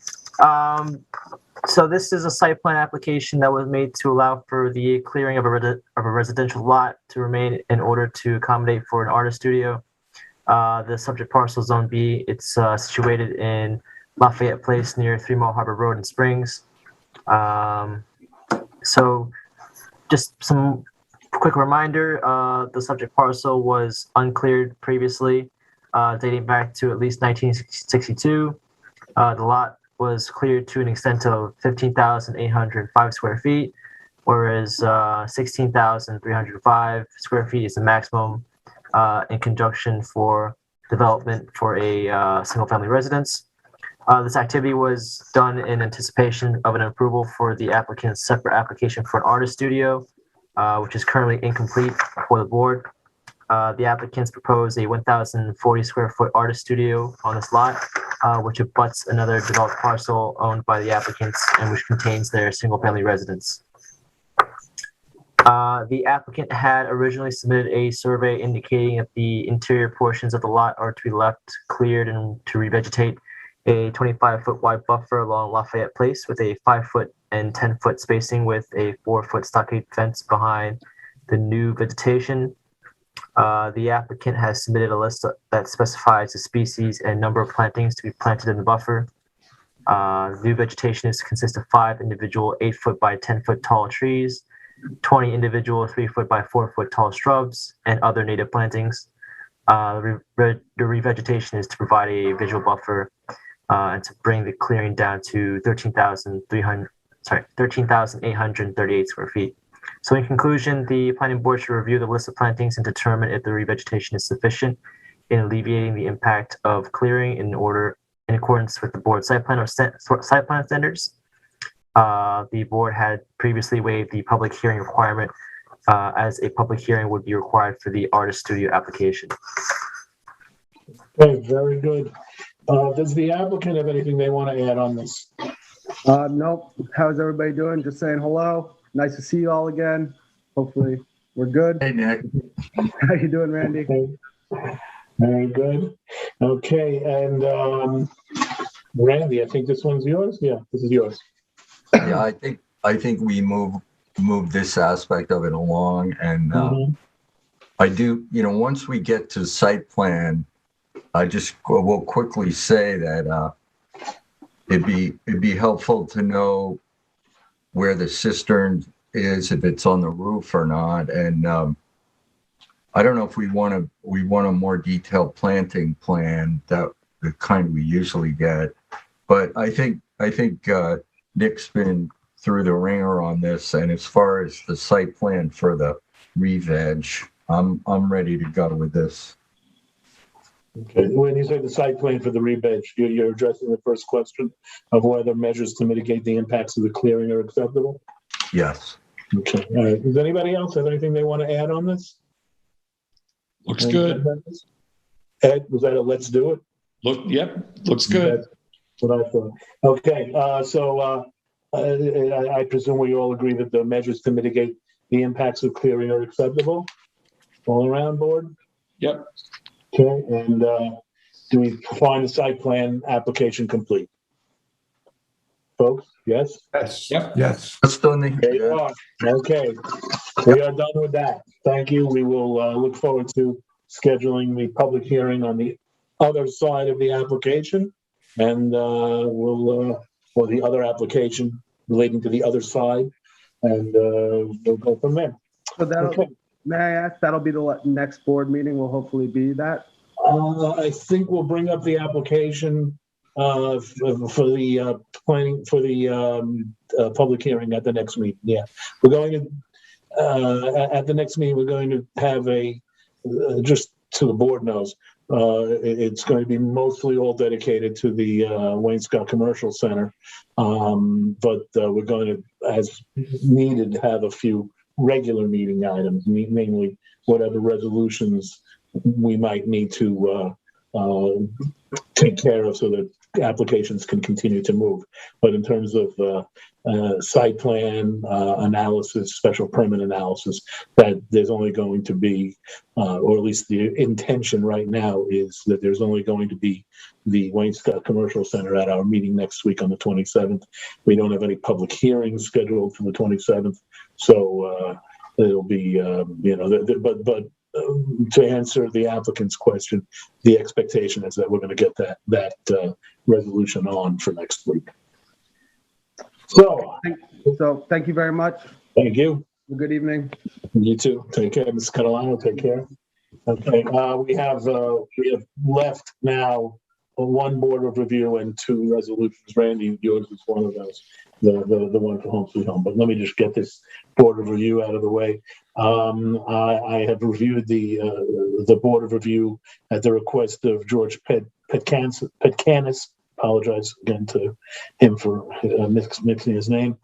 So this is a site plan application that was made to allow for the clearing of a residential lot to remain in order to accommodate for an artist studio. The subject parcel Zone B. It's situated in Lafayette Place near 3 Mile Harbor Road in Springs. So just some quick reminder, the subject parcel was uncleared previously, dating back to at least 1962. The lot was cleared to an extent of 15,805 square feet, whereas 16,305 square feet is the maximum in conjunction for development for a single-family residence. This activity was done in anticipation of an approval for the applicant's separate application for an artist studio, which is currently incomplete for the board. The applicants propose a 1,040 square foot artist studio on this lot, which abuts another developed parcel owned by the applicants and which contains their single-family residence. The applicant had originally submitted a survey indicating that the interior portions of the lot are to be left cleared and to revegetate a 25-foot wide buffer along Lafayette Place with a 5-foot and 10-foot spacing with a 4-foot stockade fence behind the new vegetation. The applicant has submitted a list that specifies the species and number of plantings to be planted in the buffer. New vegetation is consists of 5 individual 8-foot by 10-foot tall trees, 20 individual 3-foot by 4-foot tall shrubs, and other native plantings. The revegetation is to provide a visual buffer and to bring the clearing down to 13,838 square feet. So in conclusion, the planning board should review the list of plantings and determine if the revegetation is sufficient in alleviating the impact of clearing in accordance with the board site plan standards. The board had previously waived the public hearing requirement as a public hearing would be required for the artist studio application. Okay, very good. Does the applicant have anything they want to add on this? Nope. How's everybody doing? Just saying hello. Nice to see you all again. Hopefully we're good. Hey, Nick. How you doing, Randy? Okay. Very good. Okay, and Randy, I think this one's yours. Yeah, this is yours. Yeah, I think we move this aspect of it along, and I do. Once we get to site plan, I just will quickly say that it'd be helpful to know where the cistern is, if it's on the roof or not, and I don't know if we want a more detailed planting plan, that the kind we usually get, but I think Nick's been through the ringer on this, and as far as the site plan for the re-veg, I'm ready to go with this. Okay. When you say the site plan for the re-veg, you're addressing the first question of whether measures to mitigate the impacts of the clearing are acceptable? Yes. Okay. All right. Does anybody else have anything they want to add on this? Looks good. Ed, was that a let's do it? Yep, looks good. That's what I thought. Okay. So I presume we all agree that the measures to mitigate the impacts of clearing are acceptable? All around board? Yep. Okay, and do we find the site plan application complete? Folks, yes? Yes. Yep. Yes. Let's do There you are. Okay, we are done with that. Thank you. We will look forward to scheduling the public hearing on the other side of the application, and or the other application relating to the other side, and we'll go from there. So may I ask, that'll be the next board meeting will hopefully be that? I think we'll bring up the application for the planning for the public hearing at the next meeting. Yeah, we're going to at the next meeting. We're going to have just so the board knows, it's going to be mostly all dedicated to the Wayne Scott Commercial Center, but we're going to, as needed, have a few regular meeting items, namely whatever resolutions we might need to take care of so that applications can continue to move. But in terms of site plan analysis, special permit analysis, that there's only going to be, or at least the intention right now is that there's only going to be the Wayne Scott Commercial Center at our meeting next week on the 27th. We don't have any public hearings scheduled for the 27th, so it'll be, but to answer the applicant's question, the expectation is that we're going to get that resolution on for next week. So thank you very much. Thank you. Good evening. You too. Take care, Mr. Catalano. Take care. Okay, we have left now one board of review and 2 resolutions. Randy, yours is one of those, the one for Home Sweet Home. But let me just get this board of review out of the way. I have reviewed the board of review at the request of George Petcanis. Apologize again to him for mixing his name.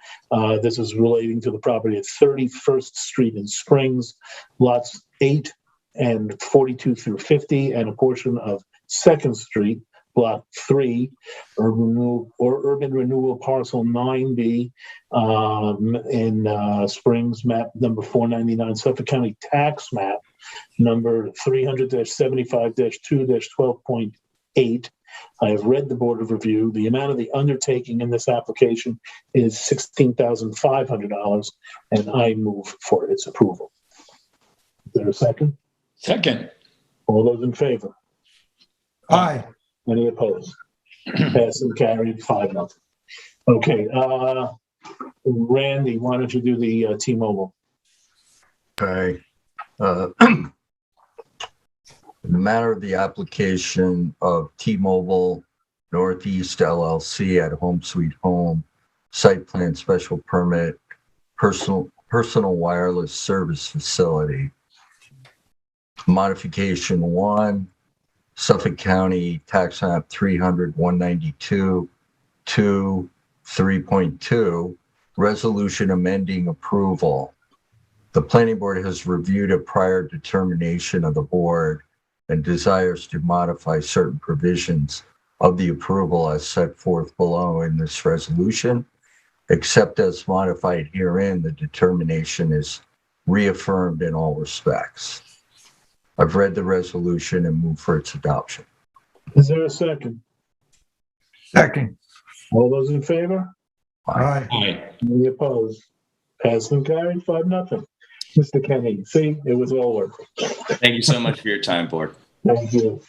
This is relating to the property at 31st Street in Springs, lots 8 and 42 through 50, and a portion of 2nd Street, Block 3, Urban Renewal Parcel 9B in Springs, map number 499, Suffolk County Tax Map number 300-75-2-12.8. I have read the board of review. The amount of the undertaking in this application is $16,500, and I move for its approval. Is there a second? Second. All those in favor? Aye. Any opposed? Passed and carried 5-0. Okay, Randy, why don't you do the T-Mobile? Okay. In the matter of the application of T-Mobile Northeast LLC at Home Sweet Home, site plan special permit, personal wireless service facility. Modification 1, Suffolk County Tax Map 300-192, 3.2, resolution amending approval. The planning board has reviewed a prior determination of the board and desires to modify certain provisions of the approval as set forth below in this resolution. Except as modified herein, the determination is reaffirmed in all respects. I've read the resolution and move for its adoption. Is there a second? Second. All those in favor? Aye. Aye. Any opposed? Passed and carried 5-0. Mr. Kenny, see, it was all worth it. Thank you so much for your time, board. Thank you.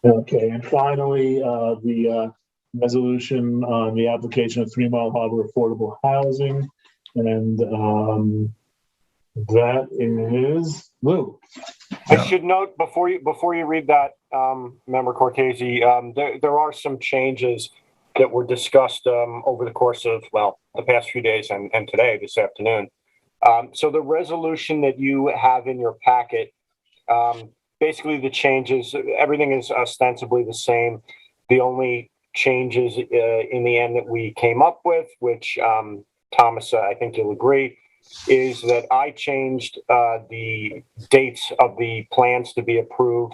Okay, and finally, the resolution on the application of 3 Mile Harbor Affordable Housing. And that is Lou. I should note before you read that, Member Cortese, there are some changes that were discussed over the course of, the past few days and today, this afternoon. So the resolution that you have in your packet, basically the changes, everything is ostensibly the same. The only changes in the end that we came up with, which Thomas, I think you'll agree, is that I changed the dates of the plans to be approved.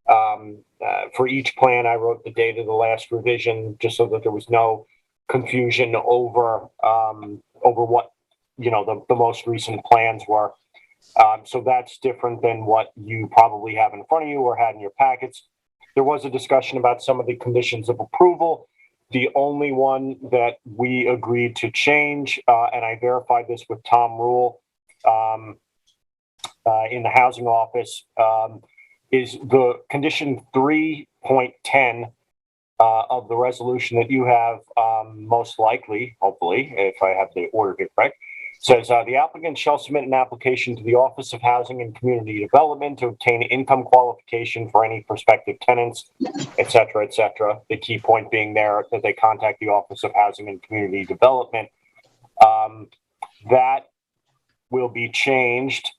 For each plan, I wrote the date of the last revision, just so that there was no confusion over what the most recent plans were. So that's different than what you probably have in front of you or had in your packets. There was a discussion about some of the conditions of approval. The only one that we agreed to change, and I verified this with Tom Rule in the housing office, is the condition 3.10 of the resolution that you have most likely, hopefully, if I have the order correct. Says the applicant shall submit an application to the Office of Housing and Community Development to obtain income qualification for any prospective tenants, et cetera, et cetera. The key point being there that they contact the Office of Housing and Community Development. That will be changed.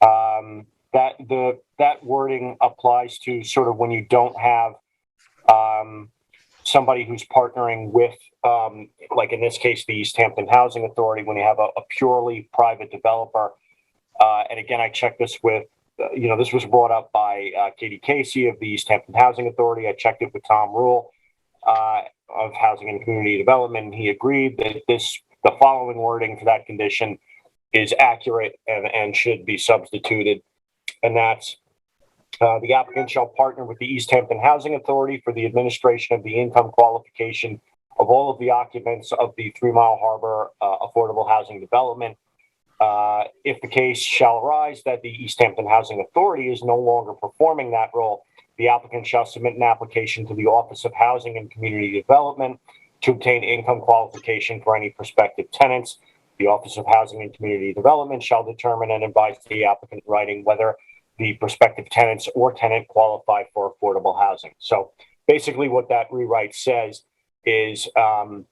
That wording applies to sort of when you don't have somebody who's partnering with, like in this case, the East Hampton Housing Authority, when you have a purely private developer. And again, I checked this with, this was brought up by Katie Casey of the East Hampton Housing Authority. I checked it with Tom Rule of Housing and Community Development, and he agreed that the following wording for that condition is accurate and should be substituted. And that's the applicant shall partner with the East Hampton Housing Authority for the administration of the income qualification of all of the occupants of the 3 Mile Harbor affordable housing development. If the case shall arise that the East Hampton Housing Authority is no longer performing that role, the applicant shall submit an application to the Office of Housing and Community Development to obtain income qualification for any prospective tenants. The Office of Housing and Community Development shall determine and advise the applicant in writing whether the prospective tenants or tenant qualify for affordable housing. So basically what that rewrite says is, the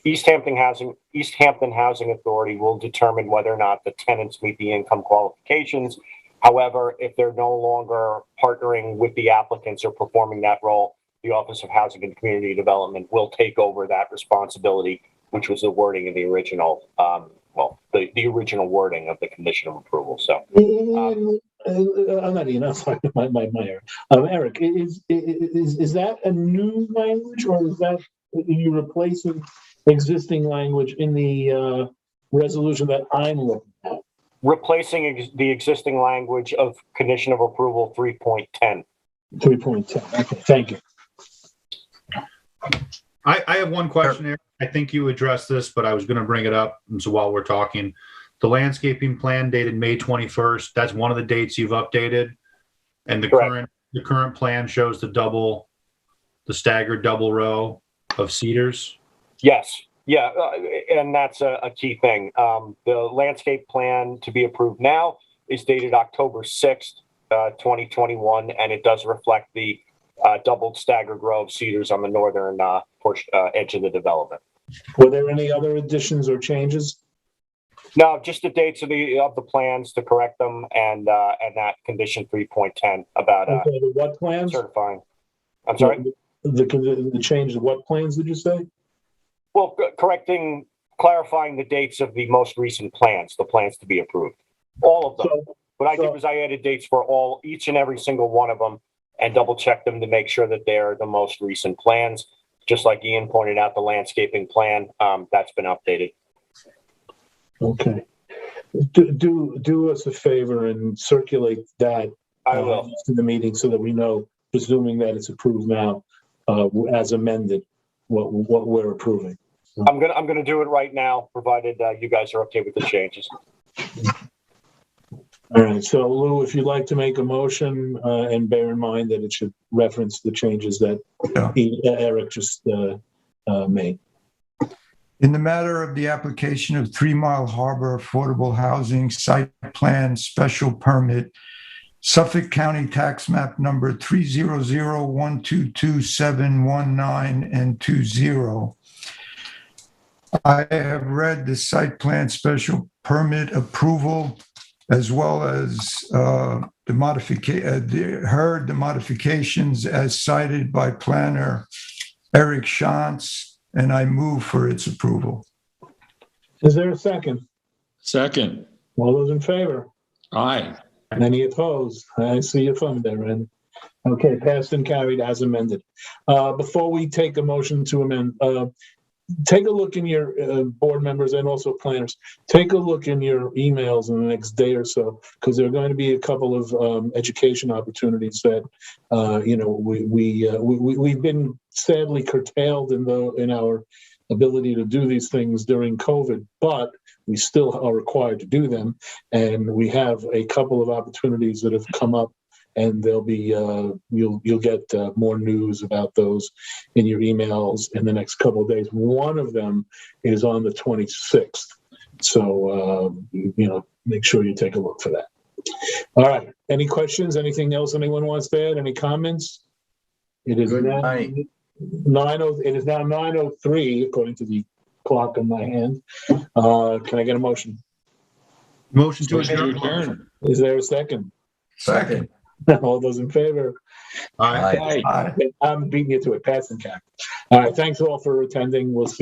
East Hampton Housing Authority will determine whether or not the tenants meet the income qualifications. However, if they're no longer partnering with the applicants or performing that role, the Office of Housing and Community Development will take over that responsibility, which was the wording in the original, the original wording of the condition of approval. So, I'm not enough. My Eric, is that a new language, or is that you replacing existing language in the resolution that I'm looking at? Replacing the existing language of condition of approval 3.10. 3.10. Okay, thank you. I have one question here. I think you addressed this, but I was going to bring it up. And so while we're talking, The landscaping plan dated May 21st, that's one of the dates you've updated. And the Correct. current plan shows the staggered double row of cedars. Yes. Yeah. And that's a key thing. The landscape plan to be approved now is dated October 6th, 2021, and it does reflect the doubled staggered row of cedars on the northern edge of the development. Were there any other additions or changes? No, just the dates of the plans to correct them, and that condition 3.10 about Okay, what plans? certifying. I'm sorry. The change of what plans did you say? Well, clarifying the dates of the most recent plans, the plans to be approved, all of them. What I did was I added dates for each and every single one of them, and double checked them to make sure that they're the most recent plans. Just like Ian pointed out, the landscaping plan that's been updated. Okay. Do us a favor and circulate that I will to the meeting so that we know, presuming that it's approved now, as amended, what we're approving. I'm gonna do it right now, provided you guys are okay with the changes. All right. So Lou, if you'd like to make a motion, and bear in mind that it should reference the changes that Eric just made. In the matter of the application of 3 Mile Harbor Affordable Housing Site Plan Special Permit, Suffolk County Tax Map number 300122719 and 20. I have read the site plan special permit approval as well as heard the modifications as cited by planner Eric Shantz, and I move for its approval. Is there a second? Second. All those in favor? Aye. Any opposed? I see your thumb there, Ren. Okay, passed and carried as amended. Before we take a motion to amend, take a look in your board members and also planners. Take a look in your emails in the next day or so, because there are going to be a couple of education opportunities that we've been sadly curtailed in our ability to do these things during COVID, but we still are required to do them, and we have a couple of opportunities that have come up. And there'll be you'll get more news about those in your emails in the next couple of days. One of them is on the 26th, so make sure you take a look for that. All right. Any questions? Anything else anyone wants to add? Any comments? It is now 9:03 according to the clock on my hand. Can I get a motion? Motion to adjourn. Is there a second? Second. All those in favor? Aye. I'm beating you to it. Pass and cap. All right. Thanks all for attending. We'll see.